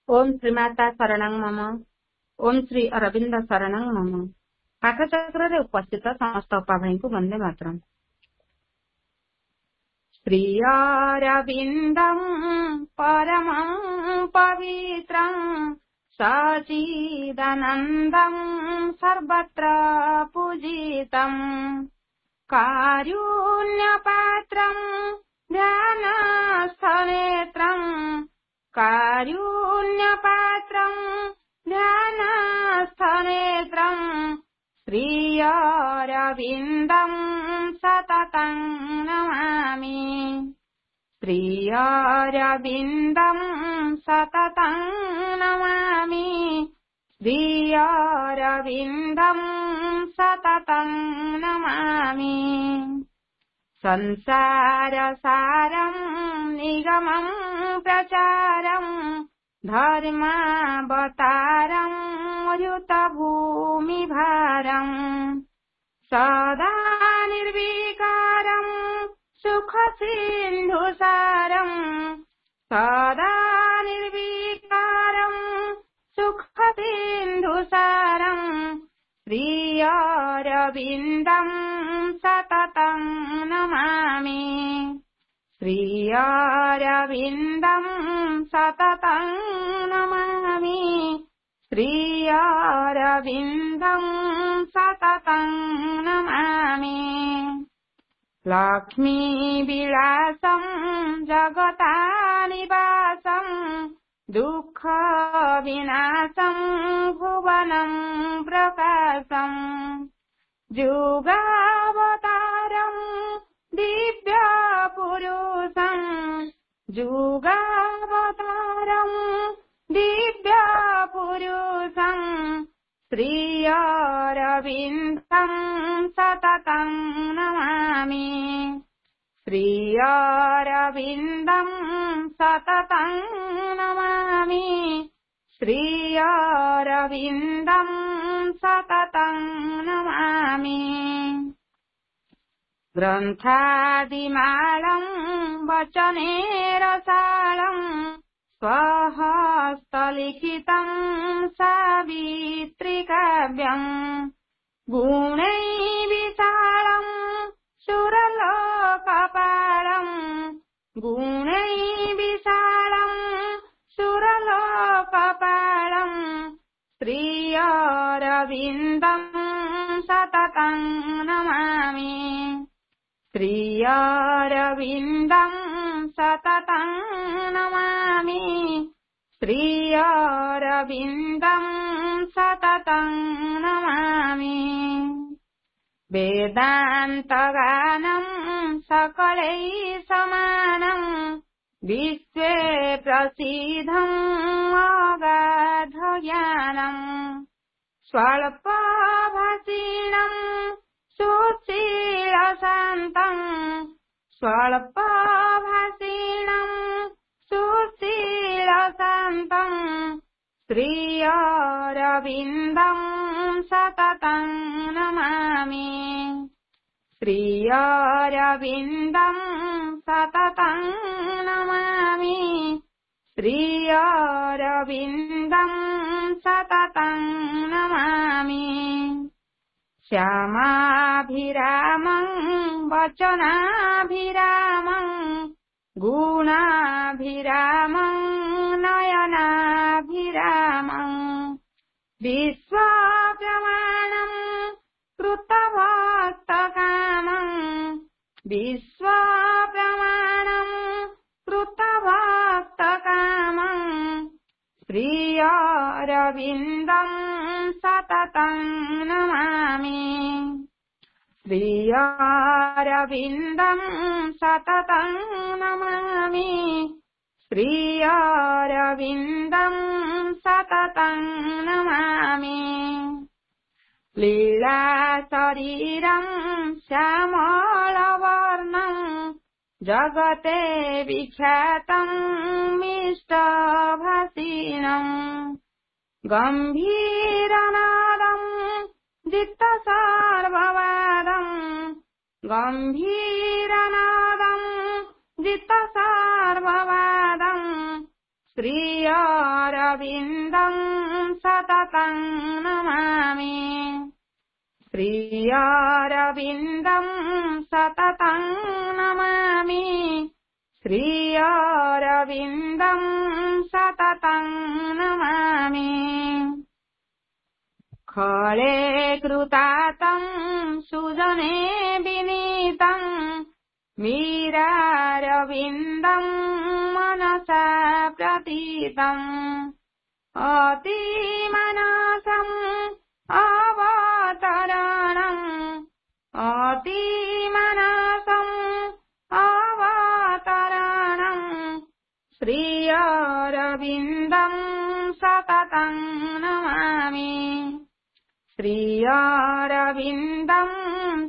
ओम श्रीमाता शरणं मम। ओम श्री अरविंद शरणं मम। पाठचक्र उपस्थित समस्त उपा भाई को वंदे मातरम। श्री अरविंदं परमं पवित्रं सच्चिदानन्दं सर्वत्र पूजितं कारुण्यपात्रं ध्यानस्थनेत्रं कारुण्यपात्रं ध्यानस्थनेत्रं श्री अरविन्दं सततं नमामि। श्री अरविन्दं सततं नमामि। श्री अरविन्दं सततं नमामि। संसारसारं निगमं प्रचारं धर्मावतारं युतभूमिभारं सदा निर्विकारं सुखसिन्धुसारं सदा निर्विकारं सुखसिन्धुसारं श्री अरविन्दं सततं नमामि। श्री अरविन्दं सततं नमामि। श्री अरविन्दं सततं नमामि। लक्ष्मीविलासं जगतानिवासं दुःखविनाशं भुवनं प्रकाशं जुगावतारं दिव्यपुरुषं जुगावतारं दिव्यपुरुषं श्री अरविन्दं सततं नमामि। श्री अरविन्दं सततं नमामि। श्री अरविन्दं सततं नमामि। ग्रन्थादिमालं वचनेरसालं स्वहस्तलिखितं सावित्रिकाव्यं गुणैर्विशालं सुरलोकपालं गुणैर्विशालं सुरलोकपालं श्री अरविन्दं सततं नमामि। श्री अरविन्दं सततं नमामि। श्री अरविन्दं सततं नमामि। वेदान्तगानं सकलैः समानं विश्वे प्रसिद्धं अगाधज्ञानं स्वल्पभाषिणं सुशीलशान्तं स्वल्पभाषिणं सुशीलशान्तं श्री अरविन्दं सततं नमामि। श्री अरविन्दं सततं नमामि। श्री अरविन्दं सततं नमामि। श्यामाभिरामं वचनाभिरामं गुणाभिरामं नयनाभिरामं विश्वप्रमाणं कृतभक्तकामं विश्वप्रमाणं कृतभक्तकामं श्री अरविन्दं सततं नमामि। श्री अरविन्दं सततं नमामि। श्री अरविन्दं सततं नमामि। लीलाशरीरं श्यामलवर्णं जगते विख्यातं मिष्टभाषिणं गम्भीरनादं जित्तसर्ववादं गम्भीरनादं जित सर्ववादं श्री अरविन्दं सततं नमामि श्री अरविन्दं सततं नमामि श्री अरविन्दं सततं नमामि खले कृतातं सुजने विनीतं वीरारविन्दं मनसा प्रतीतम् अतिमनसम् अवतरणम् अतिमनसम् अवतरणम् श्री अरविन्दं सततं नमामि श्री अरविन्दं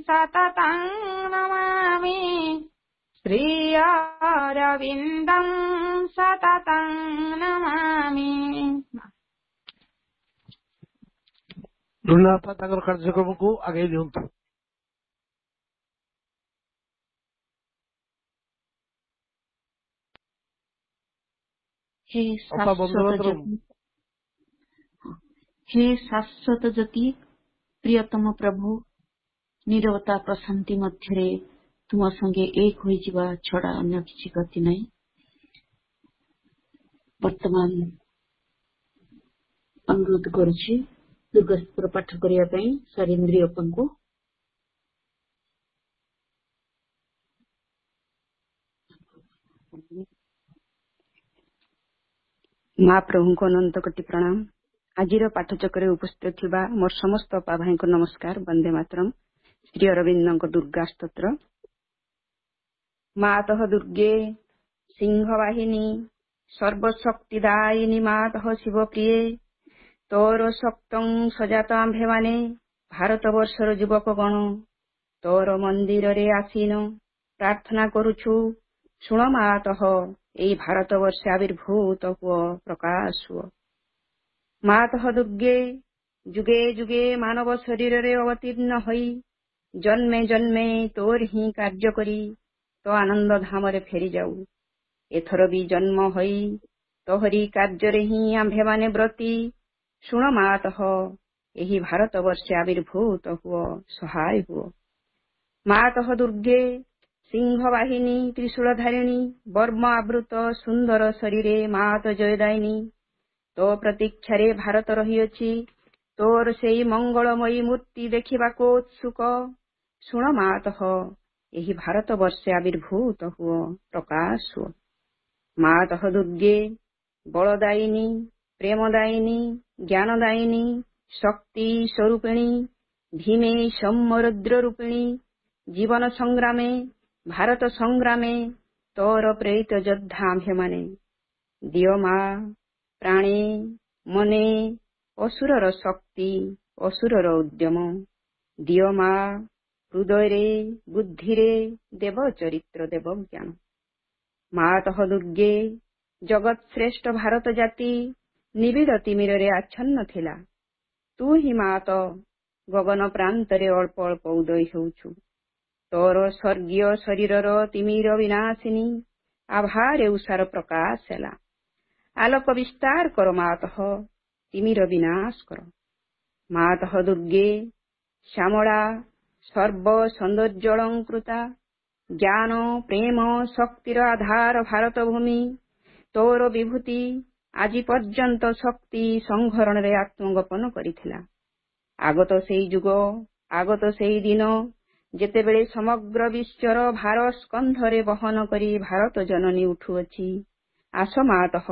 सततं नमामि श्री अरविन्दं सततं नमामि। ରୁନାଥ ତାଙ୍କର କାର୍ଯ୍ୟକ୍ରମକୁ ଆଗେଇ ଦିଅନ୍ତୁ। हे शाश्वत ज्योति प्रियतम प्रभु नीरवता प्रशांति मध्य तुम संगे एक हो छड़ा अन्य किसी गति नहीं। वर्तमान अनुरोध करुछि दुर्गा स्त्रोत्र पाठ करने शरीन्द्रियपन को माँ प्रभु को अनंत कोटि प्रणाम। आजिर पाठचक्र उपस्थित थिबा मोर समस्त अपा भाई को नमस्कार। वंदे मातरम। श्री अरविंद दुर्गा स्तोत्र। मातः दुर्गे सिंह वाहिनी सर्वशक्तिदायिनी मातः शिव प्रिये तोर शक्तं सजात आम्भे माने भारतवर्षर युवक गण तोर मंदिर रे आसीन प्रार्थना करुछु शुण मातः एई भारतवर्ष आविर्भूत हुओ प्रकाश हुओ। मातः दुर्गे जुगे जुगे मानव शरीर रे अवतीर्ण हई जन्मे जन्मे तोर ही कार्य करी तो आनंद धाम रे फेरी जाऊ। एथर भी जन्म हई तोहरी कार्य रे ही आम्भे माने व्रती शुण मातः एही भारतवर्ष आविर्भूत हुओ सहाय हुओ। मातः दुर्गे सिंह वाहिनी त्रिशूलधारिणी वर्म आवृत सुंदर शरीरे मात जयदायिनी तो प्रतीक्षारे भारत रहिअछि तोर सेई मंगलमयी मूर्ति देखिबाको उत्सुक शुण मातः एही भारतवर्ष आविर्भूत हुओ प्रकाश हुओ। मातः दुर्गे बलदायिनी प्रेमदायिनी ज्ञानदायिनी शक्ति स्वरूपिणी भीमे सम्मरुद्र रूपिणी जीवन संग्रामे भारत संग्रामे तोर प्रेरित योद्धा आम्भे माने दियो माँ प्राणे मने असुरर शक्ति असुरर उद्यम दियो माँ हृदय रे बुद्धि रे देव चरित्र देव ज्ञान। मातः दुर्गे जगत श्रेष्ठ भारत जाति निबिड़ तिमिर रे आच्छन्न थिला तू ही मात गगन प्रांतरे अल्प अल्प उदय हेउछु तोर स्वर्गीय शरीरर तिमिर विनाशिनी आभारे उषार प्रकाश हेला आलोक विस्तार कर मातः तिमिर विनाश कर। मातः दुर्गे श्यामला सर्व सौंदर्यालंकृता ज्ञान प्रेम शक्तिर आधार भारत भूमि तोर विभूति आज पर्यंत शक्ति संहरण रे आत्मगोपन करिथिला। आगत सेई जुग आगत सेई दिन जेतेबेले समग्र विश्वर भार स्कंधरे बहन करी भारत जननी उठुअछि आस मातः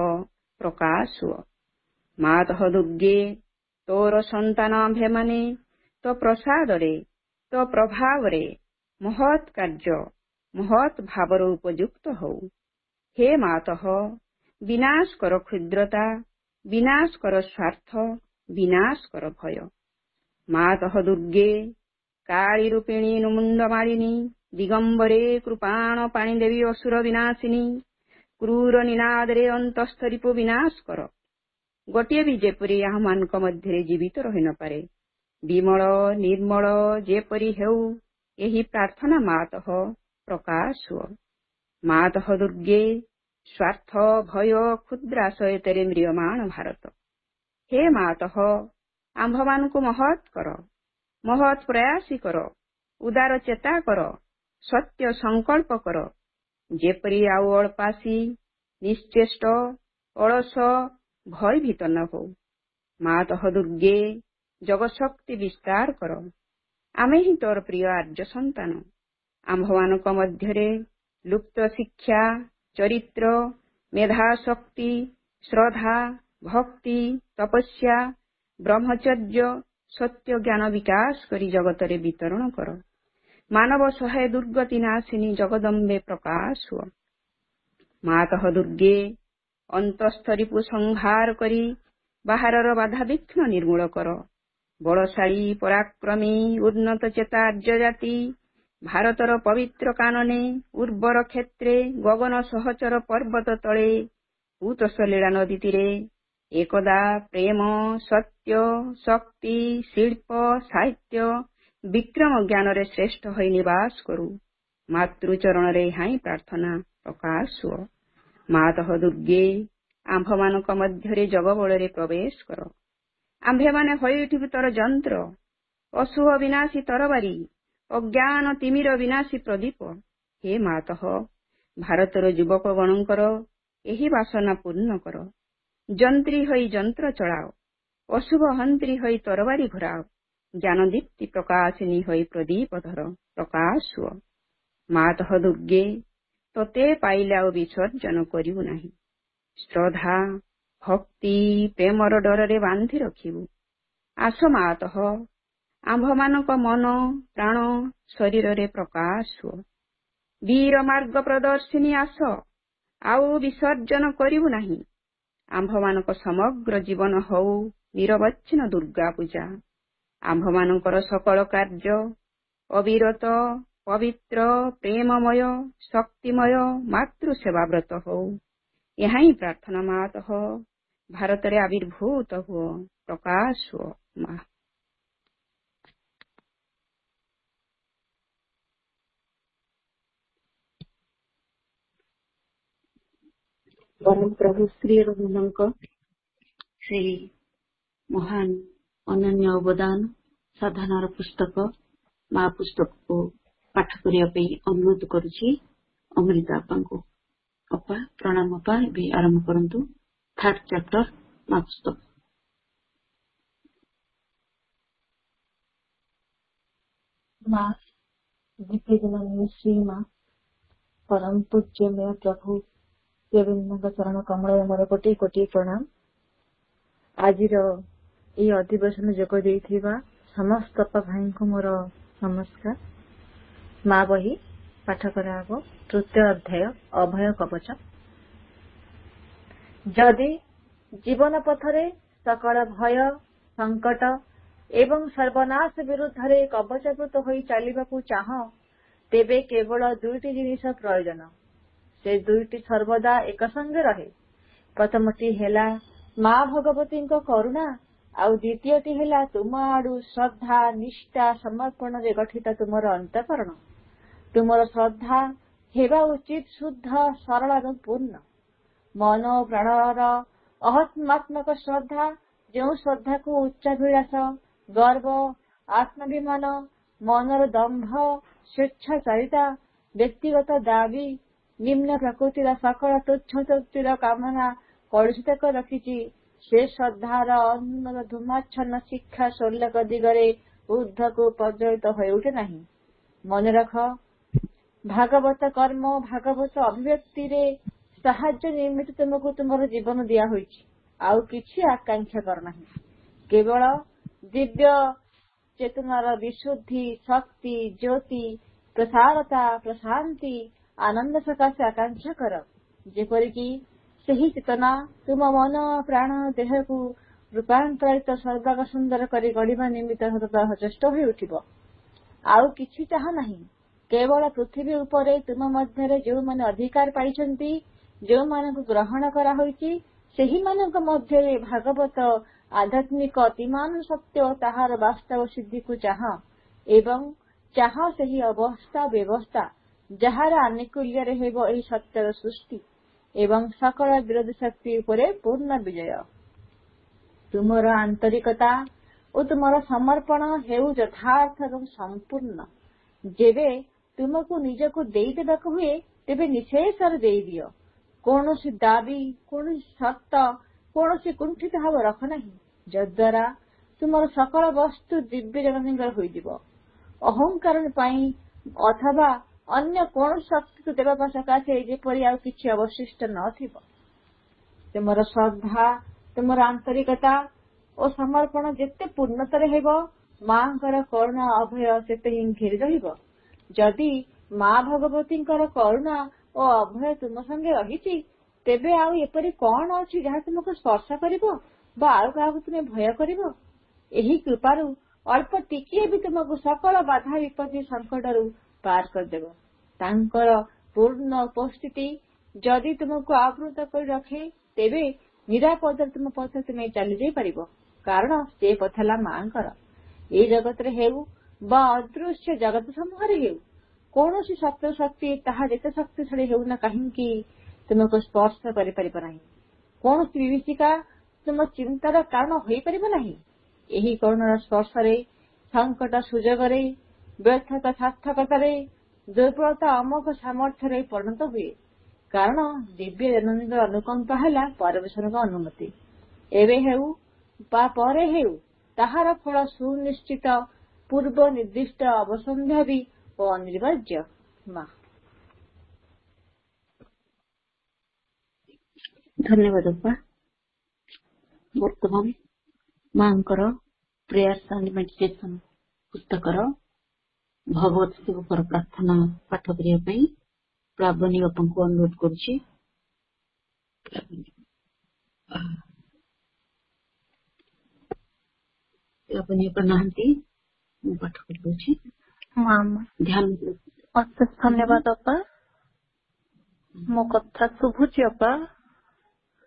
प्रकाश हुओ। मातः दुर्गे तोर संतान आम्भे माने तो प्रसाद रे तो प्रभाव रे महत् कार्य महत् भावर उपयुक्त हो। हे मातः विनाश कर क्षुद्रता विनाश कर स्वार्थ विनाश कर भय। मातः दुर्गे काली रूपिणी नुमुंडमालिनी दिगंबरे कृपाण पाणिदेवी असुर विनाशिनी क्रूर निनादरे अंतस्थरीपु विनाश कर। गोटे भी जेपरी आमानक मध्य जीवित रही न पारे विमल निर्मल जेपरी हेउ एही प्रार्थना मातः प्रकाश हुओ। ମାତଃ ଦୁର୍ଗେ ସ୍ୱାର୍ଥ ଭୟ କ୍ଷୁଦ୍ରାଶୟତରେ ମ୍ରିୟମାଣ ଭାରତ। ହେ ମାତଃ, ଆମ୍ଭମାନଙ୍କୁ ମହତ୍ କର, ମହତ୍ ପ୍ରୟାସୀ କର, ଉଦାର ଚେତା କର, ସତ୍ୟ ସଂକଳ୍ପ କର, ଯେପରି ଆଉ ଅଳ୍ପାସୀ ନିଶ୍ଚେଷ୍ଟ ଅଳସ ଭୟଭୀତ ନ ହଉ। ମାତଃ ଦୁର୍ଗେ ଜଗଶକ୍ତି ବିସ୍ତାର କର। ଆମେ ହିଁ ତୋର ପ୍ରିୟ ଆର୍ଯ୍ୟ ସନ୍ତାନ। ଆମ୍ଭମାନଙ୍କ ମଧ୍ୟରେ ଲୁପ୍ତ ଶିକ୍ଷା, ଚରିତ୍ର, ମେଧାଶକ୍ତି, ଶ୍ରଦ୍ଧା, ଭକ୍ତି, ତପସ୍ୟା, ବ୍ରହ୍ମଚର୍ଯ୍ୟ, ସତ୍ୟ ଜ୍ଞାନ ବିକାଶ କରି ଜଗତରେ ବିତରଣ କର। ମାନବ ସହାୟ ଦୁର୍ଗତି ନାଶିନୀ ଜଗଦମ୍ବେ ପ୍ରକାଶ ହୁଅ। ମାତଃ ଦୁର୍ଗେ ଅନ୍ତଃସ୍ଥ ରିପୁ ସଂହାର କରି ବାହାରର ବାଧାବିଘ୍ନ ନିର୍ମୂଳ କର। ବଳଶାଳୀ ପରାକ୍ରମୀ ଉନ୍ନତ ଚେତା ଆର୍ଯ୍ୟ ଜାତି ଭାରତର ପବିତ୍ର କାନନେ ଉର୍ବର କ୍ଷେତ୍ରେ ଗଗନ ସହଚର ପର୍ବତ ତଳେ ପୂତସଲୀଳା ନଦୀ ତୀରେ ଏକଦା ପ୍ରେମ, ସତ୍ୟ, ଶକ୍ତି, ଶିଳ୍ପ, ସାହିତ୍ୟ, ବିକ୍ରମ ଜ୍ଞାନରେ ଶ୍ରେଷ୍ଠ ହୋଇ ନିବାସ କରୁ। ମାତୃଚରଣରେ ହାଇଁ ପ୍ରାର୍ଥନା ପ୍ରକାଶ ହୁଅ। ମାତଃ ଦୁର୍ଗେ ଆମ୍ଭମାନଙ୍କ ମଧ୍ୟରେ ଜଗବଳରେ ପ୍ରବେଶ କର। ଆମ୍ଭେମାନେ ହୋଇଉଠିବୁ ତୋର ଯନ୍ତ୍ର, ଅଶୁଭ ବିନାଶୀ ତରବାରୀ, ଅଜ୍ଞାନ ତିମିର ବିନାଶୀ ପ୍ରଦୀପ। ହେ ମାତଃ, ଭାରତର ଯୁବକଗଣଙ୍କର ଏହି ବାସନା ପୂର୍ଣ୍ଣ କର। ଯନ୍ତ୍ରୀ ହୋଇ ଯନ୍ତ୍ର ଚଳାଅ, ଅଶୁଭ ହନ୍ତ୍ରୀ ହୋଇ ତରବାରୀ ଘୁରାଅ, ଜ୍ଞାନଦୀପ୍ତି ପ୍ରକାଶିନୀ ହୋଇ ପ୍ରଦୀପ ଧର, ପ୍ରକାଶ ହୁଅ। ମାତଃ ଦୁର୍ଗେ, ତୋତେ ପାଇଲେ ଆଉ ବିସର୍ଜନ କରିବୁ ନାହିଁ। ଶ୍ରଦ୍ଧା, ଭକ୍ତି, ପ୍ରେମର ଡରରେ ବାନ୍ଧି ରଖିବୁ। ଆସ ମାତଃ, ଆମ୍ଭମାନଙ୍କ ମନ, ପ୍ରାଣ, ଶରୀରରେ ପ୍ରକାଶ ହୁଅ। ବୀର ମାର୍ଗ ପ୍ରଦର୍ଶିନୀ ଆସ, ଆଉ ବିସର୍ଜନ କରିବୁ ନାହିଁ। ଆମ୍ଭମାନଙ୍କ ସମଗ୍ର ଜୀବନ ହଉ ନିରବଚ୍ଛିନ୍ନ ଦୁର୍ଗା ପୂଜା। ଆମ୍ଭମାନଙ୍କର ସକଳ କାର୍ଯ୍ୟ ଅବିରତ, ପବିତ୍ର, ପ୍ରେମମୟ, ଶକ୍ତିମୟ, ମାତୃସେବାବ୍ରତ ହଉ। ଏହା ହିଁ ପ୍ରାର୍ଥନା ମାତଃ। ଭାରତରେ ଆବିର୍ଭୂତ ହୁଅ, ପ୍ରକାଶ ହୁଅ ମା। ପରମ ପ୍ରଭୁ ଶ୍ରୀ ଅରବିନ୍ଦଙ୍କ ସେହି ମହାନ ଅନନ୍ୟ ଅବଦାନ ସାଧନାର ପୁସ୍ତକ ମା ପୁସ୍ତକକୁ ପାଠ କରିବା ପାଇଁ ଅନୁରୋଧ କରୁଛି ଅମୃତା ଅପାଙ୍କୁ। ଅପା ପ୍ରଣାମ। ଅପା ଏବେ ଆରମ୍ଭ କରନ୍ତୁ 3rd ଚାପ୍ଟର ମା ପୁସ୍ତକ। ମା ଦିବ୍ୟଜନନୀ ଶ୍ରୀ ମା ପରମ ପୂଜ୍ୟମୟ ପ୍ରଭୁ ଦେବେନ୍ଦ୍ରଙ୍କ ଚରଣ କମଳରେ ମୋର କୋଟି କୋଟି ପ୍ରଣାମ। ଆଜିର ଏହି ଅଧିବେଶନ ଯୋଗ ଦେଇଥିବା ସମସ୍ତ ଅପା ଭାଇଙ୍କୁ ମୋର ନମସ୍କାର। ମା ବହି ପାଠ କରାହେବ 3ୟ ଅଧ୍ୟାୟ ଅଭୟ କବଚ। ଯଦି ଜୀବନ ପଥରେ ସକଳ ଭୟ, ସଙ୍କଟ ଏବଂ ସର୍ବନାଶ ବିରୁଦ୍ଧରେ କବଚକୃତ ହୋଇ ଚାଲିବାକୁ ଚାହଁ, ତେବେ କେବଳ 2ଟି ଜିନିଷ ପ୍ରୟୋଜନ। ସେ 2ଟି ସର୍ବଦା ଏକ ସଙ୍ଗେ ରହେ। ପ୍ରଥମଟି ହେଲା ମା ଭଗବତୀଙ୍କ କରୁଣା, ଆଉ ଦ୍ୱିତୀୟଟି ହେଲା ତୁମ ଆଡୁ ଶ୍ରଦ୍ଧା, ନିଷ୍ଠା, ସମର୍ପଣରେ ଗଠିତ ତୁମର ଅନ୍ତଃକରଣ। ତୁମର ଶ୍ରଦ୍ଧା ହେବା ଉଚିତ ଶୁଦ୍ଧ, ସରଳ ଏବଂ ପୂର୍ଣ୍ଣ। ମନ ଓ ପ୍ରାଣର ଅହତ୍ମାତ୍ମକ ଶ୍ରଦ୍ଧା, ଯେଉଁ ଶ୍ରଦ୍ଧାକୁ ଉଚ୍ଚାଭିଳାଷ, ଗର୍ବ, ଆତ୍ମାଭିମାନ, ମନର ଦମ୍ଭ, ସ୍ୱେଚ୍ଛାଚାରିତା, ବ୍ୟକ୍ତିଗତ ଦାବି, ନିମ୍ନ ପ୍ରକୃତିର ସକଳ ତୁଚ୍ଛ ତୃପ୍ତିର କାମନା କଳୁଷିତ କରି ରଖିଛି, ସେ ଶ୍ରଦ୍ଧାର ଅନୁନ୍ନତ ଧୂମାଚ୍ଛନ୍ନ ଶିକ୍ଷା ଶୋଲକ ଦିଗରେ ଊର୍ଦ୍ଧ୍ୱକୁ ପ୍ରଜ୍ୱଳିତ ହୋଇ ଉଠେ ନାହିଁ। ମନେ ରଖ, ଭାଗବତ କର୍ମ, ଭାଗବତ ଅଭିବ୍ୟକ୍ତିରେ ସାହାଯ୍ୟ ନିମିତ୍ତ ତୁମକୁ ତୁମର ଜୀବନ ଦିଆ ହୋଇଛି। ଆଉ କିଛି ଆକାଂକ୍ଷା କର ନାହିଁ। କେବଳ ଦିବ୍ୟ ଚେତନାର ବିଶୁଦ୍ଧି, ଶକ୍ତି, ଜ୍ୟୋତି, ପ୍ରସାରତା, ପ୍ରଶାନ୍ତି, ଆନନ୍ଦ ସକାଶେ ଆକାଂକ୍ଷା କର, ଯେପରିକି ସେହି ଚେତନା ତୁମ ମନ, ପ୍ରାଣ, ଦେହକୁ ରୂପାନ୍ତରିତ ସର୍ବାଙ୍ଗ ସୁନ୍ଦର କରି ଗଢ଼ିବା ନିମିତ୍ତ ସତତ ସଚେଷ୍ଟ ହୋଇ ଉଠିବ। ଆଉ କିଛି ଚାହଁ ନାହିଁ। କେବଳ ପୃଥିବୀ ଉପରେ ତୁମ ମଧ୍ୟରେ ଯେଉଁମାନେ ଅଧିକାର ପାଇଛନ୍ତି, ଯେଉଁମାନଙ୍କୁ ଗ୍ରହଣ କରାହୋଇଛି, ସେହିମାନଙ୍କ ମଧ୍ୟରେ ଭାଗବତ ଆଧ୍ୟାତ୍ମିକ ଅତିମାନ ସତ୍ୟ ଓ ତାହାର ବାସ୍ତବ ସିଦ୍ଧିକୁ ଚାହଁ ଏବଂ ଚାହଁ ସେହି ଅବସ୍ଥା ବ୍ୟବସ୍ଥା ଯାହାର ଆନୁକୂଲ୍ୟରେ ହେବ ଏହି ସତ୍ୟର ସୃଷ୍ଟି ଏବଂ ସକଳ ବିରୋଧୀ ଶକ୍ତି ଉପରେ ପୂର୍ଣ୍ଣ ବିଜୟ। ତୁମର ଆନ୍ତରିକତା ଓ ତୁମର ସମର୍ପଣ ହେଉ ଯଥାର୍ଥ ଏବଂ ସମ୍ପୂର୍ଣ୍ଣ। ଯେବେ ତୁମକୁ ନିଜକୁ ଦେଇଦେବାକୁ ହୁଏ ତେବେ ନିଶେଷରେ ଦେଇଦିଅ। କୌଣସି ଦାବି, କୌଣସି ସର୍ତ୍ତ, କୌଣସି କୁଣ୍ଠିତ ଭାବ ରଖ ନାହିଁ, ଯଦ୍ୱାରା ତୁମର ସକଳ ବସ୍ତୁ ଦିବ୍ୟ ଜନନୀଙ୍କର ହୋଇଯିବ। ଅହଙ୍କାର ପାଇଁ ଅଥବା ଅନ୍ୟ କୌଣସି ଶକ୍ତିକୁ ଦେବା ସକାଶେ ଯେପରି ଆଉ କିଛି ଅବଶିଷ୍ଟ ନଥିବ। ତୁମର ଶ୍ରଦ୍ଧା, ତୁମର ଆନ୍ତରିକତା ଓ ସମର୍ପଣ ଯେତେ ପୂର୍ଣ୍ଣତାରେ ହେବ, ମାଙ୍କର କରୁଣା ଅଭୟ ସେତେ ହିଁ ଘେରି ରହିବ। ଯଦି ମା ଭଗବତୀଙ୍କର କରୁଣା ଓ ଅଭୟ ତୁମ ସଙ୍ଗେ ରହିଛି, ତେବେ ଆଉ ଏପରି କଣ ଅଛି ଯାହା ତୁମକୁ ସ୍ପର୍ଶ କରିବ ବା ଆଉ କାହାକୁ ତୁମେ ଭୟ କରିବ? ଏହି କୃପାରୁ ଅଳ୍ପ ଟିକିଏ ବି ତୁମକୁ ସକଳ ବାଧା ବିପତ୍ତି ସଙ୍କଟରୁ ପାର କରିଦେବ। ତାଙ୍କର ପୂର୍ଣ୍ଣ ଉପସ୍ଥିତି ଯଦି ତୁମକୁ ଆବୃତ କରି ରଖେ, ତେବେ ନିରାପଦରେ ତୁମ ପଥରେ ତୁମେ ଚାଲିଯାଇ ପାରିବ, କାରଣ ସେ ପଥ ହେଲା ମାଙ୍କର। ଏ ଜଗତରେ ହେଉ ବା ଅଦୃଶ୍ୟ ଜଗତ ସମୂହରେ ହେଉ, କୌଣସି ଶତ୍ରୁ ଶକ୍ତି ତାହା ଯେତେ ଶକ୍ତିଶାଳୀ ହେଉନା କାହିଁକି ତୁମକୁ ସ୍ପର୍ଶ କରିପାରିବ ନାହିଁ। କୌଣସି ବିଭୀଷିକା ତୁମ ଚିନ୍ତାର କାରଣ ହୋଇପାରିବ ନାହିଁ। ଏହି କରୁଣାର ସ୍ପର୍ଶରେ, ସଙ୍କଟ ସୁଯୋଗରେ, ବ୍ୟର୍ଥତା ସାର୍ଥକତାରେ, ଦୁର୍ବଳତା ଅମୋଘ ସାମର୍ଥ୍ୟରେ ପରିଣତ ହୁଏ, କାରଣ ଦିବ୍ୟ ଜନନୀଙ୍କର ଅନୁକମ୍ପା ହେଲା ପରମେଶ୍ୱରଙ୍କ ଅନୁମତି। ଏବେ ହେଉ ବା ପରେ ହେଉ, ତାହାର ଫଳ ସୁନିଶ୍ଚିତ, ପୂର୍ବ ନିର୍ଦ୍ଦିଷ୍ଟ, ଅବସମ୍ଭାବୀ ଓ ଅନିବାର୍ଯ୍ୟ। ମା। ଧନ୍ୟବାଦ ଅପା। ବର୍ତ୍ତମାନ ମାଙ୍କର ପ୍ରେୟାର୍ସ ଆଣ୍ଡ ମେଡିଟେସନ ପୁସ୍ତକର ଭଗବତ ସେବକର ପ୍ରାର୍ଥନା ପାଠ କରିବା ପାଇଁ ପ୍ରାବଣୀ ବାପାଙ୍କୁ ଅନୁରୋଧ କରୁଛି। ପ୍ରାବଣୀ ବାପା ନାହାନ୍ତି, ମୁଁ ପାଠ କରିଦଉଛି। ଧ୍ୟାନ ଅଶେଷ ଧନ୍ୟବାଦ ଅପା। ମୋ କଥା ଶୁଭୁଛି ଅପା?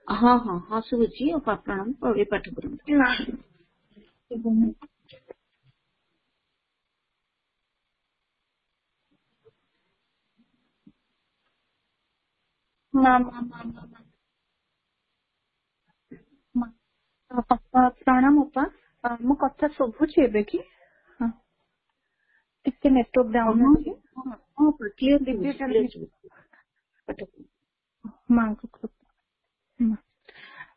ହଁ ହଁ ହଁ ଶୁଭୁଛି। ଅପା ପ୍ରଣାମ, ପାଠ କରନ୍ତୁ। ପ୍ରଣାମ ଅପା। ମୋ କଥା ଶୁଭୁଛି ଏବେ କି? ଟିକେ ନେଟୱାର୍କ ଡାଉନ ଅଛି। ମାଙ୍କୁ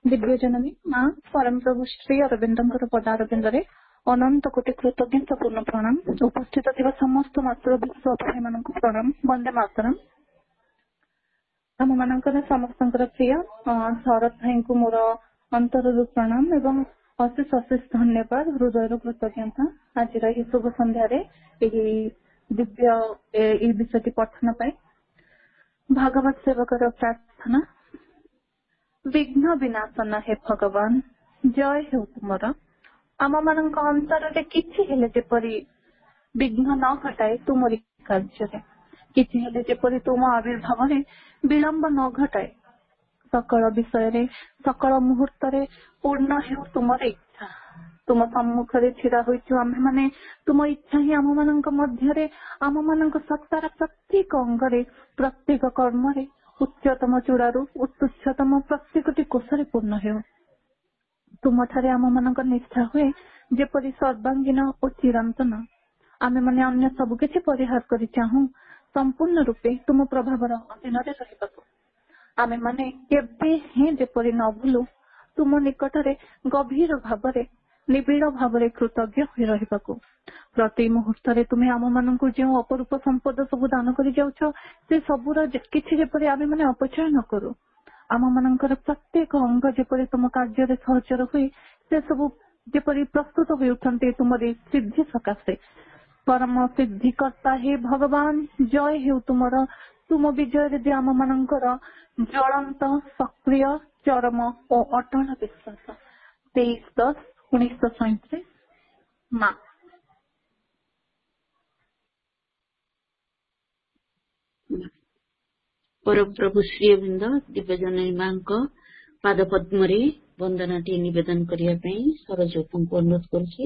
ଦିବ୍ୟ ଜନନୀ ମା ପରମ ପ୍ରଭୁ ଶ୍ରୀ ଅରବିନ୍ଦଙ୍କର ପଦାରବିନ୍ଦରେ ଅନନ୍ତ କୋଟି କୃତଜ୍ଞତାପୂର୍ଣ୍ଣ ପ୍ରଣାମ। ଉପସ୍ଥିତ ଥିବା ସମସ୍ତ ମାତୃ ବିଶ୍ୱ ମାନଙ୍କୁ ପ୍ରଣାମ। ବନ୍ଦେ ମାତରମ୍। ଆମ ମାନଙ୍କର ସମସ୍ତଙ୍କର ପ୍ରିୟ ଶରତ ଭାଇଙ୍କୁ ମୋର ଅନ୍ତରରୁ ପ୍ରଣାମ ଏବଂ ଅଶେଷ ଅଶେଷ ଧନ୍ୟବାଦ, ହୃଦୟରୁ କୃତଜ୍ଞତା ଆଜିର ଏହି ଶୁଭ ସନ୍ଧ୍ୟାରେ ଏହି ଦିବ୍ୟ ଏହି ବିଷୟଟି ପଠନ ପାଇଁ। ଭାଗବତ ସେବକର ପ୍ରାର୍ଥନା। ବିଘ୍ନ ବିନାଶନ ହେ ଭଗବାନ, ଜୟ ହେଉ ତୁମର। ଆମ ମାନଙ୍କ ଅନ୍ତରରେ କିଛି ହେଲେ ଯେପରି ବିଘ୍ନ ନ ଘଟାଏ ତୁମରି କାର୍ଯ୍ୟରେ, କିଛି ହେଲେ ଯେପରି ତୁମ ଆବିର୍ଭାବରେ ବିଳମ୍ବ ନ ଘଟାଏ। ସକଳ ବିଷୟରେ ସକଳ ମୁହୂର୍ତ୍ତରେ ପୂର୍ଣ୍ଣ ହେଉ ତୁମର ଇଚ୍ଛା। ତୁମ ସମ୍ମୁଖରେ ଛିଡା ହୋଇଛୁ ଆମ୍ଭେମାନେ, ତୁମ ଇଚ୍ଛା ହିଁ ଆମ ମାନଙ୍କ ମଧ୍ୟରେ, ଆମ ମାନଙ୍କ ସତ୍ତାର ପ୍ରତ୍ୟେକ ଅଙ୍ଗରେ, ପ୍ରତ୍ୟେକ କର୍ମରେ ଉଚ୍ଚତମ ଚୂଡ଼ାରୁ ଉଚ୍ଚତମ ପ୍ରତ୍ୟେକଟି କୋଷରେ ପୂର୍ଣ୍ଣ ହେଉ। ତୁମଠାରେ ଆମ ମାନଙ୍କ ନିଷ୍ଠା ହୁଏ ଯେପରି ସର୍ବାଙ୍ଗୀନ ଓ ଚିରନ୍ତନ। ଆମେ ମାନେ ଅନ୍ୟ ସବୁ କିଛି ପରିହାର କରି ଚାହୁଁ ସମ୍ପୂର୍ଣ୍ଣ ରୂପେ ତୁମ ପ୍ରଭାବର ଅଧୀନରେ ରହିବାକୁ। ଆମେ ମାନେ କେବେ ହିଁ ଯେପରି ନ ଭୁଲୁ ତୁମ ନିକଟରେ ଗଭୀର ଭାବରେ ନିବିଡ଼ ଭାବରେ କୃତଜ୍ଞ ହୋଇ ରହିବାକୁ। ପ୍ରତି ମୁହୂର୍ତ୍ତରେ ତୁମେ ଆମ ମାନଙ୍କୁ ଯେଉଁ ଅପରୂପ ସମ୍ପଦ ସବୁ ଦାନ କରି ଯାଉଛ, ସେ ସବୁର କିଛି ଯେପରି ଆମେ ମାନେ ଅପଚୟ ନ କରୁ। ଆମ ମାନଙ୍କର ପ୍ରତ୍ୟେକ ଅଙ୍ଗ ଯେପରି ତୁମ କାର୍ଯ୍ୟରେ ସହଚର ହୁଏ, ସେ ସବୁ ଯେପରି ପ୍ରସ୍ତୁତ ହୋଇ ଉଠନ୍ତି ତୁମରି ସିଦ୍ଧି ସକାଶେ। ପରମ ସିଦ୍ଧି କର୍ତ୍ତା ହେ ଭଗବାନ, ଜୟ ହେଉ ତୁମର। ତୁମ ବିଜୟରେ ଯେ ଆମ ମାନଙ୍କର ଜ୍ୱଳନ୍ତ, ସକ୍ରିୟ, ଚରମ ଓ ଅଟଳ ବିଶ୍ୱାସ। 23/10/1937 ମା। ପରମ ପ୍ରଭୁ ଶ୍ରୀଅରବିନ୍ଦ ଦିବ୍ୟଜନନୀ ମାଙ୍କ ପାଦ ପଦ୍ମରେ ବନ୍ଦନାଟିଏ ନିବେଦନ କରିବା ପାଇଁ ସରୋଜ ବାପାଙ୍କୁ ଅନୁରୋଧ କରୁଛି।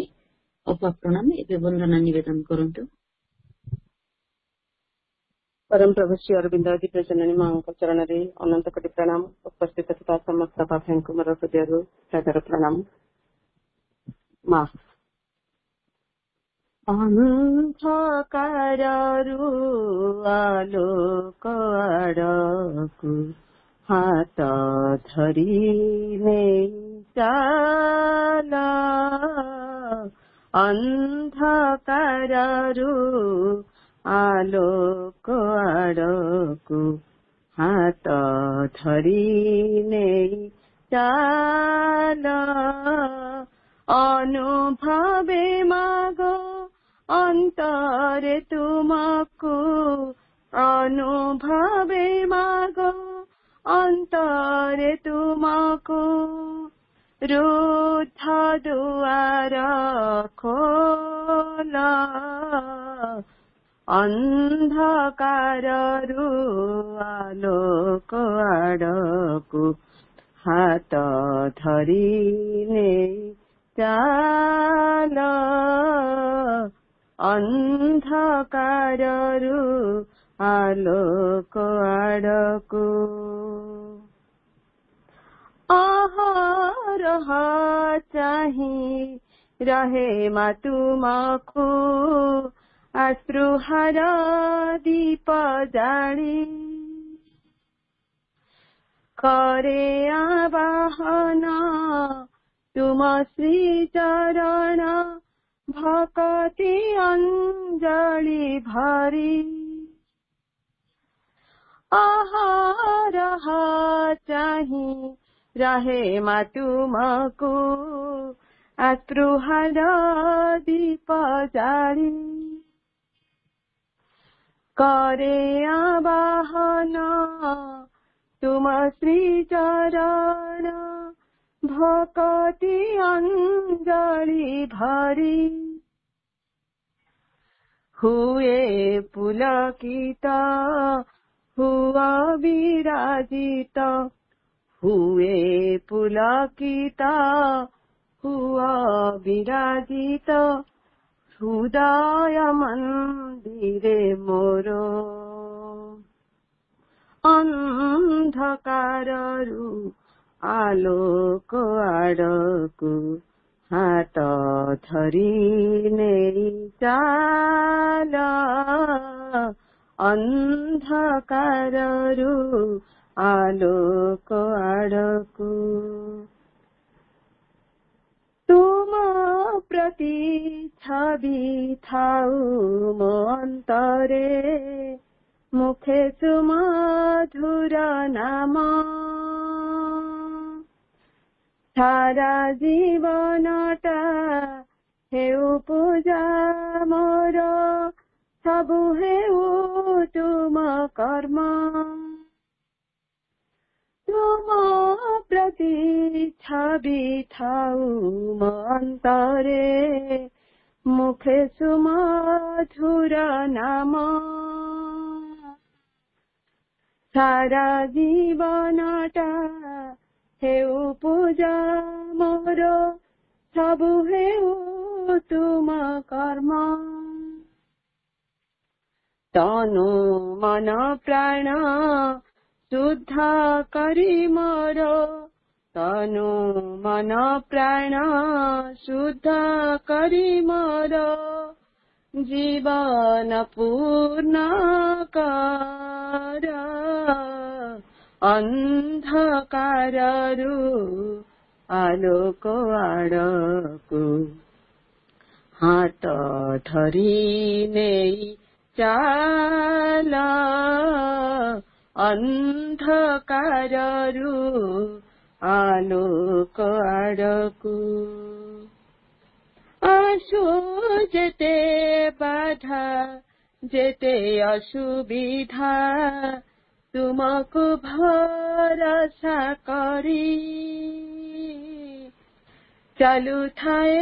ଅପା ପ୍ରଣାମ। ଏବେ ବନ୍ଦନା ନିବେଦନ କରନ୍ତୁ। परम प्रभु श्री अरविंद दिव्य जननी मां चरण रे अनंत कोटि प्रणाम। उपस्थित ଥିବା ସମସ୍ତ ପାପୀଙ୍କୁ ମୋର ହୃଦୟରୁ ସାଦର ପ୍ରଣାମ। ମା ଅନ୍ଧକାରରୁ ଆଲୋକ ଆଡ଼କୁ ହାତ ଧରି ନେଇ ଚାଲ, ଅନ୍ଧକାରରୁ ଆଲୋକ ଆଡ଼କୁ ହାତ ଧରି ନେଇ ଚାଲ, ଅନୁଭବେ ମାଗ ଅନ୍ତରେ ତୁମକୁ, ଅନୁଭବେ ମାଗ ଅନ୍ତରେ ତୁମକୁ, ରୁଦ୍ଧ ଦୁଆର ଖୋଲ, ଅନ୍ଧକାରରୁ ଆଲୋକ ଆଡ଼କୁ ହାତ ଧରି ନେଇ ଚାଲ, ଅନ୍ଧକାରରୁ ଆଲୋକ ଆଡ଼କୁ। ଅହରହ ଚାହିଁ ରହେ ମା ତୁମକୁ, ଅଶ୍ରୁହାର ଦୀପ ଜାଳି, କରେ ଆବାହନ ତୁମ ଶ୍ରୀ ଚରଣ, ଭକତି ଅଞ୍ଜଳି ଭରି, ଅହରହ ଚାହିଁ ରହେ ମା ତୁମକୁ, ଅଶ୍ରୁହାର ଦୀପ ଜାଳି, करे आवाहन तुम श्री चरण, भकति अंजलि भरी, हुए पुलकित हुआ विराजित, हुए पुलकित हुआ विराजित, हृदय मंदिरे मोरो, ଅନ୍ଧକାରରୁ ଆଲୋକ ଆଡ଼କୁ ହାତ ଧରି ନେଇ ଚାଲ, ଅନ୍ଧକାରରୁ ଆଲୋକ ଆଡ଼କୁ। ତୁମ ପ୍ରତି ଛବି ଥାଉ ମୋ ଅନ୍ତରେ, ମୁଖେ ସୁମଧୁର ନାମ, ସାରା ଜୀବନଟା ହେଉ ପୂଜା ମୋର, ସବୁ ହେଉ ତୁମ କର୍ମ, ତୁମ ପ୍ରତି ଛବି ଥାଉ ମୋ ଅନ୍ତରେ, ମୁଖେ ସୁମଧୁର ନାମ, ସାରା ଜୀବନଟା ହେଉ ପୂଜା ମୋର, ସବୁ ହେଉ ତୁମ କର୍ମ, ତନୁ ମନ ପ୍ରାଣ ଶୁଦ୍ଧ କରି ମୋର, ତନୁ ମନ ପ୍ରାଣ ଶୁଦ୍ଧ କରି ମୋର, ଜୀବନ ପୂର୍ଣ୍ଣ କର, ଅନ୍ଧକାରରୁ ଆଲୋକ ଆଡ଼କୁ ହାତ ଧରି ନେଇ ଚାଲ, ଅନ୍ଧକାରରୁ ଆଲୋକ ଆଡ଼କୁ। ଆସୁ ଯେତେ ବାଧା ଯେତେ ଅସୁବିଧା, ତୁମକୁ ଭରସା କରି, ଚାଲୁଥାଏ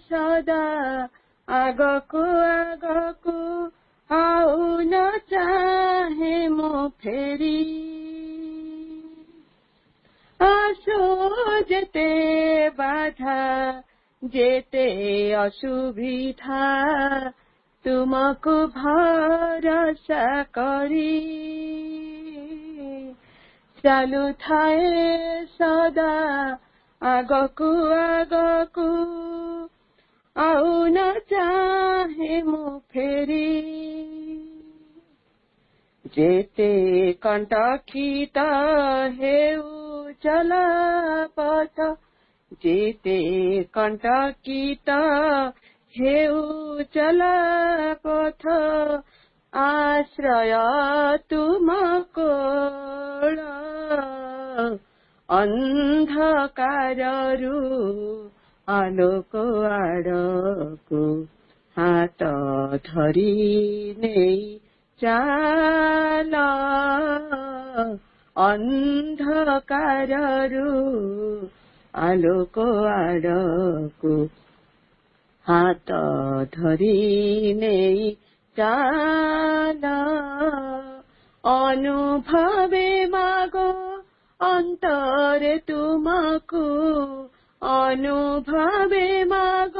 ସଦା ଆଗକୁ ଆଗକୁ, ଆଉ ନ ଚାହେଁ ମୁଁ ଫେରି, ଆସୁ ଯେତେ ବାଧା ଯେତେ ଅସୁବିଧା, ତୁମକୁ ଭରସା କରି ଚାଲୁଥାଏ ସଦା ଆଗକୁ ଆଗକୁ, ଆଉ ନ ଚାହେଁ ମୁଁ ଫେରି। ଯେତେ କଣ୍ଟକିତ ହେଉ ଚଲାପଥ, ଯେତେ କଣ୍ଟକିତ ହେଉ ଚଲାପଥ, ଆଶ୍ରୟ ତୁମ କୋଳ। ଅନ୍ଧକାରରୁ ଆଲୋକ ଆଡ଼କୁ ହାତ ଧରି ନେଇ ଚାଲ, ଅନ୍ଧକାରରୁ ଆଲୋକ ଆଡ଼କୁ ହାତ ଧରି ନେଇ ଚାଲ। ଅନୁଭବେ ମାଗ ଅନ୍ତରେ ତୁମକୁ, ଅନୁଭବେ ମାଗ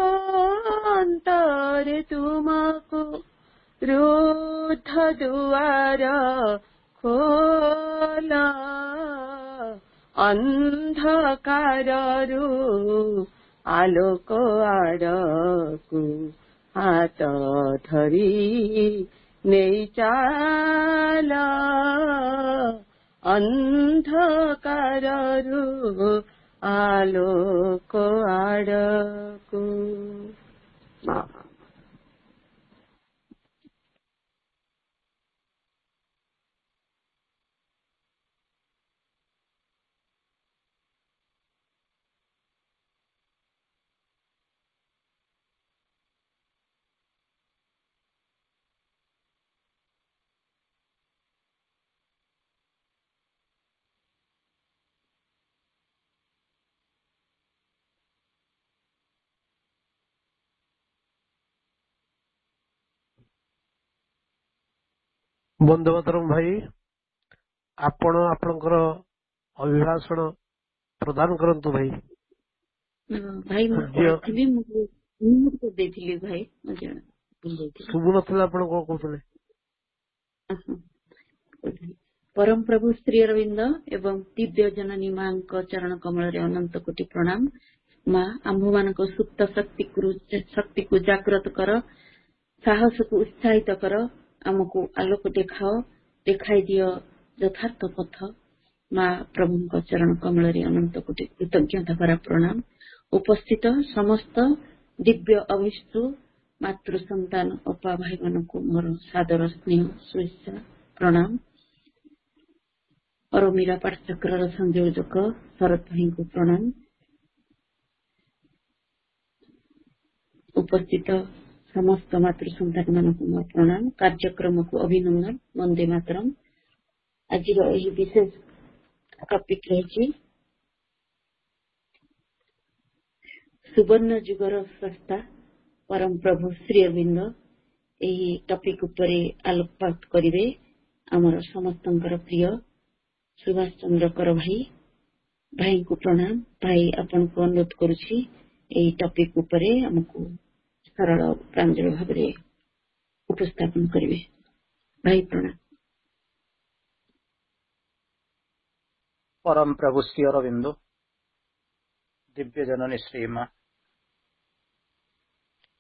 ଅନ୍ତରେ ତୁମକୁ, ରୁଦ୍ଧ ଦୁଆର ଖୋଲ। ଅନ୍ଧକାରରୁ ଆଲୋକ ଆଡ଼କୁ ହାତ ଧରି ନେଇ ଚାଲ, ଅନ୍ଧକାରରୁ ଆଲୋକ ଆଡ଼କୁ। ବନ୍ଦେ ମାତରମ୍ ଭାଇ, ଆପଣ ଆପଣଙ୍କର ଅଭିଭାଷଣ ପ୍ରଦାନ କରନ୍ତୁ ଭାଇ। ଭାଇ ମୁଁ କହିଥିଲି, ମୁଁ ଦେଇଥିଲି ଭାଇ, ଶୁଭୁନଥିଲା ଆପଣ କଣ କହୁଥିଲେ? ପରମ ପ୍ରଭୁ ଶ୍ରୀ ଅରବିନ୍ଦ ଏବଂ ଦିବ୍ୟ ଜନନୀ ମାଙ୍କ ଚରଣ କମଳରେ ଅନନ୍ତ କୋଟି ପ୍ରଣାମ। ମା, ଆମ୍ଭମାନଙ୍କ ସୁପ୍ତ ଶକ୍ତିକୁ ଜାଗ୍ରତ କର, ସାହସକୁ ଉତ୍ସାହିତ କର, ଆମକୁ ଆଲୋକ ଦେଖାଅ, ଦେଖାଇ ଦିଅ ଯଥାର୍ଥ ପଥ। ମା ପ୍ରଭୁଙ୍କ ଚରଣ କମଳରେ ଅନନ୍ତ କୋଟି କୃତଜ୍ଞତା ଭରା ପ୍ରଣାମ। ଉପସ୍ଥିତ ସମସ୍ତ ଦିବ୍ୟ ଅଭିଷ୍ଟୁ ମାତୃ ସନ୍ତାନ ଅପା ଭାଇମାନଙ୍କୁ ମୋର ସାଦର ସ୍ନେହ ଶୁଭେଚ୍ଛା ପ୍ରଣାମ। ଅରମୀରା ପାଠଚକ୍ରର ସଂଯୋଜକ ଶରତ ଭାଇଙ୍କୁ ପ୍ରଣାମ। ଉପସ୍ଥିତ ସମସ୍ତ ମାତୃ ସନ୍ତାନ ମାନଙ୍କୁ ମୋର ପ୍ରଣାମ, କାର୍ଯ୍ୟକ୍ରମକୁ ଅଭିନନ୍ଦନ। ବନ୍ଦେ ମାତରମ୍। ଆଜିର ଏହି ବିଶେଷ ଟପିକ ରହିଛି ସୁବର୍ଣ୍ଣ ଯୁଗର ସ୍ରଷ୍ଟା ପରମ ପ୍ରଭୁ ଶ୍ରୀ ଅରବିନ୍ଦ। ଏହି ଟପିକ ଉପରେ ଆଲୋକପାତ କରିବେ ଆମର ସମସ୍ତଙ୍କର ପ୍ରିୟ ସୁଭାଷ ଚନ୍ଦ୍ର କର ଭାଇ। ଭାଇଙ୍କୁ ପ୍ରଣାମ। ଭାଇ ଆପଣଙ୍କୁ ଅନୁରୋଧ କରୁଛି ଏହି ଟପିକ ଉପରେ ଆମକୁ ସରଳ ପ୍ରାଞ୍ଜଳ ଭାବରେ ଉପସ୍ଥାପନ କରିବେ। ଭାଇ ପ୍ରଣାମ। परम प्रभु श्री अरविंद, दिव्य जननी श्री मां,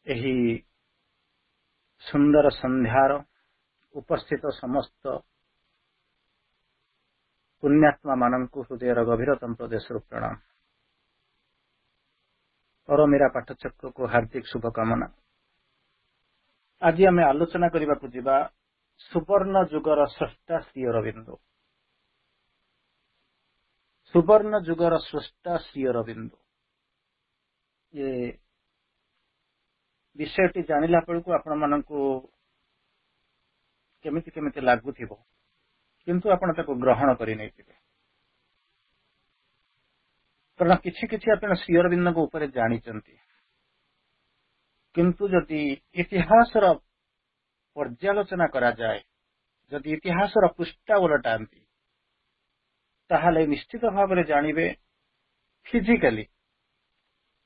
एही सुंदर संध्यार उपस्थित समस्त पुण्यात्मा मानंकु हृदयर गभीरतम प्रदेश प्रणाम। अरमीरा पाठचक्र को हार्दिक शुभकामना। आज आम आलोचना करने को जिबा सुवर्ण जुगर स्रष्टा श्री अरविंद। सुवर्ण जुगर स्रष्टा श्री अरविंद, ये विषयटी जानिला बेलू आपण मानकु केमिति केमिति लागुथिबो, किंतु आपण ताको ग्रहण करि नै थिबे। कारण किछि किछि आपण श्री अरविंद को ऊपर जानिचंती, किंतु जदि इतिहासर पर्यालोचना करा जाए, जदि इतिहासर पृष्ठा उलटांती, ताहले निश्चित भाव में जानिबे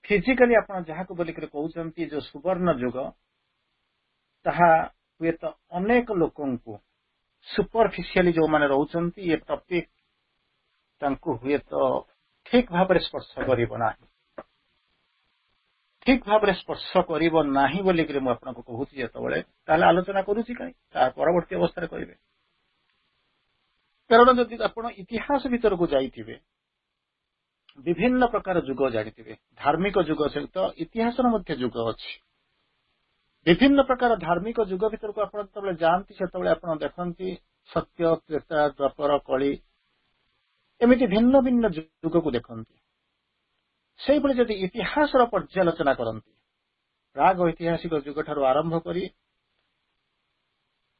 फिजिकली आपण जहाको बोलिक कहउचंती जो सुवर्ण जुग, ତାହା ହୁଏତ ଅନେକ ଲୋକଙ୍କୁ ସୁପରଫିସିଆଲି ଯୋଉମାନେ ରହୁଛନ୍ତି ଏ ଟପିକ ତାଙ୍କୁ ହୁଏତ ଠିକ ଭାବରେ ସ୍ପର୍ଶ କରିବ ନାହିଁ, ଠିକ ଭାବରେ ସ୍ପର୍ଶ କରିବ ନାହିଁ ବୋଲିକିରି ମୁଁ ଆପଣଙ୍କୁ କହୁଛି ଯେତେବେଳେ, ତାହେଲେ ଆଲୋଚନା କରୁଛି କାହିଁ, ତା ପରବର୍ତ୍ତୀ ଅବସ୍ଥାରେ କହିବେ। କାରଣ ଯଦି ଆପଣ ଇତିହାସ ଭିତରକୁ ଯାଇଥିବେ, ବିଭିନ୍ନ ପ୍ରକାର ଯୁଗ ଜାଣିଥିବେ, ଧାର୍ମିକ ଯୁଗ ସହିତ ଇତିହାସର ମଧ୍ୟ ଯୁଗ ଅଛି। ବିଭିନ୍ନ ପ୍ରକାର ଧାର୍ମିକ ଯୁଗ ଭିତରକୁ ଆପଣ ଯେତେବେଳେ ଯାଆନ୍ତି, ସେତେବେଳେ ଆପଣ ଦେଖନ୍ତି ସତ୍ୟ, ତ୍ରେତା, ଦ୍ୱାପର, କଳି, ଏମିତି ଭିନ୍ନ ଭିନ୍ନ ଯୁଗକୁ ଦେଖନ୍ତି। ସେଇଭଳି ଯଦି ଇତିହାସର ପର୍ଯ୍ୟାଲୋଚନା କରନ୍ତି, ପ୍ରାଗ ଐତିହାସିକ ଯୁଗ ଠାରୁ ଆରମ୍ଭ କରି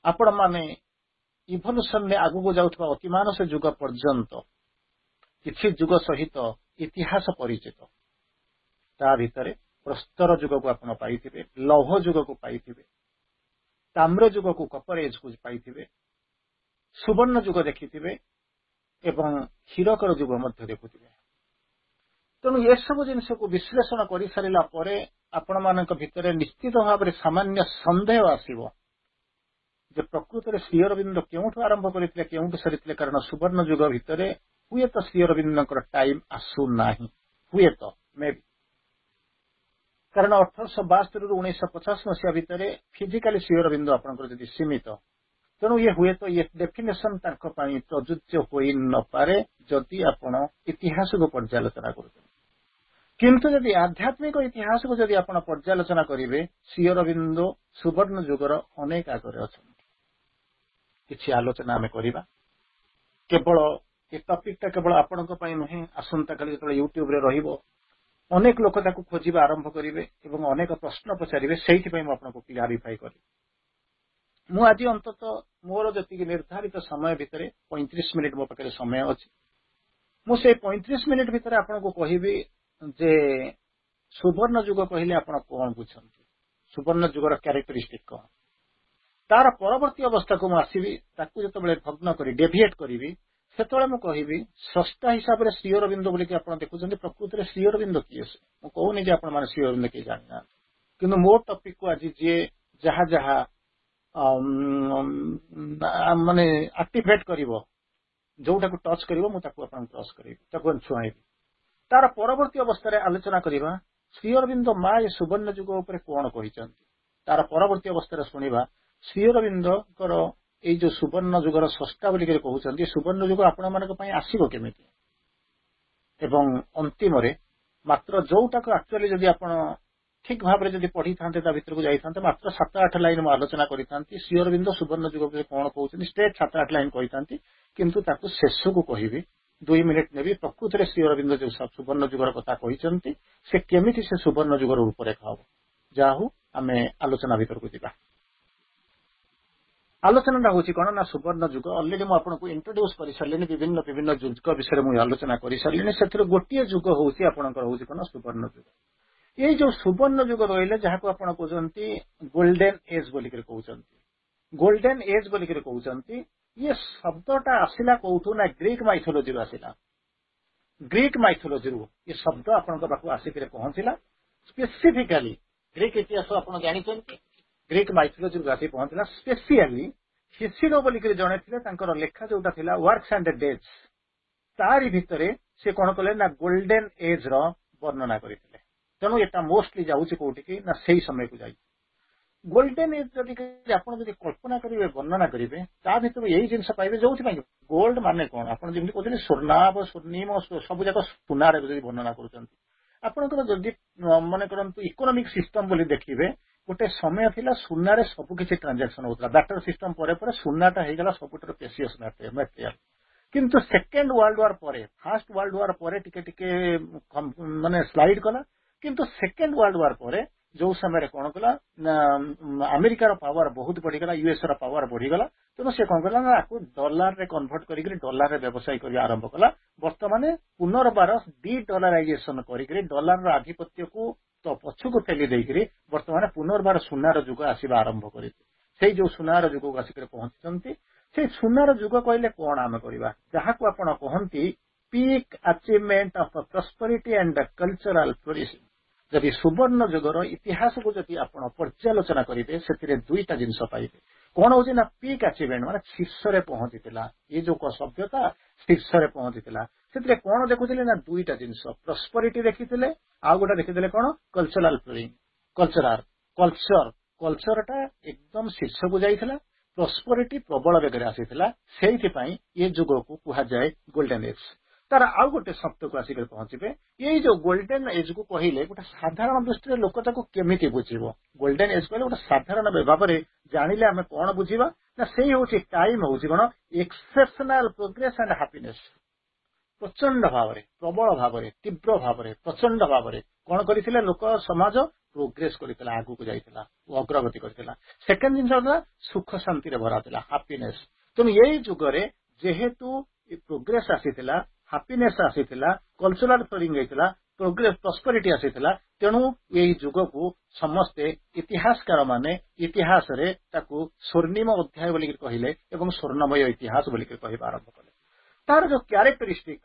ଆପଣମାନେ ଇଭଲ୍ୟୁସନରେ ଆଗକୁ ଯାଉଥିବା ଅତିମାନସ ଯୁଗ ପର୍ଯ୍ୟନ୍ତ କିଛି ଯୁଗ ସହିତ ଇତିହାସ ପରିଚିତ। ତା ଭିତରେ ପ୍ରସ୍ତର ଯୁଗକୁ ଆପଣ ପାଇଥିବେ, ଲୌହ ଯୁଗକୁ ପାଇଥିବେ, ତାମ୍ର ଯୁଗକୁ କପର ଏଜକୁ ପାଇଥିବେ, ସୁବର୍ଣ୍ଣ ଯୁଗ ଦେଖିଥିବେ ଏବଂ ହୀରକର ଯୁଗ ମଧ୍ୟ ଦେଖୁଥିବେ। ତେଣୁ ଏସବୁ ଜିନିଷକୁ ବିଶ୍ଳେଷଣ କରିସାରିଲା ପରେ ଆପଣମାନଙ୍କ ଭିତରେ ନିଶ୍ଚିତ ଭାବରେ ସାମାନ୍ୟ ସନ୍ଦେହ ଆସିବ ଯେ ପ୍ରକୃତରେ ଶ୍ରୀ ଅରବିନ୍ଦ କେଉଁଠୁ ଆରମ୍ଭ କରିଥିଲେ, କେଉଁଠୁ ସରିଥିଲେ। କାରଣ ସୁବର୍ଣ୍ଣ ଯୁଗ ଭିତରେ ହୁଏତ ଶ୍ରୀ ଅରବିନ୍ଦଙ୍କର ଟାଇମ୍ ଆସୁନାହିଁ, ହୁଏତ ମେବି, କାରଣ 1872ରୁ 1950 ମସିହା ଭିତରେ ଫିଜିକାଲି ଶ୍ରୀ ଅରବିନ୍ଦ ଆପଣଙ୍କର ଯଦି ସୀମିତ, ତେଣୁ ଇଏ ହୁଏତ ଇଏ ଡେଫିନେସନ ତାଙ୍କ ପାଇଁ ପ୍ରଯୁଜ୍ୟ ହୋଇ ନପାରେ ଯଦି ଆପଣ ଇତିହାସକୁ ପର୍ଯ୍ୟାଲୋଚନା କରୁଛନ୍ତି। କିନ୍ତୁ ଯଦି ଆଧ୍ୟାତ୍ମିକ ଇତିହାସକୁ ଯଦି ଆପଣ ପର୍ଯ୍ୟାଲୋଚନା କରିବେ, ଶ୍ରୀ ଅରବିନ୍ଦ ସୁବର୍ଣ୍ଣ ଯୁଗର ଅନେକ ଆଗରେ ଅଛନ୍ତି। କିଛି ଆଲୋଚନା ଆମେ କରିବା। କେବଳ ଏ ଟପିକଟା କେବଳ ଆପଣଙ୍କ ପାଇଁ ନୁହେଁ, ଆସନ୍ତାକାଲି ଯେତେବେଳେ ୟୁଟ୍ୟୁବରେ ରହିବ ଅନେକ ଲୋକ ତାକୁ ଖୋଜିବା ଆରମ୍ଭ କରିବେ ଏବଂ ଅନେକ ପ୍ରଶ୍ନ ପଚାରିବେ। ସେଇଥିପାଇଁ ମୁଁ ଆପଣଙ୍କୁ କ୍ଲାରିଫାଇ କରିବି। ମୁଁ ଆଜି ଅନ୍ତତଃ ମୋର ଯେତିକି ନିର୍ଦ୍ଧାରିତ ସମୟ ଭିତରେ 35 ମିନିଟ୍ ମୋ ପାଖରେ ସମୟ ଅଛି, ମୁଁ ସେଇ 35 ମିନିଟ୍ ଭିତରେ ଆପଣଙ୍କୁ କହିବି ଯେ ସୁବର୍ଣ୍ଣ ଯୁଗ କହିଲେ ଆପଣ କଣ ବୁଝନ୍ତି, ସୁବର୍ଣ୍ଣ ଯୁଗର କ୍ୟାରେକ୍ଟରିଷ୍ଟିକ କଣ। ତାର ପରବର୍ତ୍ତୀ ଅବସ୍ଥାକୁ ମୁଁ ଆସିବି, ତାକୁ ଯେତେବେଳେ ଭଗ୍ନ କରି ଡେଭିଏଟ୍ କରିବି, ସେତେବେଳେ ମୁଁ କହିବି ସ୍ରଷ୍ଟା ହିସାବରେ ଶ୍ରୀ ଅରବିନ୍ଦ ବୋଲିକି ଆପଣ ଦେଖୁଛନ୍ତି, ପ୍ରକୃତରେ ଶ୍ରୀ ଅରବିନ୍ଦ କିଏ? ମୁଁ କହୁନି ଯେ ଆପଣମାନେ ଶ୍ରୀ ଅରବିନ୍ଦ କିଏ ଜାଣିନାହାନ୍ତି, କିନ୍ତୁ ମୋ ଟପିକକୁ ଆଜି ଯିଏ ଯାହା ଯାହା ମାନେ ଆକ୍ଟିଭେଟ୍ କରିବ, ଯୋଉଟାକୁ ଟଚ୍ କରିବ, ମୁଁ ତାକୁ ଆପଣଙ୍କୁ ଟଚ୍ କରିବି, ତାକୁ ଛୁଆଇବି। ତାର ପରବର୍ତ୍ତୀ ଅବସ୍ଥାରେ ଆଲୋଚନା କରିବା ଶ୍ରୀ ଅରବିନ୍ଦ ମା ଏ ସୁବର୍ଣ୍ଣ ଯୁଗ ଉପରେ କଣ କହିଛନ୍ତି। ତାର ପରବର୍ତ୍ତୀ ଅବସ୍ଥାରେ ଶୁଣିବା ଶ୍ରୀ ଅରବିନ୍ଦଙ୍କର ଏଇ ଯୋଉ ସୁବର୍ଣ୍ଣ ଯୁଗର ସ୍ରଷ୍ଟା ବୋଲିକି କହୁଛନ୍ତି, ସୁବର୍ଣ୍ଣ ଯୁଗ ଆପଣମାନଙ୍କ ପାଇଁ ଆସିବ କେମିତି। ଏବଂ ଅନ୍ତିମରେ ମାତ୍ର ଯୋଉଟାକୁ ଆକ୍ଚୁଆଲି ଯଦି ଆପଣ ଠିକ ଭାବରେ ଯଦି ପଢିଥାନ୍ତେ, ତା ଭିତରକୁ ଯାଇଥାନ୍ତେ, ମାତ୍ର 7-8 ଲାଇନ ମୁଁ ଆଲୋଚନା କରିଥାନ୍ତି। ଶ୍ରୀ ଅରବିନ୍ଦ ସୁବର୍ଣ୍ଣ ଯୁଗ ଉପରେ କଣ କହୁଛନ୍ତି ଷ୍ଟ୍ରେଟ୍ 7-8 ଲାଇନ କହିଥାନ୍ତି, କିନ୍ତୁ ତାକୁ ଶେଷକୁ କହିବି। 2 ମିନିଟ୍ ନେବି। ପ୍ରକୃତରେ ଶ୍ରୀ ଅରବିନ୍ଦ ଯୋଉ ସୁବର୍ଣ୍ଣ ଯୁଗର କଥା କହିଛନ୍ତି, ସେ କେମିତି ସେ ସୁବର୍ଣ୍ଣ ଯୁଗର ରୂପରେଖ ହବ। ଯାହା ହଉ ଆମେ ଆଲୋଚନା ଭିତରକୁ ଯିବା। ଆଲୋଚନାଟା ହଉଛି କଣ ନା ସୁବର୍ଣ୍ଣ ଯୁଗ। ଅଲରେଡି ମୁଁ ଆପଣଙ୍କୁ ଇଣ୍ଟ୍ରୋଡ୍ୟୁସ କରିସାରିଲିଣି, ବିଭିନ୍ନ ବିଭିନ୍ନ ଯୁଗ ବିଷୟରେ ମୁଁ ଆଲୋଚନା କରିସାରିଲିଣି। ସେଥିରୁ ଗୋଟିଏ ଯୁଗ ହଉଛି ଆପଣଙ୍କର ହଉଛି କଣ ସୁବର୍ଣ୍ଣ ଯୁଗ। ଏଇ ଯୋଉ ସୁବର୍ଣ୍ଣ ଯୁଗ ରହିଲେ, ଯାହାକୁ ଆପଣ କହୁଛନ୍ତି ଗୋଲ୍ଡେନ ଏଜ ବୋଲିକି କହୁଛନ୍ତି, ଗୋଲ୍ଡେନ ଏଜ ବୋଲିକି କହୁଛନ୍ତି, ଇଏ ଶବ୍ଦଟା ଆସିଲା କୋଉଠୁ ନା ଗ୍ରୀକ ମାଇଥୋଲୋଜିରୁ ଆସିଲା। ଗ୍ରୀକ ମାଇଥୋଲୋଜିରୁ ଏ ଶବ୍ଦ ଆପଣଙ୍କ ପାଖକୁ ଆସିକରି ପହଞ୍ଚିଲା। ସ୍ପେସିଫିକାଲି ଗ୍ରୀକ ଇତିହାସ ଆପଣ ଜାଣିଛନ୍ତି, ଗ୍ରୀକ ମାଇଥୋଲୋଜିରୁ ଆସି ପହଞ୍ଚିଲା। ସ୍ପେସିଆଲି ହିସିଡୋ ବୋଲିକି ଜଣେ ଥିଲେ, ତାଙ୍କର ଲେଖା ଯୋଉଟା ଥିଲା ୱାର୍କସ ଆଣ୍ଡ ଡେଜ୍, ତାରି ଭିତରେ ସେ କଣ କଲେ ନା ଗୋଲ୍ଡେନ ଏଜ ର ବର୍ଣ୍ଣନା କରିଥିଲେ। ତେଣୁ ଏଟା ମୋଷ୍ଟଲି ଯାଉଛି କୋଉଠିକି ନା ସେଇ ସମୟକୁ ଯାଇ ଗୋଲ୍ଡେନ ଏଜ ଯଦି ଆପଣ ଯଦି କଳ୍ପନା କରିବେ, ବର୍ଣ୍ଣନା କରିବେ, ତା ଭିତରୁ ଏଇ ଜିନିଷ ପାଇବେ। ଯୋଉଥିପାଇଁ ଗୋଲ୍ଡ ମାନେ କଣ, ଆପଣ ଯେମିତି କହୁଛନ୍ତି ସ୍ୱର୍ଣ୍ଣାଭ ସ୍ୱର୍ଣ୍ଣିମ ସବୁ ଯାକ ସୁନାରେ ଯଦି ବର୍ଣ୍ଣନା କରୁଛନ୍ତି। ଆପଣଙ୍କର ଯଦି ମନେ କରନ୍ତୁ ଇକୋନୋମିକ ସିଷ୍ଟମ ବୋଲି ଦେଖିବେ, ଗୋଟେ ସମୟ ଥିଲା ସୁନାରେ ସବୁ କିଛି ଟ୍ରାଞ୍ଜାକ୍ସନ ହଉଥିଲା। ବ୍ୟାଟର ସିଷ୍ଟମ ପରେ ପରେ ସୁନାଟା ହେଇଗଲା ସବୁଠାରୁ ପ୍ରେସିୟସ୍ ମ୍ୟାଟେରିଆଲ। କିନ୍ତୁ ସେକେଣ୍ଡ ୱାର୍ଲଡ ୱାର ପରେ, ଫାର୍ଷ୍ଟ ୱାର୍ଲଡ ୱାର ପରେ ଟିକେ ଟିକେ ମାନେ ସ୍ଲାଇଡ କଲା। କିନ୍ତୁ ସେକେଣ୍ଡ ୱାର୍ଲଡ ୱାର ପରେ ଯୋଉ ସମୟରେ କଣ କଲା ନା ଆମେରିକାର ପାୱାର ବହୁତ ବଢିଗଲା, ୟୁଏସ ର ପାୱାର ବଢିଗଲା। ତେଣୁ ସେ କଣ କଲା ନା ଆକୁ ଡଲାରରେ କନଭର୍ଟ କରିକି ଡଲାରରେ ବ୍ୟବସାୟ କରିବା ଆରମ୍ଭ କଲା। ବର୍ତ୍ତମାନ ପୁନର୍ବାର ଡିଡଲାରାଇଜେସନ କରିକି ଡଲାରର ଆଧିପତ୍ୟକୁ ତ ପଛକୁ ଠେଲି ଦେଇକରି ବର୍ତ୍ତମାନ ପୁନର୍ବାର ସୁନାର ଯୁଗ ଆସିବା ଆରମ୍ଭ କରିଛି। ସେଇ ଯୋଉ ସୁନାର ଯୁଗକୁ ଆସିକରି ପହଞ୍ଚିଛନ୍ତି। ସେଇ ସୁନାର ଯୁଗ କହିଲେ କଣ ଆମେ କରିବା, ଯାହାକୁ ଆପଣ କହନ୍ତି peak achievement of prosperity and cultural flourishing. ଯଦି ସୁବର୍ଣ୍ଣ ଯୁଗର ଇତିହାସକୁ ଯଦି ଆପଣ ପର୍ଯ୍ୟାଲୋଚନା କରିବେ ସେଥିରେ ଦୁଇଟା ଜିନିଷ ପାଇବେ। କଣ ହଉଛି ନା ପିକ୍ ଆଚିଭମେଣ୍ଟ ମାନେ ଶୀର୍ଷରେ ପହଞ୍ଚିଥିଲା, ଏ ଯୋଉ ସଭ୍ୟତା ଶୀର୍ଷରେ ପହଞ୍ଚିଥିଲା। ସେଥିରେ କଣ ଦେଖୁଥିଲେ ନା ଦୁଇଟା ଜିନିଷ, ପ୍ରସ୍ପରିଟି ଦେଖିଥିଲେ, ଆଉ ଗୋଟେ ଦେଖିଥିଲେ କଣ କଲଚରାଲ ଫ୍ଲୋରିଂ, କଲଚରଟା ଏକଦମ ଶୀର୍ଷକୁ ଯାଇଥିଲା, ପ୍ରସ୍ପରିଟି ପ୍ରବଳ ବେଗରେ ଆସିଥିଲା। ସେଇଥିପାଇଁ ଏ ଯୁଗକୁ କୁହାଯାଏ ଗୋଲ୍ଡେନ ଏଜ୍। ତାର ଆଉ ଗୋଟେ ଶବ୍ଦକୁ ଆସିକି ପହଞ୍ଚିବେ, ଏଇ ଯୋଉ ଗୋଲ୍ଡେନ ଏଜ୍ କୁ କହିଲେ ଗୋଟେ ସାଧାରଣ ଦୃଷ୍ଟିରେ ଲୋକ ତାକୁ କେମିତି ବୁଝିବ? ଗୋଲ୍ଡେନ ଏଜ୍ କହିଲେ ଗୋଟେ ସାଧାରଣ ଭାବରେ ଜାଣିଲେ ଆମେ କଣ ବୁଝିବା ନା ସେଇ ହଉଛି ଟାଇମ ହଉଛି କଣ ଏକ୍ସେପସନାଲ ପ୍ରୋଗ୍ରେସ ଆଣ୍ଡ ହାପିନେସ। ପ୍ରଚଣ୍ଡ ଭାବରେ, ପ୍ରବଳ ଭାବରେ, ତୀବ୍ର ଭାବରେ, ପ୍ରଚଣ୍ଡ ଭାବରେ କଣ କରିଥିଲେ ଲୋକ ସମାଜ ପ୍ରୋଗ୍ରେସ କରିଥିଲା, ଆଗକୁ ଯାଇଥିଲା, ଅଗ୍ରଗତି କରିଥିଲା। ସେକେଣ୍ଡ ଜିନିଷ ହେଲା ସୁଖ ଶାନ୍ତିରେ ଭରା ଥିଲା, ହାପିନେସ। ତେଣୁ ଏଇ ଯୁଗରେ ଯେହେତୁ ପ୍ରୋଗ୍ରେସ ଆସିଥିଲା, ହାପିନେସ ଆସିଥିଲା, କଲଚରାଲ ଫ୍ଲୋରିଂ ହେଇଥିଲା, ପ୍ରସ୍ପରିଟି ଆସିଥିଲା, ତେଣୁ ଏଇ ଯୁଗକୁ ସମସ୍ତେ ଇତିହାସକାର ମାନେ ଇତିହାସରେ ତାକୁ ସ୍ୱର୍ଣ୍ଣିମ ଅଧ୍ୟାୟ ବୋଲିକି କହିଲେ ଏବଂ ସ୍ୱର୍ଣ୍ଣମୟ ଇତିହାସ ବୋଲିକି କହିବା ଆରମ୍ଭ କଲେ। ତାର ଯୋଉ କ୍ୟାରେକ୍ଟରିଷ୍ଟିକ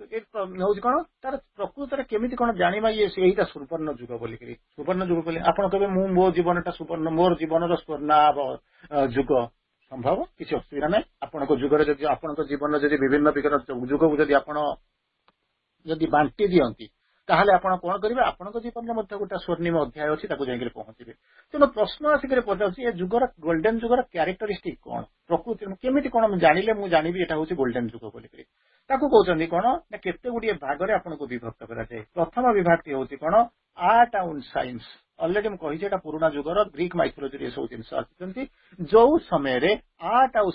ହଉଛି କଣ, ତାର ପ୍ରକୃତରେ କେମିତି କଣ ଜାଣିବା ଏଇଟା ସୁବର୍ଣ୍ଣ ଯୁଗ ବୋଲିକିରି। ସୁବର୍ଣ୍ଣ ଯୁଗ ବୋଲି ଆପଣ କହିବେ ମୁଁ ମୋ ଜୀବନଟା ସୁବର୍ଣ୍ଣ, ମୋର ଜୀବନର ସ୍ୱର୍ଣ୍ଣାଭ ଯୁଗ, ସମ୍ଭବ କିଛି ଅସୁବିଧା ନାହିଁ। ଆପଣଙ୍କ ଯୁଗରେ ଯଦି ଆପଣଙ୍କ ଜୀବନରେ ଯଦି ବିଭିନ୍ନ ଯୁଗକୁ ଯଦି ଆପଣ ଯଦି ବାଣ୍ଟି ଦିଅନ୍ତି ତାହେଲେ ଆପଣ କଣ କରିବେ, ଆପଣଙ୍କ ଜୀବନରେ ମଧ୍ୟ ଗୋଟେ ସ୍ୱର୍ଣ୍ଣିମ ଅଧ୍ୟାୟ ଅଛି, ତାକୁ ଯାଇକି ପହଞ୍ଚିବେ। ତେଣୁ ପ୍ରଶ୍ନ ଆସିକରି ପଚାରୁଛି ଏ ଯୁଗର ଗୋଲ୍ଡେନ ଯୁଗର କ୍ୟାରେକ୍ଟରିଷ୍ଟିକ କଣ, ପ୍ରକୃତି କେମିତି କଣ ଜାଣିଲେ ମୁଁ ଜାଣିବି ଏଟା ହଉଛି ଗୋଲ୍ଡେନ ଯୁଗ ବୋଲିକିରି। ତାକୁ କହୁଛନ୍ତି କଣ ନା କେତେ ଗୁଡିଏ ଭାଗରେ ଆପଣଙ୍କୁ ବିଭକ୍ତ କରାଯାଏ। ପ୍ରଥମ ବିଭାଗଟି ହଉଛି କଣ ଆର୍ଟ ଆଣ୍ଡ ସାଇନ୍ସ। ଅଲରେଡି ମୁଁ କହିଛି ଏଟା ପୁରୁଣା ଯୁଗର ଗ୍ରୀକ ମାଇଥୋଲୋଜିରେ ଏସବୁ ଜିନିଷ ଆସିଛନ୍ତି, ଯୋଉ ସମୟରେ ଆର୍ଟ ଆଉ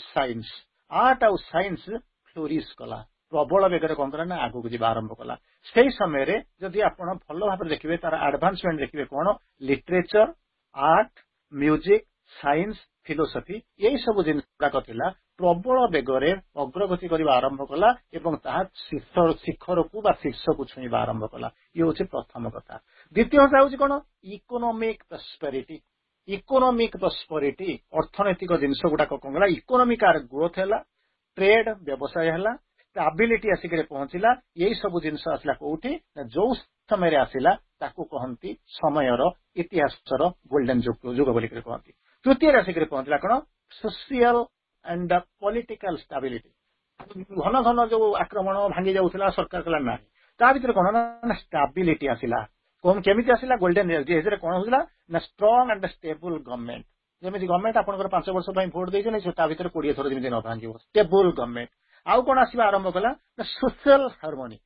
ସାଇନ୍ସ ଫ୍ଲୋରିଶ କଲା, ପ୍ରବଳ ବେଗରେ କଣ କଲା ନା ଆଗକୁ ଯିବା ଆରମ୍ଭ କଲା। ସେଇ ସମୟରେ ଯଦି ଆପଣ ଭଲ ଭାବରେ ଦେଖିବେ ତାର ଆଡଭାନ୍ସମେଣ୍ଟ ଦେଖିବେ କଣ literature, art, music, science, philosophy ଏଇ ସବୁ ଜିନିଷ ଗୁଡାକ ଥିଲା, ପ୍ରବଳ ବେଗରେ ଅଗ୍ରଗତି କରିବା ଆରମ୍ଭ କଲା ଏବଂ ତାହା ଶିଖରକୁ ବା ଶୀର୍ଷକୁ ଛୁଇଁବା ଆରମ୍ଭ କଲା। ଇଏ ହଉଛି ପ୍ରଥମ କଥା। ଦ୍ୱିତୀୟ କଥା ହଉଛି କଣ ଇକୋନୋମିକ ପ୍ରସ୍ପରିଟି, ଅର୍ଥନୈତିକ ଜିନିଷ ଗୁଡାକ କଣ କଲା, ଇକୋନୋମିକ ଗ୍ରୋଥ ହେଲା, ଟ୍ରେଡ ବ୍ୟବସାୟ ହେଲା, ଷ୍ଟାବିଲିଟି ଆସିକରି ପହଞ୍ଚିଲା। ଏଇ ସବୁ ଜିନିଷ ଆସିଲା କୋଉଠି ନା ଯୋଉ ସମୟରେ ଆସିଲା ତାକୁ କହନ୍ତି ସମୟର ଇତିହାସର ଗୋଲ୍ଡେନ ଯୁଗ ବୋଲିକରି କହନ୍ତି। ତୃତୀୟରେ ଆସିକରି ପହଞ୍ଚିଲା କଣ ସୋସିଆଲ ଆଣ୍ଡ ପଲିଟିକାଲ ଷ୍ଟାବିଲିଟି। ଘନ ଘନ ଯୋଉ ଆକ୍ରମଣ ଭାଙ୍ଗି ଯାଉଥିଲା ସରକାର କଲା ନାହିଁ, ତା ଭିତରେ କଣ ନା ଷ୍ଟାବିଲିଟି ଆସିଲା। କେମିତି ଆସିଲା ଗୋଲ୍ଡେନ ଏଜରେ କଣ ହଉଥିଲା ନା ଷ୍ଟ୍ରଙ୍ଗ ଆଣ୍ଡ ଷ୍ଟେବୁଲ ଗଭର୍ଣ୍ଣମେଣ୍ଟ। ଯେମିତି ଗଭର୍ଣ୍ଣମେଣ୍ଟ ଆପଣଙ୍କର 5 ବର୍ଷ ପାଇଁ ଭୋଟ ଦେଇଛନ୍ତି ତା ଭିତରେ 20 ଥର ଯେମିତି ନ ଭାଙ୍ଗିବ, ଷ୍ଟେବୁଲ ଗଭର୍ଣ୍ଣମେଣ୍ଟ। ଆଉ କଣ ଆସିବା ଆରମ୍ଭ କଲା ନା ସୋସିଆଲ ହାରମୋନି,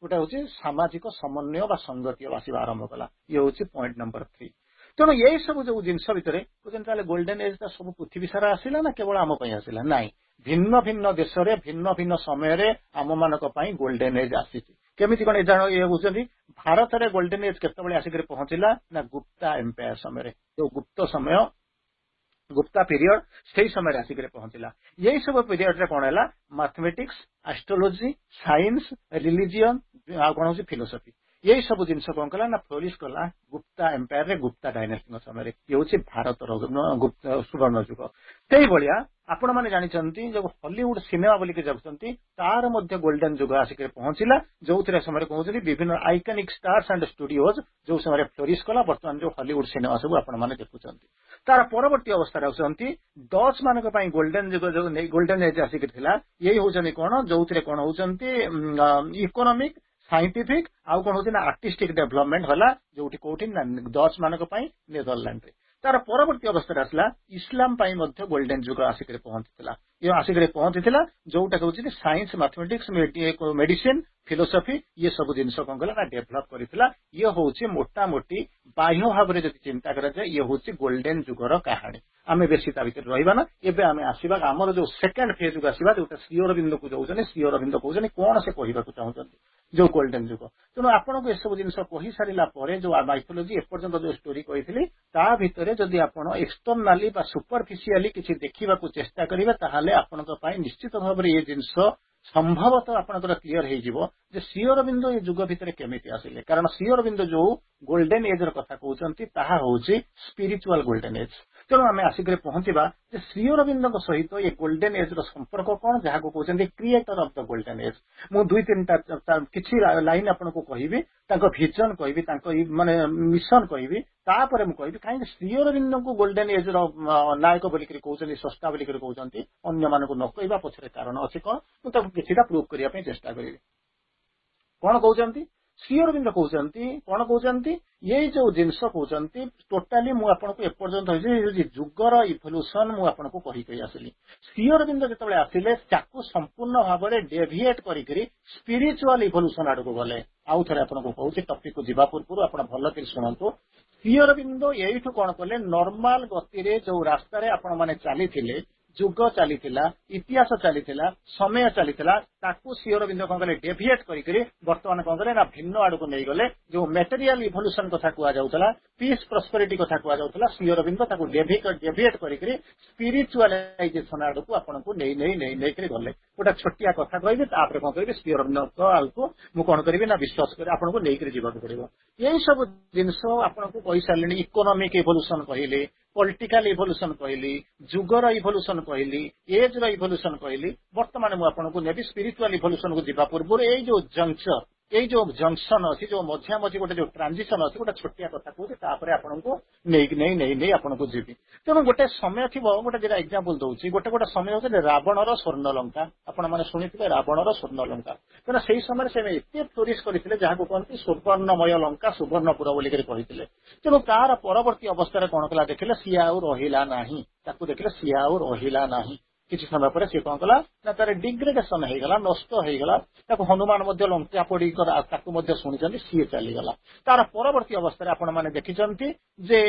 ଗୋଟେ ହଉଛି ସାମାଜିକ ସମନ୍ୱୟ ବା ସଂଗତି ଆସିବା ଆରମ୍ଭ କଲା। ଇଏ ହଉଛି ପଏଣ୍ଟ ନମ୍ବର 3। ତେଣୁ ଏଇ ସବୁ ଯୋଉ ଜିନିଷ ଭିତରେ କହୁଛନ୍ତି ତାହେଲେ ଗୋଲ୍ଡେନ ଏଜ୍ ଟା ସବୁ ପୃଥିବୀ ସାରା ଆସିଲା ନା କେବଳ ଆମ ପାଇଁ ଆସିଲା? ନାଇଁ, ଭିନ୍ନ ଭିନ୍ନ ଦେଶରେ ଭିନ୍ନ ଭିନ୍ନ ସମୟରେ ଆମମାନଙ୍କ ପାଇଁ ଗୋଲ୍ଡେନ ଏଜ୍ ଆସିଛି। କେମିତି କଣ ଇଏ ବୁଝୁଛନ୍ତି? ଭାରତରେ ଗୋଲ୍ଡେନ ଏଜ୍ କେତେବେଳେ ଆସିକରି ପହଞ୍ଚିଲା ନା ଗୁପ୍ତା ଏମ୍ପାୟାର ସମୟରେ, ଯୋଉ ଗୁପ୍ତା ପିରିୟଡ ସେଇ ସମୟରେ ଆସିକରି ପହଞ୍ଚିଲା। ଏଇ ସବୁ ପିରିୟଡରେ କଣ ହେଲା ମାଥମେଟିକ୍ସ, ଆଷ୍ଟ୍ରୋଲୋଜି, ସାଇନ୍ସ, ରିଲିଜିଅନ ଆଉ କଣ ହଉଛି ଫିଲୋସଫି, ଏଇ ସବୁ ଜିନିଷ କଣ କଲା ନା ଫ୍ଲୋରିଶ କଲା ଗୁପ୍ତା ଏମ୍ପାୟାରରେ, ଗୁପ୍ତା ଡାଇନେଷ୍ଟିଙ୍କ ସମୟରେ। ଇଏ ହଉଛି ଭାରତର ସୁବର୍ଣ୍ଣ ଯୁଗ। ସେଇଭଳିଆ ଆପଣ ମାନେ ଜାଣିଛନ୍ତି ଯୋଉ ହଲିଉଡ ସିନେମା ବୋଲିକି ଯାଉଛନ୍ତି ତାର ମଧ୍ୟ ଗୋଲ୍ଡେନ ଯୁଗ ଆସିକରି ପହଞ୍ଚିଲା, ଯୋଉଥିରେ ସମୟରେ କହୁଛନ୍ତି ବିଭିନ୍ନ ଆଇକନିକ ଷ୍ଟାର୍ସ ଆଣ୍ଡ ଷ୍ଟୁଡିଓଜ ଯୋଉ ସମୟରେ ଫ୍ଲୋରିଶ କଲା। ବର୍ତ୍ତମାନ ଯୋଉ ହଲିଉଡ ସିନେମା ସବୁ ଆପଣ ମାନେ ଦେଖୁଛନ୍ତି, ତାର ପରବର୍ତ୍ତୀ ଅବସ୍ଥାରେ ଆସୁଛନ୍ତି ଡଚ୍ ମାନଙ୍କ ପାଇଁ ଗୋଲ୍ଡେନ ଯୁଗ, ଯୋଉ ଗୋଲ୍ଡେନ ଏଜ୍ ଆସିକରି ଥିଲା। ଏଇ ହଉଛନ୍ତି କଣ ଯୋଉଥିରେ କଣ ହଉଛନ୍ତି ଇକୋନୋମିକ, ସାଇଣ୍ଟିଫିକ ଆଉ କଣ ହଉଛି ନା ଆର୍ଟିଷ୍ଟିକ ଡେଭଲପମେଣ୍ଟ ହେଲା, ଯୋଉଠି କୋଉଠି ନା ଡଚ୍ ମାନଙ୍କ ପାଇଁ ନେଦରଲ୍ୟାଣ୍ଡରେ। ତାର ପରବର୍ତ୍ତୀ ଅବସ୍ଥାରେ ଆସିଲା ଇସଲାମ ପାଇଁ ମଧ୍ୟ ଗୋଲ୍ଡେନ ଯୁଗ ଆସିକରି ପହଞ୍ଚିଥିଲା, ଯୋଉଟା ହଉଛି ସାଇନ୍ସ, ମାଥମେଟିକ୍ସ, ମେଡିସିନ, ଫିଲୋସଫି ଇଏ ସବୁ ଜିନିଷ କଣ କଲା ନା ଡେଭଲପ କରିଥିଲା। ଇଏ ହଉଛି ମୋଟାମୋଟି ବାହ୍ୟ ଭାବରେ ଯଦି ଚିନ୍ତା କରାଯାଏ ଇଏ ହଉଛି ଗୋଲ୍ଡେନ ଯୁଗର କାହାଣୀ। ଆମେ ବେଶୀ ତା ଭିତରେ ରହିବା ନା। ଏବେ ଆମେ ଆସିବା ଆମର ଯୋଉ ସେକେଣ୍ଡ ଫେଜକୁ ଆସିବା, ଯୋଉଟା ଶ୍ରୀ ଅରବିନ୍ଦକୁ ଯାଉଛନ୍ତି। ଶ୍ରୀ ଅରବିନ୍ଦ କହୁଛନ୍ତି କଣ ସେ କହିବାକୁ ଚାହୁଁଛନ୍ତି ଯୋଉ ଗୋଲ୍ଡେନ ଯୁଗ। ତେଣୁ ଆପଣଙ୍କୁ ଏସବୁ ଜିନିଷ କହିସାରିଲା ପରେ ଯୋଉ ମାଇଥୋଲୋଜି ଏପର୍ଯ୍ୟନ୍ତ ଯୋଉ ଷ୍ଟୋରି କହିଥିଲି ତା ଭିତରେ ଯଦି ଆପଣ ଏକ୍ସଟର୍ନାଲି ବା ସୁପରଫିସିଆଲି କିଛି ଦେଖିବାକୁ ଚେଷ୍ଟା କରିବେ ତାହେଲେ ଆପଣଙ୍କ ପାଇଁ ନିଶ୍ଚିତ ଭାବରେ ଏ ଜିନିଷ ସମ୍ଭବତଃ ଆପଣଙ୍କର କ୍ଲିୟର ହେଇଯିବ ଯେ ଶ୍ରୀ ଅରବିନ୍ଦ ଏ ଯୁଗ ଭିତରେ କେମିତି ଆସିଲେ। କାରଣ ଶ୍ରୀ ଅରବିନ୍ଦ ଯୋଉ ଗୋଲ୍ଡେନ ଏଜ ର କଥା କହୁଛନ୍ତି ତାହା ହଉଛି ସ୍ପିରିଚୁଆଲ ଗୋଲ୍ଡେନ ଏଜ। ତେଣୁ ଆମେ ଆସିକରି ପହଞ୍ଚିବା ଯେ ଶ୍ରୀ ଅରବିନ୍ଦଙ୍କ ସହିତ ଏ ଗୋଲ୍ଡେନ ଏଜ ର ସମ୍ପର୍କ କଣ, ଯାହାକୁ କହୁଛନ୍ତି creator of the golden age. ମୁଁ 2-3ଟା କିଛି ଲାଇନ ଆପଣଙ୍କୁ କହିବି, ତାଙ୍କ ଭିଜନ କହିବି, ତାଙ୍କ ମାନେ ମିଶନ କହିବି, ତାପରେ ମୁଁ କହିବି କାହିଁକି ଶ୍ରୀ ଅରବିନ୍ଦଙ୍କୁ ଗୋଲ୍ଡେନ ଏଜ ର ନାୟକ ବୋଲିକରି କହୁଛନ୍ତି, ସ୍ରଷ୍ଟା ବୋଲିକରି କହୁଛନ୍ତି, ଅନ୍ୟମାନଙ୍କୁ ନ କହିବା ପଛରେ କାରଣ ଅଛି କଣ, ମୁଁ ତାକୁ କିଛିଟା ପ୍ରୁଭ୍ କରିବା ପାଇଁ ଚେଷ୍ଟା କରିବି। କଣ କହୁଛନ୍ତି ଶ୍ରୀ ଅରବିନ୍ଦ କହୁଛନ୍ତି, କଣ କହୁଛନ୍ତି, ଏଇ ଯୋଉ ଜିନିଷ କହୁଛନ୍ତି ଟୋଟାଲି ମୁଁ ଆପଣଙ୍କୁ ଏପର୍ଯ୍ୟନ୍ତ ଯୁଗର ଇଭଲ୍ୟୁସନ ମୁଁ ଆପଣଙ୍କୁ କହି ଆସିଲି। ଶ୍ରୀ ଅରବିନ୍ଦ ଯେତେବେଳେ ଆସିଲେ ତାକୁ ସମ୍ପୂର୍ଣ୍ଣ ଭାବରେ ଡେଭିଏଟ କରିକିରି ସ୍ପିରିଚୁଆଲ ଇଭଲ୍ୟୁସନ ଆଡକୁ ଗଲେ। ଆଉ ଥରେ ଆପଣଙ୍କୁ କହୁଛି, ଟପିକକୁ ଯିବା ପୂର୍ବରୁ ଆପଣ ଭଲ କରି ଶୁଣନ୍ତୁ। ଶ୍ରୀ ଅରବିନ୍ଦ ଏଇଠୁ କଣ କଲେ, ନର୍ମାଲ ଗତିରେ ଯୋଉ ରାସ୍ତାରେ ଆପଣ ମାନେ ଚାଲିଥିଲେ, ଯୁଗ ଚାଲିଥିଲା, ଇତିହାସ ଚାଲିଥିଲା, ସମୟ ଚାଲିଥିଲା, ତାକୁ ଶ୍ରୀ ଅରବିନ୍ଦ କଣ କଲେ ଡେଭିଏଟ କରିକିରି ବର୍ତ୍ତମାନ କଣ କଲେ ନା ଭିନ୍ନ ଆଡକୁ ନେଇଗଲେ। ଯୋଉ ମେଟେରିଆଲ ଇଭଲ୍ୟୁସନ କଥା କୁହାଯାଉଥିଲା, ପିସ୍ ପ୍ରସ୍ପେରିଟି କଥା କୁହାଯାଉଥିଲା, ଶ୍ରୀ ଅରବିନ୍ଦ ତାକୁ ଡେଭିଏଟ କରିକିରି ସ୍ପିରିଚୁଆଲାଇଜେସନ ଆଡକୁ ଆପଣଙ୍କୁ ନେଇକରି ଗଲେ। ଗୋଟେ ଛୋଟିଆ କଥା କହିବି, ତାପରେ କଣ କହିବି, ଶ୍ରୀ ଅରବିନ୍ଦଙ୍କ ଆଳକୁ ମୁଁ କଣ କରିବି ନା ବିଶ୍ୱାସ କରି ଆପଣଙ୍କୁ ନେଇକରି ଯିବାକୁ ପଡିବ। ଏଇ ସବୁ ଜିନିଷ ଆପଣଙ୍କୁ କହିସାରିଲିଣି। ଇକୋନୋମିକ ଇଭଲ୍ୟୁସନ କହିଲି, ପଲିଟିକାଲ ଇଭଲ୍ୟୁସନ କହିଲି, ଯୁଗର ଇଭଲ୍ୟୁସନ କହିଲି, ଏଜ ର ଇଭଲ୍ୟୁସନ କହିଲି। ବର୍ତ୍ତମାନ ମୁଁ ଆପଣଙ୍କୁ ନେବି ସ୍ପିରିଚୁଆଲ ଇଭଲ୍ୟୁସନକୁ ଯିବା ପୂର୍ବରୁ ଏଇ ଯୋଉ ଜଙ୍କସନ ଅଛି, ଯୋଉ ମଝିଆମଝି ଗୋଟେ ଯୋଉ ଟ୍ରାନଜିସନ ଅଛି, ଗୋଟେ ଛୋଟିଆ କଥା କହୁଛି, ତାପରେ ଆପଣଙ୍କୁ ନେଇ ଆପଣଙ୍କୁ ଯିବି। ତେଣୁ ଗୋଟେ ସମୟ ଥିବ, ଗୋଟେ ଯେଟା ଏକ୍ଜାମ୍ପଲ ଦଉଛି, ଗୋଟେ ସମୟ ହଉଛି ରାବଣର ସ୍ୱର୍ଣ୍ଣଲଙ୍କା। ଆପଣ ମାନେ ଶୁଣିଥିବେ ରାବଣର ସ୍ୱର୍ଣ୍ଣଲଙ୍କା। କାରଣ ସେଇ ସମୟରେ ସେ ଏତେ ଫ୍ଲୋରିଶ କରିଥିଲେ, ଯାହାକୁ କହନ୍ତି ସୁବର୍ଣ୍ଣମୟ ଲଙ୍କା, ସୁବର୍ଣ୍ଣପୁର ବୋଲିକରି କହିଥିଲେ। ତେଣୁ ତାର ପରବର୍ତ୍ତୀ ଅବସ୍ଥାରେ କଣ କଲା ଦେଖିଲେ, ସିଏ ଆଉ ରହିଲା ନାହିଁ। ତାକୁ ଦେଖିଲେ ସିଏ ଆଉ ରହିଲା ନାହିଁ। କିଛି ସମୟ ପରେ ସିଏ କଣ କଲା ନା ତାର ଡିଗ୍ରେଡେସନ ହେଇଗଲା, ନଷ୍ଟ ହେଇଗଲା। ତାକୁ ହନୁମାନ ମଧ୍ୟ ଲଙ୍କା ପୋଡି ତାକୁ ମଧ୍ୟ ଶୁଣିଛନ୍ତି, ସିଏ ଚାଲିଗଲା। ତାର ପରବର୍ତ୍ତୀ ଅବସ୍ଥାରେ ଆପଣ ମାନେ ଦେଖିଛନ୍ତି ଯେ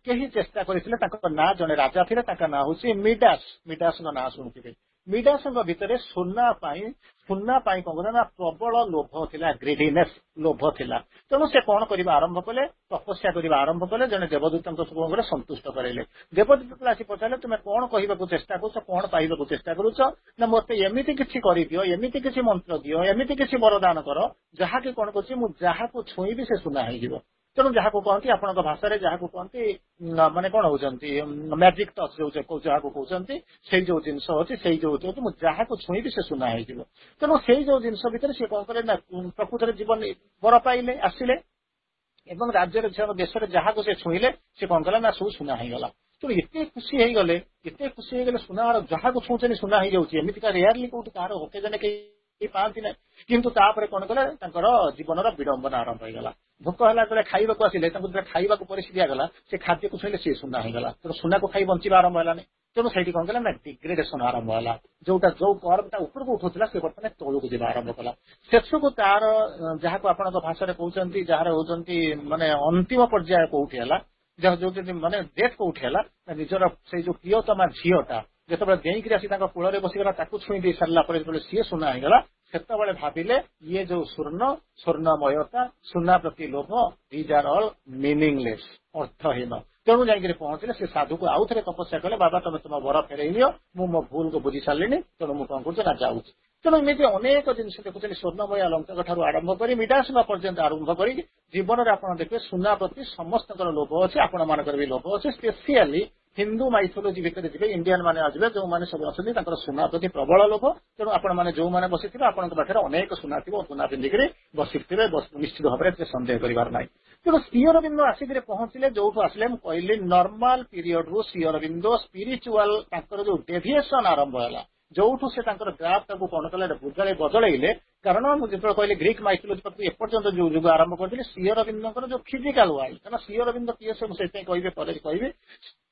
କେହି ଚେଷ୍ଟା କରିଥିଲେ, ତାଙ୍କ ନାଁ ଜଣେ ରାଜା ଥିଲେ, ତାଙ୍କ ନାଁ ହଉଛି ମିଡାସଙ୍କ ନାଁ ଶୁଣିଥିବେ। ମିଡାସଙ୍କ ଭିତରେ ସୁନା ପାଇଁ କଣ କଲେ ନା ପ୍ରବଳ ଲୋଭ ଥିଲା, ଗ୍ରିଡିନେସ୍, ଲୋଭ ଥିଲା। ତେଣୁ ସେ କଣ କରିବା ଆରମ୍ଭ କଲେ, ତପସ୍ୟା କରିବା ଆରମ୍ଭ କଲେ। ଜଣେ ଦେବଦୂତଙ୍କ ସବୁବେଳେ ସନ୍ତୁଷ୍ଟ କରାଇଲେ। ଦେବଦୂତ ଆସି ପଚାରିଲେ, ତୁମେ କଣ କହିବାକୁ ଚେଷ୍ଟା କରୁଛ, କଣ ପାଇବାକୁ ଚେଷ୍ଟା କରୁଛ? ନା ମୋତେ ଏମିତି କିଛି କରିଦିଅ, ଏମିତି କିଛି ମନ୍ତ୍ର ଦିଅ, ଏମିତି କିଛି ବରଦାନ କର, ଯାହାକି କଣ କରୁଛି, ମୁଁ ଯାହାକୁ ଛୁଇଁବି ସେ ସୁନା ହେଇଯିବ। ତେଣୁ ଯାହାକୁ କହନ୍ତି ଆପଣଙ୍କ ଭାଷାରେ ଯାହାକୁ କହନ୍ତି ମାନେ କଣ ହଉଛନ୍ତି ମ୍ୟାଜିକ ଟଚ୍, ଯାହାକୁ କହୁଛନ୍ତି, ସେଇ ଯୋଉ ଜିନିଷ ଅଛି, ସେଇ ଯୋଉ ମୁଁ ଯାହାକୁ ଛୁଇଁବି ସେ ସୁନା ହେଇଯିବ। ତେଣୁ ସେଇ ଯୋଉ ଜିନିଷ ଭିତରେ ସେ କଣ କଲେ ନା ପ୍ରକୃତରେ ଜୀବନ ବର ପାଇଲେ, ଆସିଲେ ଏବଂ ରାଜ୍ୟରେ ଦେଶରେ ଯାହାକୁ ସେ ଛୁଇଁଲେ ସେ କଣ କଲା ନା ସବୁ ସୁନା ହେଇଗଲା। ତେଣୁ ଏତେ ଖୁସି ହେଇଗଲେ ସୁନା ଯାହାକୁ ଛୁଉଁଛନ୍ତି ସୁନା ହେଇଯାଉଛି। ଏମିତିକା ରେୟାରଲି କୋଉଠି କାହାର ଓକେଜନ କେହି ପାଆନ୍ତି ନାହିଁ। କିନ୍ତୁ ତାପରେ କଣ କଲେ, ତାଙ୍କର ଜୀବନର ବିଡମ୍ବନା ଆରମ୍ଭ ହେଇଗଲା। ଭୋକ ହେଲା ଯେତେବେଳେ ଖାଇବାକୁ ଆସିଲେ, ତାଙ୍କୁ ଯେତେବେଳେ ଖାଇବାକୁ ପରିସି ଦିଆଗଲା, ସେ ଖାଦ୍ୟକୁ ଛୁଇଁଲେ ସିଏ ସୁନା ହେଇଗଲା। ତେଣୁ ସୁନାକୁ ଖାଇ ବଞ୍ଚିବା ଆରମ୍ଭ ହେଲାନି। ତେଣୁ ସେଇଠି କଣ କଲା ନା ଡିଗ୍ରେଡେସନ ଆରମ୍ଭ ହେଲା। ଯୋଉ କର୍ଭଟା ଉପରକୁ ଉଠୁଥିଲା ସେ ବର୍ତ୍ତମାନ ତଳକୁ ଯିବା ଆରମ୍ଭ କଲା। ଶେଷକୁ ତାର ଯାହାକୁ ଆପଣଙ୍କ ଭାଷାରେ କହୁଛନ୍ତି, ଯାହାର ହଉଛନ୍ତି ମାନେ ଅନ୍ତିମ ପର୍ଯ୍ୟାୟ କୋଉଠି ହେଲା, ଯୋଉ ମାନେ ଡେଥ୍ କୋଉଠି ହେଲା, ନିଜର ସେଇ ଯୋଉ ପ୍ରିୟତମା ଝିଅଟା ଯେତେବେଳେ ଦେଇକିରି ଆସି ତାଙ୍କ କୂଳରେ ବସିଗଲା, ତାକୁ ଛୁଇଁ ଦେଇ ସାରିଲା ପରେ ଯେତେବେଳେ ସିଏ ସୁନା ହେଇଗଲା, ସେତେବେଳେ ଭାବିଲେ ଇଏ ଯୋଉ ସ୍ୱର୍ଣ୍ଣମୟତା, ସୁନା ପ୍ରତି ଲୋଭ, ଦିଜ୍ ଆର୍ ଅଲ୍ ମିନିଂଲେସ୍, ଅର୍ଥହୀନ। ତେଣୁ ଯାଇକିରି ପହଞ୍ଚିଲେ, ସେ ସାଧୁକୁ ଆଉ ଥରେ ତପସ୍ୟା କଲେ, ବାବା ତମେ ତୁମ ବର ଫେରେଇ ନିଅ, ମୁଁ ମୋ ଭୁଲକୁ ବୁଝି ସାରିଲିଣି, ତେଣୁ ମୁଁ କଣ କରୁଛି ନା ଯାଉଛି। ତେଣୁ ଏମିତି ଅନେକ ଜିନିଷ ଦେଖୁଛନ୍ତି, ସ୍ୱର୍ଣ୍ଣମୟ ଲଙ୍କାଙ୍କ ଠାରୁ ଆରମ୍ଭ କରି ମିଡାସଙ୍କ ପର୍ଯ୍ୟନ୍ତ ଆରମ୍ଭ କରି ଜୀବନରେ ଆପଣ ଦେଖିବେ ସୁନା ପ୍ରତି ସମସ୍ତଙ୍କର ଲୋଭ ଅଛି, ଆପଣ ମାନଙ୍କର ବି ଲୋଭ ଅଛି। ସ୍ପେସିଆଲି ହିନ୍ଦୁ ମାଇଥୋଲୋଜି ଭିତରେ ଯିବେ, ଇଣ୍ଡିଆନ ମାନେ ଆସିବେ, ଯୋଉମାନେ ସବୁ ଅଛନ୍ତି ତାଙ୍କର ସୁନା ପ୍ରତି ପ୍ରବଳ ଲୋଭ। ତେଣୁ ଆପଣ ମାନେ ଯୋଉମାନେ ବସିଥିବେ, ଆପଣଙ୍କ ପାଖରେ ଅନେକ ସୁନା ଥିବ, ସୁନା ପିନ୍ଧିକିରି ବସିଥିବେ, ନିଶ୍ଚିତ ଭାବରେ ଏଥିରେ ସନ୍ଦେହ କରିବାର ନାହିଁ। ତେଣୁ ଶ୍ରୀ ଅରବିନ୍ଦ ଆସିକିରି ପହଞ୍ଚିଲେ ଯୋଉଠୁ ଆସିଲେ, ମୁଁ କହିଲି ନର୍ମାଲ ପିରିୟଡରୁ ଶ୍ରୀ ଅରବିନ୍ଦ ସ୍ପିରିଚୁଆଲ ତାଙ୍କର ଯୋଉ ଡେଭିଏସନ ଆରମ୍ଭ ହେଲା, ଯୋଉଠୁ ସେ ତାଙ୍କର ଗ୍ରାଫଟାକୁ କଣ କଲେ ବଦଳେଇଲେ। କାରଣ ମୁଁ ଯେତେବେଳେ କହିଲି ଗ୍ରୀକ୍ ମାଇଥୋଲୋଜି ପାଖରୁ ଏପର୍ଯ୍ୟନ୍ତ ଯୋଉ ଯୁଗ ଆରମ୍ଭ କରିଥିଲି, ଶ୍ରୀ ଅରବିନ୍ଦଙ୍କର ଯୋଉ ଫିଜିକାଲ ୱାର୍ଲଡ, କାରଣ ଶ୍ରୀ ଅରବିନ୍ଦ କିଏ ସେ ମୁଁ ସେଥିପାଇଁ କହିବି, ପରେ କହିବି।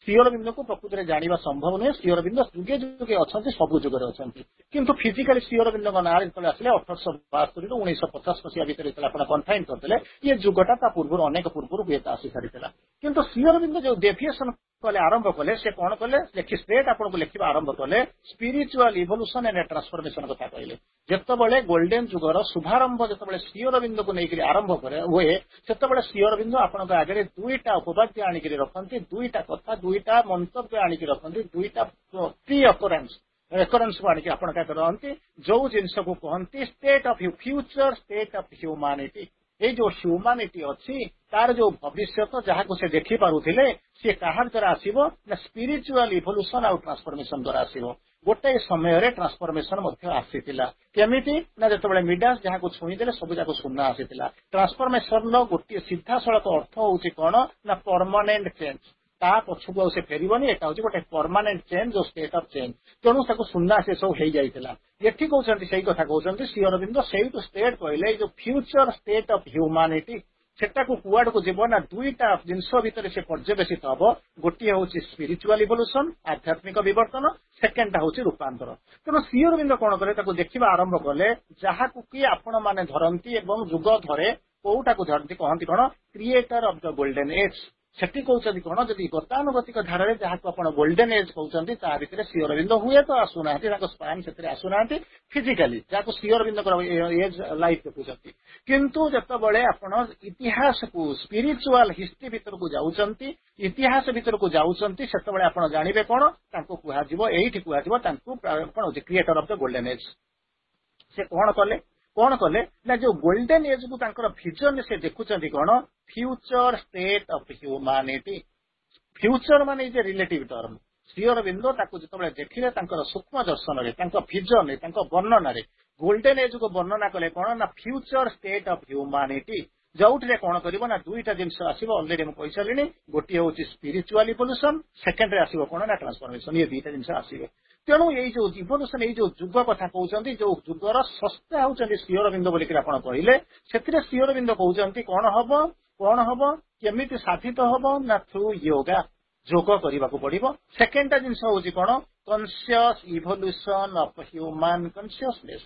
ଶ୍ରୀ ଅରବିନ୍ଦଙ୍କୁ ପ୍ରକୃତରେ ଜାଣିବା ସମ୍ଭବ ନୁହେଁ। ଶ୍ରୀ ଅରବିନ୍ଦ ଯୁଗେ ଯୁଗେ ଅଛନ୍ତି, ସବୁ ଯୁଗରେ ଅଛନ୍ତି। କିନ୍ତୁ ଫିଜିକାଲି ଶ୍ରୀ ଅରବିନ୍ଦଙ୍କ ନାଁରେ ଯେତେବେଳେ ଆସିଲେ 1872ରୁ 1950 ମସିହା ଭିତରେ ଯେତେବେଳେ ଆପଣ କନଫାଇନ୍ କରିଦେଲେ, ଇଏ ଯୁଗଟା ତା ପୂର୍ବରୁ ଅନେକ ପୂର୍ବରୁ ହୁଏତ ଆସି ସାରିଥିଲା। କିନ୍ତୁ ଶ୍ରୀ ଅରବିନ୍ଦ ଯୋଉ ଡେଭିଏସନ କଲେ, ଆରମ୍ଭ କଲେ, ସେ କଣ କଲେ, ଷ୍ଟ୍ରେଟ୍ ଆପଣଙ୍କୁ ଲେଖିବା ଆରମ୍ଭ କଲେ, ସ୍ପିରିଚୁଆଲ ଇଭଲ୍ୟୁସନ ଏଣ୍ଡ ଟ୍ରାନ୍ସଫର୍ମେସନ କଥା କହିଲେ। ଯେତେବେଳେ ଗୋଲ୍ଡେନ ଯୁଗର ଶୁଭାରମ୍ଭ ଯେତେବେଳେ ଶ୍ରୀ ଅରବିନ୍ଦକୁ ନେଇକରି ଆରମ୍ଭ ହୁଏ, ସେତେବେଳେ ଶ୍ରୀ ଅରବିନ୍ଦ ଆପଣଙ୍କ ଆଗରେ ଦୁଇଟା ଉପବାଦ୍ୟ ଆଣିକିରି ରଖନ୍ତି, ଦୁଇଟା କଥା, ଦୁଇଟା ମନ୍ତବ୍ୟ ଆଣିକି ରଖନ୍ତି, ଦୁଇଟା ପ୍ରି ରେକରେନ୍ସକୁ ଆଣିକି ଆପଣଙ୍କ ଆଗରେ ରହନ୍ତି, ଯୋଉ ଜିନିଷକୁ କହନ୍ତି state of future state of humanity. ଏଇ ଯୋଉ ହ୍ୟୁମାନିଟି ଅଛି ତାର ଯୋଉ ଭବିଷ୍ୟତ ଯାହାକୁ ସେ ଦେଖି ପାରୁଥିଲେ ସେ କାହା ଦ୍ୱାରା ଆସିବ ନା ସ୍ପିରିଚୁଆଲ ଇଭଲ୍ୟୁସନ ଆଉ ଟ୍ରାନ୍ସଫର୍ମେସନ ଦ୍ୱାରା ଆସିବ। ଗୋଟେ ସମୟରେ ଟ୍ରାନ୍ସଫର୍ମେସନ ମଧ୍ୟ ଆସିଥିଲା। କେମିତି ନା ଯେତେବେଳେ ମିଡାସ ଯାହାକୁ ଛୁଇଁଦେଲେ ସବୁ ଯାକ ସୁନା ଆସିଥିଲା। ଟ୍ରାନ୍ସଫର୍ମେସନର ଗୋଟିଏ ସିଧାସଳଖ ଅର୍ଥ ହଉଛି କଣ ନା ପରମାନେଣ୍ଟ ଚେଞ୍ଜ। ତା ପଛକୁ ଆଉ ସେ ଫେରିବନି। ଏଟା ହଉଛି ଗୋଟେ permanent change O state of change. ତେଣୁ ତାକୁ ସୁନା ସେ ସବୁ ହେଇଯାଇଥିଲା। ଏଠି କହୁଛନ୍ତି ସେଇ କଥା କହୁଛନ୍ତି ଶ୍ରୀ ଅରବିନ୍ଦ ସେଇଠୁ ଷ୍ଟେଟ୍ କହିଲେ ଏଇ ଯୋଉ ଫ୍ୟୁଚର ଷ୍ଟେଟ୍ ଅଫ ହ୍ୟୁମାନିଟି ସେଟାକୁ କୁଆଡକୁ ଯିବ ନା ଦୁଇଟା ଜିନିଷ ଭିତରେ ସେ ପର୍ଯ୍ୟବେସିତ ହବ। ଗୋଟିଏ ହଉଛି ସ୍ପିରିଚୁଆଲ ଇଭଲ୍ୟୁସନ ଆଧ୍ୟାତ୍ମିକ ବିବର୍ତ୍ତନ, ସେକେଣ୍ଡଟା ହଉଛି ରୂପାନ୍ତର। ତେଣୁ ଶ୍ରୀ ଅରବିନ୍ଦ କଣ କଲେ ତାକୁ ଦେଖିବା ଆରମ୍ଭ କଲେ ଯାହାକୁ କି ଆପଣ ମାନେ ଧରନ୍ତି ଏବଂ ଯୁଗ ଧରେ କୋଉଟାକୁ ଧରନ୍ତି କହନ୍ତି କଣ creator of the golden age. ସେଠି କହୁଛନ୍ତି କଣ ଯଦି ଗତାନୁଗତିକ ଧାରାରେ ଯାହାକୁ ଆପଣ ଗୋଲ୍ଡେନ ଏଜ୍ କହୁଛନ୍ତି ତା ଭିତରେ ଶ୍ରୀ ଅରବିନ୍ଦ ହୁଏତ ଆସୁନାହାନ୍ତି, ତାଙ୍କ ସ୍ପାନ୍ ସେଥିରେ ଆସୁନାହାନ୍ତି ଫିଜିକାଲି ଯାହାକୁ ଶ୍ରୀ ଅରବିନ୍ଦଙ୍କର ଏଜ୍ ଲାଇଫ୍ ଦେଖୁଛନ୍ତି। କିନ୍ତୁ ଯେତେବେଳେ ଆପଣ ଇତିହାସକୁ ସ୍ପିରିଚୁଆଲ ହିଷ୍ଟ୍ରି ଭିତରକୁ ଯାଉଛନ୍ତି, ଇତିହାସ ଭିତରକୁ ଯାଉଛନ୍ତି ସେତେବେଳେ ଆପଣ ଜାଣିବେ କଣ ତାଙ୍କୁ କୁହାଯିବ ଏଇଠି କୁହାଯିବ ତାଙ୍କୁ କଣ ହଉଛି creator of the golden age. ସେ କଣ କଲେ ନା ଯୋଉ ଗୋଲ୍ଡେନ ଏଜ୍ କୁ ତାଙ୍କର ଭିଜନ ସେ ଦେଖୁଛନ୍ତି କଣ future state of humanity. Future ମାନେ is a relative term. Shri Aurobindo ତାକୁ ଯେତେବେଳେ ଦେଖିଲେ ତାଙ୍କର ସୂକ୍ଷ୍ମ ଦର୍ଶନରେ ତାଙ୍କ ଭିଜନରେ ତାଙ୍କ ବର୍ଣ୍ଣନାରେ ଗୋଲ୍ଡେନ ଏଜ୍ କୁ ବର୍ଣ୍ଣନା କଲେ କଣ ନା ଫ୍ୟୁଚର ଷ୍ଟେଟ୍ ଅଫ ହ୍ୟୁମାନିଟି। ଯୋଉଥିରେ କଣ କରିବ ନା ଦୁଇଟା ଜିନିଷ ଆସିବ ଅଲରେଡି ମୁଁ କହିସାରିଲିଣି। ଗୋଟିଏ ହଉଛି ସ୍ପିରିଚୁଆଲ ଇଭଲ୍ୟୁସନ, ସେକେଣ୍ଡରେ ଆସିବ କଣ ନା ଟ୍ରାନ୍ସଫର୍ମେସନ। ଇଏ ଦିଟା ଜିନିଷ ଆସିବ। ତେଣୁ ଏଇ ଯୋଉ ଇଭଲ୍ୟୁସନ ଏଇ ଯୋଉ ଯୁଗ କଥା କହୁଛନ୍ତି ଯୋଉ ଯୁଗର ସ୍ରଷ୍ଟା ହଉଛନ୍ତି ଶ୍ରୀ ଅରବିନ୍ଦ ବୋଲିକି ଆପଣ କହିଲେ ସେଥିରେ ଶ୍ରୀ ଅରବିନ୍ଦ କହୁଛନ୍ତି କଣ ହବ କେମିତି ସାଧିତ ହବ ନା ଥ୍ରୁ ୟୋଗା ଯୋଗ କରିବାକୁ ପଡିବ। ସେକେଣ୍ଡଟା ଜିନିଷ ହଉଛି କଣ conscious evolution of human consciousness.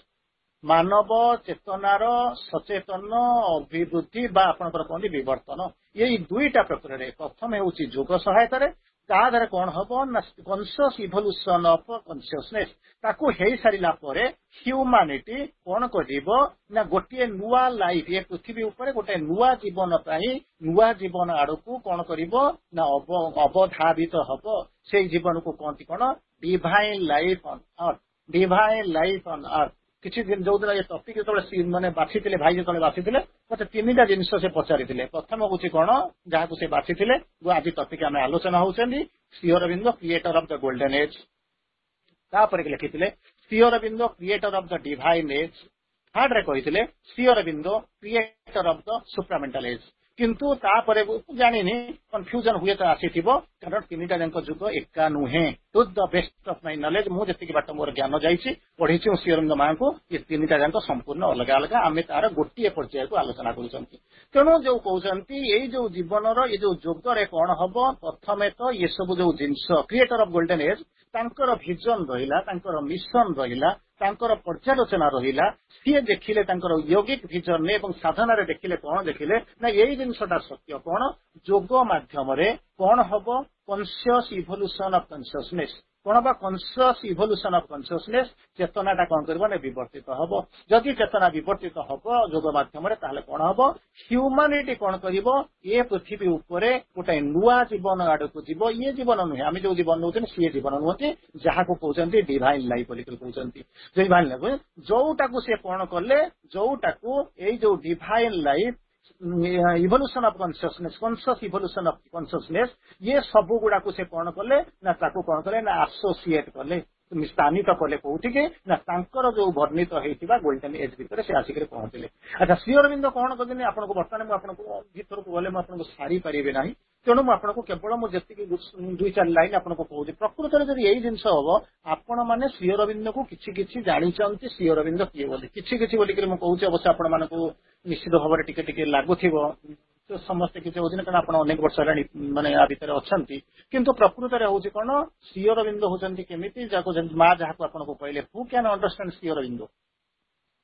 ମାନବ ଚେତନାର ସଚେତନ ଅଭିବୃଦ୍ଧି ବା ଆପଣଙ୍କର କହନ୍ତି ବିବର୍ତ୍ତନ। ଏଇ ଦୁଇଟା ପ୍ରକ୍ରିୟାରେ ପ୍ରଥମେ ହଉଛି ଯୋଗ ସହାୟତାରେ ତା ଦ୍ୱାରା କଣ ହବ ନା କନସିୟସ୍ ଇଭଲ୍ୟୁସନ ଅଫ କନସିୟସନେସ୍। ତାକୁ ହେଇସାରିଲା ପରେ ହ୍ୟୁମାନିଟି କଣ କରିବ ନା ଗୋଟିଏ ନୂଆ ଲାଇଫ ଏ ପୃଥିବୀ ଉପରେ ଗୋଟେ ନୂଆ ଜୀବନ ପାଇଁ ନୂଆ ଜୀବନ ଆଡକୁ କଣ କରିବ ନା ଅବଧାବିତ ହବ। ସେଇ ଜୀବନକୁ କହନ୍ତି କଣ divine life on earth. Divine life on earth. କିଛି ଦିନ ଯୋଉଦିନ ଏ ଟପିକ ଯେତେବେଳେ ମାନେ ବାଛିଥିଲେ ଭାଇ ଯେତେବେଳେ ବାଛିଥିଲେ ମତେ ତିନିଟା ଜିନିଷ ସେ ପଚାରିଥିଲେ। ପ୍ରଥମ ହଉଛି କଣ ଯାହାକୁ ସେ ବାଛିଥିଲେ ଆଜି ଟପିକ ଆମେ ଆଲୋଚନା ହଉଛନ୍ତି Shri Aurobindo creator of the golden age. ତାପରେ ଲେଖିଥିଲେ Shri Aurobindo creator of the divine age. ଥାର୍ଡରେ କହିଥିଲେ Shri Aurobindo creator of the supramental age. କିନ୍ତୁ ତାପରେ ଜାଣିନି କନଫ୍ୟୁଜନ ହୁଏତ ଆସିଥିବ କାରଣ ତିନିଟା ଯାକ ଯୁଗ ଏକା ନୁହେଁ। To the best of my knowledge ମୁଁ ଯେତିକି ବାଟ ମୋର ଜ୍ଞାନ ଯାଇଛି ପଢିଛି ଶ୍ରୀ ଅରବିନ୍ଦ ମାଙ୍କୁ ଏ ତିନିଟା ଯାକ ସମ୍ପୂର୍ଣ୍ଣ ଅଲଗା ଅଲଗା। ଆମେ ତାର ଗୋଟିଏ ପର୍ଯ୍ୟାୟକୁ ଆଲୋଚନା କରୁଛନ୍ତି। ତେଣୁ ଯୋଉ କହୁଛନ୍ତି ଏଇ ଯୋଉ ଜୀବନର ଏଇ ଯୋଉ ଯୁଗରେ କଣ ହବ ପ୍ରଥମେ ତ ଏ ସବୁ ଯୋଉ ଜିନିଷ କ୍ରିଏଟର ଅଫ ଗୋଲ୍ଡେନ ଏଜ୍ ତାଙ୍କର ଭିଜନ ରହିଲା, ତାଙ୍କର ମିଶନ ରହିଲା, ତାଙ୍କର ପର୍ଯ୍ୟାଲୋଚନା ରହିଲା। ସିଏ ଦେଖିଲେ ତାଙ୍କର ୟୋଗିକ ଭିଜନରେ ଏବଂ ସାଧନାରେ ଦେଖିଲେ କଣ ଦେଖିଲେ ନା ଏଇ ଜିନିଷଟା ସତ୍ୟ କଣ ଯୋଗ ମାଧ୍ୟମରେ କଣ ହବ କନସିୟସ୍ ଇଭଲ୍ୟୁସନ ଅଫ କନସିୟସନେସ୍। କଣ ବା କନସିୟସ୍ ଇଭଲ୍ୟୁସନ ଅଫ କନସିୟସନେସ୍ ଚେତନାଟା କଣ କରିବ ନା ବିବର୍ତ୍ତିତ ହବ। ଯଦି ଚେତନା ବିବର୍ତ୍ତିତ ହବ ଯୋଗ ମାଧ୍ୟମରେ ତାହେଲେ କଣ ହବ ହ୍ୟୁମାନିଟି କଣ କରିବ ଏ ପୃଥିବୀ ଉପରେ ଗୋଟେ ନୂଆ ଜୀବନ ଆଡକୁ ଯିବ। ଇଏ ଜୀବନ ନୁହେଁ ଆମେ ଯୋଉ ଜୀବନ ନଉଛନ୍ତି ସିଏ ଜୀବନ ନୁହନ୍ତି ଯାହାକୁ କହୁଛନ୍ତି ଡିଭାଇନ ଲାଇଫ ବୋଲି କହୁଛନ୍ତି। ଡିଭାଇନ ଲାଇଫ ଯୋଉଟାକୁ ସେ କଣ କଲେ ଯୋଉଟାକୁ ଏଇ ଯୋଉ divine life evolution of consciousness conscious evolution of consciousness ଇଏ ସବୁ ଗୁଡାକୁ ସେ କଣ କଲେ ନା ତାକୁ କଣ କଲେ ନା ଆସୋସିଏଟ କଲେ ସ୍ଥାନିତ କଲେ କୋଉଠିକି ନା ତାଙ୍କର ଯୋଉ ବର୍ଣ୍ଣିତ ହେଇଥିବା ଗୋଲ୍ଡେନ ଏଜ୍ ଭିତରେ ସେ ଆସିକରି ପହଞ୍ଚିଲେ। ଆଚ୍ଛା ଶ୍ରୀ ଅରବିନ୍ଦ କଣ କଲେ ଆପଣଙ୍କୁ ବର୍ତ୍ତମାନ ମୁଁ ଆପଣଙ୍କୁ ଭିତରକୁ ଗଲେ ମୁଁ ଆପଣଙ୍କୁ ସାରି ପାରିବି ନାହିଁ। ତେଣୁ ମୁଁ ଆପଣଙ୍କୁ କେବଳ ମୁଁ ଯେତିକି ଦୁଇ ଚାରି ଲାଇନ ଆପଣଙ୍କୁ କହୁଛି। ପ୍ରକୃତରେ ଯଦି ଏଇ ଜିନିଷ ହବ ଆପଣ ମାନେ ଶ୍ରୀ ଅରବିନ୍ଦକୁ କିଛି କିଛି ଜାଣିଛନ୍ତି ଶ୍ରୀ ଅରବିନ୍ଦ କିଏ ବୋଲି କିଛି କିଛି ବୋଲିକରି ମୁଁ କହୁଛି। ଅବଶ୍ୟ ଆପଣ ମାନଙ୍କୁ ନିଶ୍ଚିତ ଭାବରେ ଟିକେ ଟିକେ ଲାଗୁଥିବ ସମସ୍ତେ କିଛି ହଉଛନ୍ତି କାରଣ ଆପଣ ଅନେକ ବର୍ଷ ହେଲାଣି ମାନେ ଆ ଭିତରେ ଅଛନ୍ତି। କିନ୍ତୁ ପ୍ରକୃତରେ ହଉଛି କଣ ଶ୍ରୀ ଅରବିନ୍ଦ ହଉଛନ୍ତି କେମିତି ଯାହାକୁ ମା ଯାହାକୁ ଆପଣଙ୍କୁ କହିଲେ who can understand Shri Aurobindo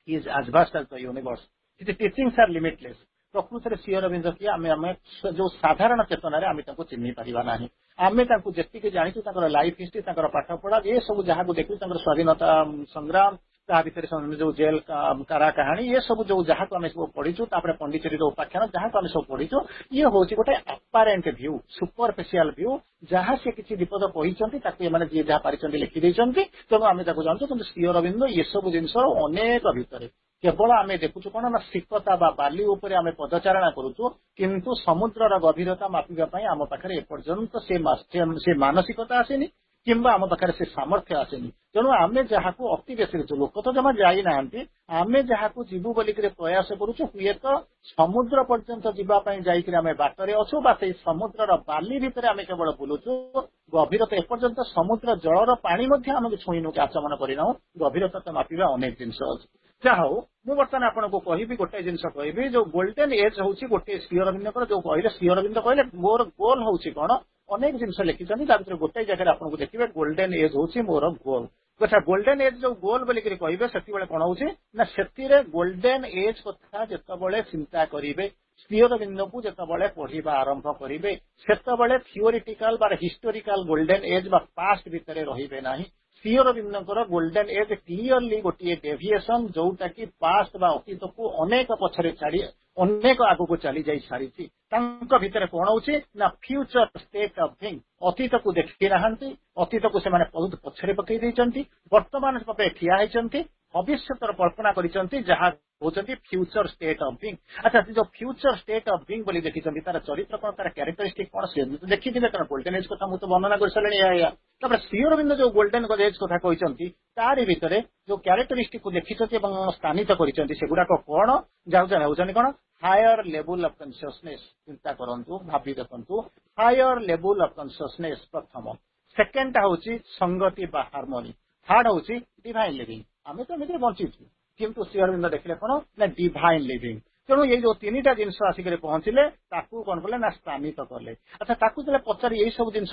is as vast as the universe his teachings are limitless. ପ୍ରକୃତରେ ଶ୍ରୀ ଅରବିନ୍ଦ କିଏ ଆମେ ଯୋଉ ସାଧାରଣ ଚେତନାରେ ଆମେ ତାଙ୍କୁ ଚିହ୍ନି ପାରିବା ନାହିଁ। ଆମେ ତାଙ୍କୁ ଯେତିକି ଜାଣିଛୁ ତାଙ୍କର ଲାଇଫ ହିଷ୍ଟ୍ରି ତାଙ୍କର ପାଠ ପଢା ଏ ସବୁ ଯାହାକୁ ଦେଖୁଛୁ ତାଙ୍କର ସ୍ୱାଧୀନତା ସଂଗ୍ରାମ ତା ଭିତରେ ଯୋଉ ଜେଲ କାରା କାହାଣୀ ଏ ସବୁ ଯୋଉ ଯାହାକୁ ଆମେ ସବୁ ପଢିଛୁ ତାପରେ ପଣ୍ଡିଚେରୀର ଉପାଖ୍ୟାନ ଯାହାକୁ ଆମେ ସବୁ ପଢିଛୁ ଇଏ ହଉଛି ଗୋଟେ ଆପାରେଣ୍ଟ ଭ୍ୟୁ ସୁପରଫିସିଆଲ ଭ୍ୟୁ ଯାହା ସେ କିଛି ବିପଦ କହିଛନ୍ତି ତାକୁ ଏମାନେ ଯିଏ ଯାହା ପାରିଛନ୍ତି ଲେଖିଦେଇଛନ୍ତି। ତେଣୁ ଆମେ ତାକୁ ଜାଣୁଛୁ କିନ୍ତୁ ଶ୍ରୀ ଅରବିନ୍ଦ ଏସବୁ ଜିନିଷ ଅନେକ ଭିତରେ केवल आम देखुचु कौन ना सिकता बा बाली उपरे आम पदचारणा करुचु किंतु समुद्रर गभीरता मापिबा आम पाखे एपर्यंत से मानसिकता आसेनी किंबा आम पाखे से सामर्थ्य आसेनी तेणु आम जहाँ अति बेसी लोक तो जमा जाई नांती आम जहाँ जीवु बोलिक प्रयास करुचु हुए तो समुद्र पर्यंत जीवाई जाइक आम बाटर अच्छु बा से समुद्रर बाली भितर आम केवल बुलुचु गभीरता एपर्यंत समुद्र जलर पानी आमको छुईनु कि आचमन करना गभीरता तो मापिबा अनेक जिनस अच्छी जहा हूँ मुझे बर्तमान आपको कहबी गोटे जिन कहबी जो गोल्डन एज हूँ गोटे श्री अरविंद जो कहले श्री अरविंद कहले मोर गोल हूँ कौन अनेक जिन लिखिं गोटे जगह आपको देखिए गोल्डन एज हूँ मोर गोल अच्छा गोल्डन एज जो गोल बोलिक कहे से कौन हो गोल्डन एज कथा जिते चिंता करेंगे श्री अरविंद को जिते पढ़ा आरंभ करेंगे से थियोरिटिकल बा हिस्टोरिकल गोल्डन एज बा पास्ट भितर रही ना Shri Arvinder golden age clearly गोटे डेविएशन जोटा कि पास्ट बा अतीत को अनेक पछरे छाड़ी अनेक आगू चली जाई सारी भितर कौन हो फ्यूचर स्टेट ऑफ थिंग अतीत को देखी ना अतीत को से बहुत पछरे पकई देइचंती वर्तमान ठिया होइचंती भविष्यतर कल्पना करिसंती जहाँ होचंती फ्यूचर स्टेट ऑफ बीइंग अच्छा जो फ्यूचर स्टेट ऑफ बीइंग बोली देखिसंती तार चरित्र कौन तार कैरेक्टरिस्टिक कौन से तो देखिथिबे कारण गोल्डन एज कथा मुझे वर्णना कर सारे या श्री अरविंद जो गोल्डन एज कथा कहते तारि भितर जो कैरेक्टरिस्टिक को देखिसंती स्थानित करिसंती सेगुडाक कौन जाउचंती कौन हायर लेवल ऑफ कॉन्शियसनेस चिंता करंतु भाभी देखंतु हायर लेवल ऑफ कॉन्शियसनेस प्रथम सेकेंड हूँ संगति बा हार्मोनी थर्ड हूँ डिवाइन लिविंग आम तो एमती बंचीचु किंतु श्री अरविंद देखिले कौन ना डिवाइन लिविंग तेणु ये जो तीन टा जिन आसिक पहुंचले कौन कले ना स्थानित कले अच्छा जो पचारि यही सब जिन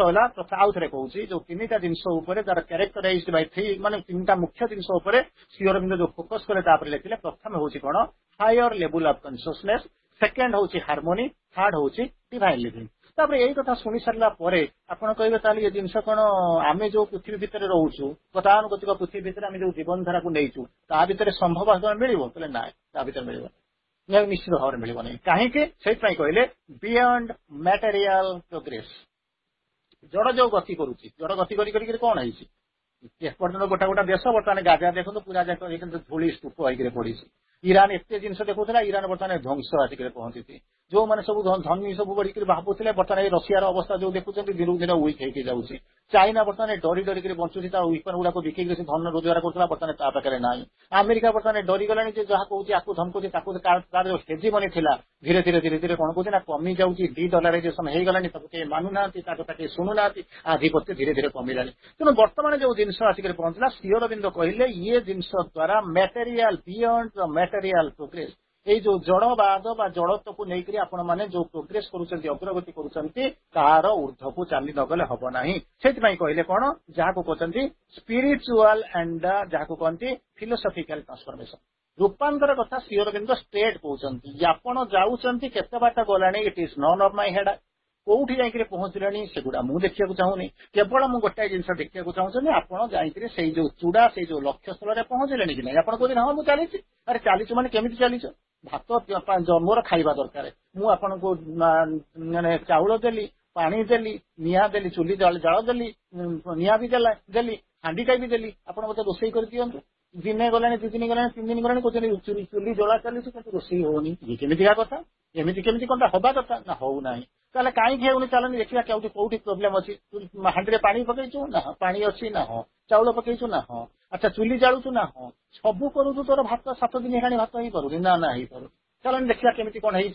आउ थे कहूँ जो तीन टा जिन तार कैरेक्टराइज्ड बाय थ्री माने तीन टा मुख्य जिन श्री अरविंद जो फोकस कले लिखिले प्रथम हूँ कौन higher level of consciousness second हूँ हार्मोनी थर्ड हूँ डिवाइन लिविंग तापर यही कथा शुणी सारा आपड़ कहे ये जिन कौन आम जो पृथ्वी भितर रोचु गतानुगतिक पृथ्वी भितर आम जो जीवन धारा को नहींचु ता भितर संभव मिल ना ता भितर मिल निश्चित भाव में मिलनी कहीं कहले बियॉन्ड मटेरियल प्रोग्रेस जड़ जो गति करुच्ची जड़ गति कर कौन है गोटा गोटा देश बर्तमान गाजा देखो पूरा जाक धूली स्तूप होकर पड़ी ईरान एत जिन देखुला ईरान बर्तमान ध्वंस आसिक पहुंची जो मैंने सब धनी सब बढ़ी भावुले बर्तमान रशियार अवस्था जो देखुं दिन दिन वीक होगी जाऊँगी चाइना बर्तमान डरी डरिक बंचुची वीपन गुड़ाक बिक धन रोजगार करुला बर्तमान ता पाखे ना अमेरिका बर्तमान डरीगला जहाँ कहूँ आपको धमकुची तार जो हेजिमनी था धीरे धीरे धीरे धीरे कौन कहते कमी जाऊँगी डीडलाराइजेशन हो गलानी कहीं मानुना कथा शुणुना आधिपत्य धीरे धीरे कमिला तेणु बर्तमान जो जिन आसिक पहुंचला श्री अरविंद कहले ये जिन द्वारा material beyond the material progress ये जो जड़वाद बा जड़त्व को लेकर आपण मैंने जो प्रोग्रेस करुँच अग्रगति कर ऊर्ध्व को चली नगले हम ना से कहले कौन जहाँ को कहते स्पिरिचुअल एंड जहाँ को कहते फिलोसफिकल ट्रांसफॉर्मेशन रूपांतर कथा श्री अरविंद स्ट्रेट कहते आपण जाऊँच केते बाट गला it is none of my head कौटी जाकर पहुंचले सेगुड़ा मुझे देखा चाहूनी केवल मुझे गोटाए जिन देखा चाहूँ आपड़ जाकर से जो चूड़ा से जो लक्ष्य स्थल पहुंचले कि नहीं आप कहते हाँ मुझे चली अरे चलीचु मैंने केमी चलीच भात मोर खाइबा दरकार मुझको माने चाउल देली पानी देली निआ देली चुली जाल देली निआ भी देली हांडीटा भी देली आप मत रोषे कर दिंतु दिने गलानी दु दिन गलानी 3 दिन गलानी कहते चुली जला चली रोषे होनी ये केमितिका कथा एमती केमी कौन हवा कथा ना हो ना ताले कहीं हेउनी चलनी देखा कौटी प्रोब्लेम अच्छी हांडी पानी पकईचु ना पानी अच्छी ना हाँ चाउल पकईचु ना हाँ अच्छा चुली जालुचु ना हाँ सबू करू तोर भात 7 दिन हेलानी भात ही करूनी ना ना ही पारू चलनी देखा केमी कौन है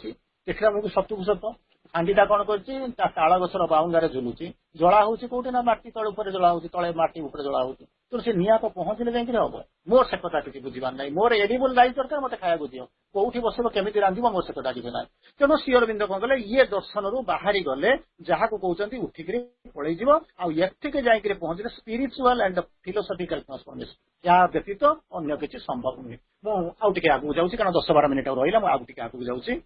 देखला बेलू सतुक सत हांडीटा कौन कर गछर बाउंगारे झुलुची जला हूँ कौटी ना माटी तले उपर जला हूँ तले माटी उपर जला हूँ तो से निआ तो पहुंचले जाइए हम मोर से कथा किसी बुझार ना मोर एडिबल राइस दरकार मत खाया दियो कौटी बस केमी रांध मोर से कथा किसी ना तेणु श्री अरविंद कौन कले ये दर्शन रू बाहरी गले जहाँ को कहते उठिक पलैज आठिक जाकर पहुंचले स्पिरिचुअल एंड फिलोसफिकल ट्रांसफॉर्मेशन या व्यतीत अन्य किसी संभव नुहे मुझे आगे जाऊँगी कारण 10-12 मिनिट रहा आगे आगे जाऊँगी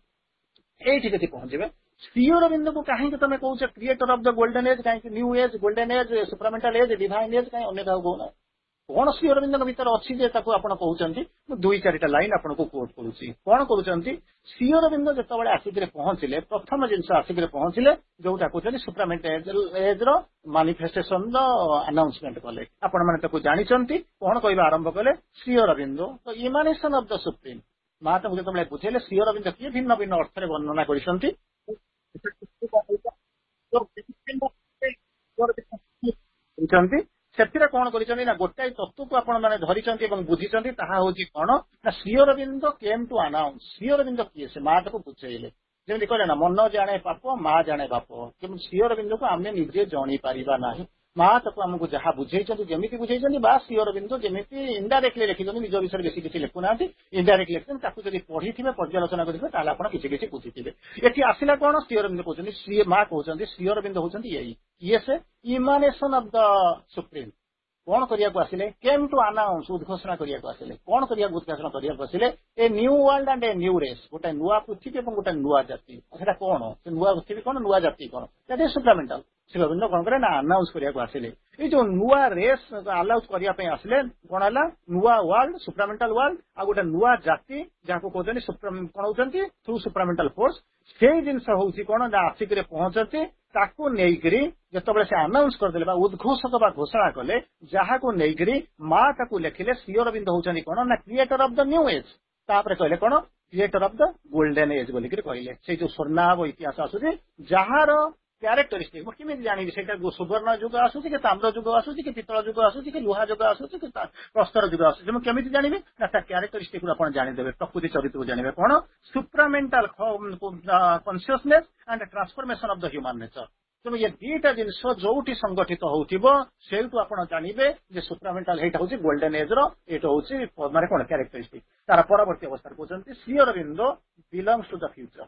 ये पहुंचे श्री अरविंद को कहीं तुम कौच creator of the golden age कहीं new age golden age supramental age divine age कहीं अन्य क्या कहना କଣ ଶ୍ରୀ ଅରବିନ୍ଦଙ୍କ ଭିତରେ ଅଛି ଯେ ତାକୁ ଆପଣ କହୁଛନ୍ତି। ମୁଁ 2-4ଟା ଲାଇନ ଆପଣଙ୍କୁ କୋଟ କରୁଛି। କଣ କରୁଛନ୍ତି? ଶ୍ରୀ ଅରବିନ୍ଦ ଯେତେବେଳେ ଆସିକିରି ପହଞ୍ଚିଲେ, ପ୍ରଥମ ଜିନିଷ ଆସିକିରି ପହଞ୍ଚିଲେ ଯୋଉଟା କହୁଛନ୍ତି ସୁପ୍ରାମେଣ୍ଟାଲ ଏଜ ର ମାନିଫେଷ୍ଟେସନ ର ଆନାଉନ୍ସମେଣ୍ଟ କଲେ। ଆପଣ ମାନେ ତାକୁ ଜାଣିଛନ୍ତି। କଣ କହିବା ଆରମ୍ଭ କଲେ? Shri Aurobindo emanation of the supreme. ମା ତାଙ୍କୁ ଯେତେବେଳେ ବୁଝେଇଲେ ଶ୍ରୀ ଅରବିନ୍ଦ କିଏ, ଭିନ୍ନ ଭିନ୍ନ ଅର୍ଥରେ ବର୍ଣ୍ଣନା କରିଛନ୍ତି। ସେଥିରେ କଣ କରିଛନ୍ତି ନା ଗୋଟାଏ ତତ୍ତ୍ୱକୁ ଆପଣ ମାନେ ଧରିଛନ୍ତି ଏବଂ ବୁଝିଛନ୍ତି। ତାହା ହଉଛି କଣ ନା ଶ୍ରୀ ଅରବିନ୍ଦ କେମ୍ ଟୁ ଆନାଉନ୍ସ। ଶ୍ରୀ ଅରବିନ୍ଦ କିଏ? ସେ ମା ତାକୁ ବୁଝେଇଲେ। ଯେମିତି କହିଲେ ନା ମନ ଜାଣେ ପାପ, ମା ଜାଣେ ବାପ। କିନ୍ତୁ ଶ୍ରୀ ଅରବିନ୍ଦକୁ ଆମେ ନିଜେ ଜାଣିପାରିବା ନାହିଁ। ମା ତାକୁ ଆମକୁ ଯାହା ବୁଝେଇଛନ୍ତି, ଯେମିତି ବୁଝେଇଛନ୍ତି, ବା ଶ୍ରୀ ଅରବିନ୍ଦ ଯେମିତି ଇନଡାଇରେକ୍ଟଲି ଲେଖିଛନ୍ତି, ନିଜ ବିଷୟରେ ବେଶୀ କିଛି ଲେଖୁନାହାନ୍ତି, ଇନଡାଇରେକ୍ଟଲି ଲେଖିଛନ୍ତି। ତାକୁ ଯଦି ପଢିଥିବେ, ପର୍ଯ୍ୟାଲୋଚନା କରିଥିବେ, ତାହେଲେ ଆପଣ କିଛି କିଛି ବୁଝିଥିବେ। ଏଠି ଆସିଲା କଣ? ଶ୍ରୀ ଅରବିନ୍ଦ କହୁଛନ୍ତି, ମା କହୁଛନ୍ତି ଶ୍ରୀ ଅରବିନ୍ଦ ହଉଛନ୍ତି ଇଏ ସେ ଇମାନେସନ ଅଫ ଦ ସୁପ୍ରିମ। କଣ କରିବାକୁ ଆସିଲେ? କେମ୍ ଟୁ ଆନାଉନ୍ସ, ଉଦ୍ଘୋଷଣା କରିବାକୁ ଆସିଲେ। କଣ କରିବାକୁ ଉଦ୍ଘୋଷଣା କରିବାକୁ ଆସିଲେ? ଏ new world and A new race, ଗୋଟେ ନୂଆ ପୃଥିବୀ ଏବଂ ଗୋଟେ ନୂଆ ଜାତି। ସେଟା କଣ? ସେ ନୂଆ ପୃଥିବୀ କଣ, ନୂଆ ଜାତି କଣ? That is supramental. Shri Aurobindo କଣ କରେ ନା ଆନାଉନ୍ସ କରିବାକୁ ଆସିଲେ। ଏଇ ଯୋଉ ନୂଆ ରେସ୍ ଆନାଉନ୍ସ କରିବା ପାଇଁ ଆସିଲେ, କଣ ହେଲା? ନୂଆ ୱାର୍ଲଡ, ସୁପ୍ରାମେଣ୍ଟାଲ ୱାର୍ଲଡ, ଆଉ ଗୋଟେ ନୂଆ ଜାତି ଯାହାକୁ କହୁଛନ୍ତି କଣ ହଉଛନ୍ତି ଥ୍ରୁ ସୁପ୍ରାମେଣ୍ଟାଲ ଫୋର୍ସ। ସେଇ ଜିନିଷ ହଉଛି କଣ ନା ଆସିକିରି ପହଞ୍ଚନ୍ତି। ତାକୁ ନେଇକିରି ଯେତେବେଳେ ସେ ଆନାଉନ୍ସ କରିଦେଲେ ବା ଉଦ୍ଘୋଷକ ବା ଘୋଷଣା କଲେ, ଯାହାକୁ ନେଇକିରି ମା ତାକୁ ଲେଖିଲେ ଶ୍ରୀ ଅରବିନ୍ଦ ହଉଛନ୍ତି କଣ ନା creator of the new age. ତାପରେ କହିଲେ କଣ? Creator of the golden age ବୋଲିକିରି କହିଲେ। ସେଇ ଯୋଉ ସ୍ୱର୍ଣ୍ଣାବ ଇତିହାସ ଆସୁଛି, ଯାହାର କ୍ୟାରେକ୍ଟରିଷ୍ଟିକ ମୁଁ କେମିତି ଜାଣିବି ସେଇଟା ସୁବର୍ଣ୍ଣ ଯୁଗ ଆସୁଛି କି ତାମ୍ର ଯୁଗ ଆସୁଛି କି ପିତ୍ତଳ ଯୁଗ ଆସୁଛି କି ଲୁହା ଯୁଗ ଆସୁଛି କି ପ୍ରସ୍ତର ଯୁଗ ଆସୁଛି? ମୁଁ କେମିତି ଜାଣିବି ନା ତା କ୍ୟାରେକ୍ଟରିଷ୍ଟିକ ଆପଣ ଜାଣିଦେବେ, ପ୍ରକୃତି ଚରିତ୍ରକୁ ଜାଣିବେ। କଣ? Supramental consciousness and transformation of the human nature. ତେଣୁ ଏ ଦିଟା ଜିନିଷ ଯୋଉଠି ସଂଗଠିତ ହଉଥିବ, ସେଇଠୁ ଆପଣ ଜାଣିବେ ଯେ ସୁପ୍ରାମେଣ୍ଟାଲ ଏଇଟା ହଉଛି ଗୋଲ୍ଡେନ ଏଜ ର, ଏଇଟା ହଉଛି ମାନେ କଣ କ୍ୟାରେକ୍ଟରିଷ୍ଟିକ। ତାର ପରବର୍ତ୍ତୀ ଅବସ୍ଥାରେ କହୁଛନ୍ତି Shri Aurobindo belongs to the future.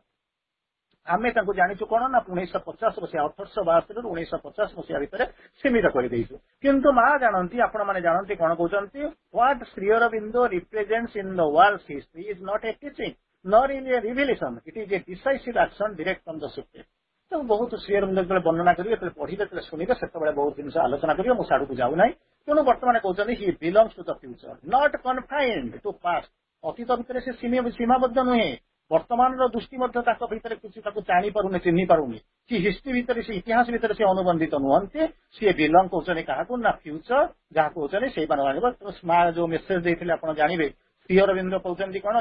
ଆମେ ତାଙ୍କୁ ଜାଣିଛୁ କଣ ନା 1950 ମସିହା 1872 ରୁ 1950 ମସିହା ଭିତରେ ସୀମିତ କରିଦେଇଛୁ। କିନ୍ତୁ ମା ଜାଣନ୍ତି, ଆପଣ ମାନେ ଜାଣନ୍ତି କଣ କହୁଛନ୍ତି? What Shri Aurobindo represents in the world history is not a teaching nor in a revelation, it is a decisive action direct from the supreme. ତେଣୁ ବହୁତ ଶ୍ରୀ ଅରବିନ୍ଦ ଯେତେବେଳେ ବର୍ଣ୍ଣନା କରିବେ, ଯେତେବେଳେ ପଢିବେ, ଯେତେବେଳେ ଶୁଣିବେ, ସେତେବେଳେ ବହୁତ ଜିନିଷ ଆଲୋଚନା କରିବେ। ମୁଁ ସାଡକୁ ଯାଉନାହିଁ। ତେଣୁ ବର୍ତ୍ତମାନ କହୁଛନ୍ତି he belongs to the future, not confined to past. ଅତୀତ ଭିତରେ ସେ ସୀମାବଦ୍ଧ ନୁହେଁ। ବର୍ତ୍ତମାନର ଦୃଷ୍ଟି ମଧ୍ୟ ତାଙ୍କ ଭିତରେ କିଛି ତାକୁ ଜାଣିପାରୁନି, ଚିହ୍ନି ପାରୁନି। କି ହିଷ୍ଟ୍ରି ଭିତରେ, ସେ ଇତିହାସ ଭିତରେ ସେ ଅନୁବନ୍ଧିତ ନୁହନ୍ତି। ସିଏ ବିଲଙ୍ଗ କରୁଛନ୍ତି କାହାକୁ ନା ଫ୍ୟୁଚର, ଯାହା କହୁଛନ୍ତି ସେଇମାନେ ଜାଣିବ। ମା ଯୋଉ ମେସେଜ ଦେଇଥିଲେ ଆପଣ ଜାଣିବେ। ଶ୍ରୀ ଅରବିନ୍ଦ କହୁଛନ୍ତି କଣ?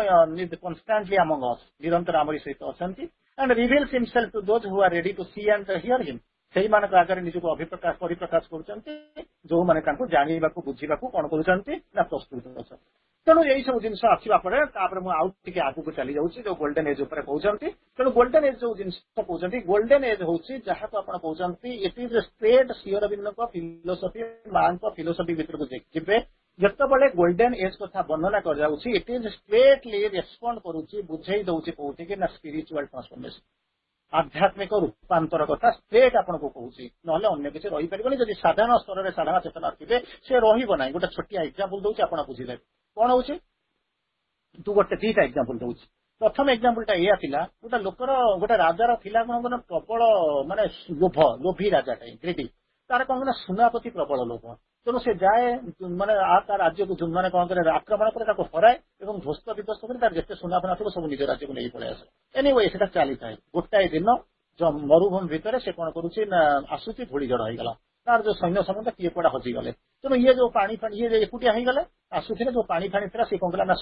କନଷ୍ଟାଣ୍ଟଲି ଆମଙ୍ଗ ଅସ୍, ନିରନ୍ତର ଆମରି ସହିତ ଅଛନ୍ତି। and reveals himself to those who are ready to see and hear him. ସେଇମାନଙ୍କ ଆଗରେ ନିଜକୁ ପରିପ୍ରକାଶ କରୁଛନ୍ତି, ଯୋଉମାନେ ତାଙ୍କୁ ଜାଣିବାକୁ ବୁଝିବାକୁ କଣ କରୁଛନ୍ତି ନା ପ୍ରସ୍ତୁତ ଅଛନ୍ତି। ତେଣୁ ଏଇ ସବୁ ଜିନିଷ ଆସିବା ପରେ ତାପରେ ମୁଁ ଆଉ ଟିକେ ଆଗକୁ ଚାଲି ଯାଉଛି, ଯୋଉ ଗୋଲ୍ଡେନ ଏଜ୍ ଉପରେ କହୁଛନ୍ତି। ତେଣୁ ଗୋଲ୍ଡେନ ଏଜ୍ ଯୋଉ ଜିନିଷ କହୁଛନ୍ତି, ଗୋଲ୍ଡେନ ଏଜ୍ ହଉଛି ଯାହାକୁ ଆପଣ କହୁଛନ୍ତି ଇଟ୍ ଇଜ ଷ୍ଟ୍ରେଟ୍ ଶ୍ରୀ ଅରବିନ୍ଦଙ୍କ ଫିଲୋସଫି, ମାଙ୍କ ଫିଲୋସଫି ଭିତରକୁ ଯିବେ। ଯେତେବେଳେ ଗୋଲ୍ଡେନ ଏଜ୍ କଥା ବର୍ଣ୍ଣନା କରାଯାଉଛି, ଇଟ୍ ଇଜ ଷ୍ଟ୍ରେଟଲି ରେସ୍ପଣ୍ଡ କରୁଛି, ବୁଝେଇ ଦଉଛି କୋଉଠି କି ନା ସ୍ପିରିଚୁଆଲ ଟ୍ରାନ୍ସଫର୍ମେସନ, ଆଧ୍ୟାତ୍ମିକ ରୂପାନ୍ତର କଥା ଷ୍ଟ୍ରେଟ୍ ଆପଣଙ୍କୁ କହୁଛି। ନହେଲେ ଅନ୍ୟ କିଛି ରହିପାରିବନି। ଯଦି ସାଧାରଣ ସ୍ତରରେ ସାଧାରଣ ଚେତନା ଥିବେ, ସେ ରହିବ ନାହିଁ। ଗୋଟେ ଛୋଟିଆ ଏକ୍ଜାମ୍ପଲ ଦଉଛି, ଆପଣ ବୁଝିଦେବେ କଣ ହଉଛି। ଦିଟା ଏକ୍ଜାମ୍ପଲ ଦଉଛି। ପ୍ରଥମ ଏକ୍ଜାମ୍ପଲଟା ଏଇଆ ଥିଲା, ଗୋଟେ ଲୋକର, ଗୋଟେ ରାଜାର ଥିଲା କଣ ମାନେ ପ୍ରବଳ ମାନେ ଲୋଭୀ ରାଜାଟେ, ଗ୍ରେଡି। ତାର କଣ ନା ସୁନା ପ୍ରତି ପ୍ରବଳ ଲୋଭ। ତେଣୁ ସେ ଯାଏ ମାନେ ତା ରାଜ୍ୟକୁ ମାନେ କଣ କରେ, ଆକ୍ରମଣ করে, ତାକୁ ହରାଏ ଏବଂ ଧ୍ୱସ୍ତ ବିଧ୍ୱସ୍ତ କରି ତାର ଯେତେ ସୁନା ଫୁନା ଥିବ ସବୁ ନିଜ ରାଜ୍ୟକୁ ନେଇ ପଳେଇ ଆସେ। ଏନିୱେ ସେଟା ଚାଲିଥାଏ। ଗୋଟାଏ ଦିନ ମରୁଭୂମି ଭିତରେ ସେ କଣ କରୁଛି ନା ଆସୁଛି, ଧୂଳି ଝଡ଼ ହେଇଗଲା। ତାର ଯୋଉ ସୈନ୍ୟ ସମୁଦ୍ର କିଏ କୁଆଡେ ହଜିଗଲେ। ତେଣୁ ଇଏ ଯୋଉ ପାଣି ଇଏ ଏକୁଟିଆ ହେଇଗଲେ, ଆସୁଥିଲେ ଯୋଉ ପାଣି ଥିଲା ସିଏ କଣ କଲା ନା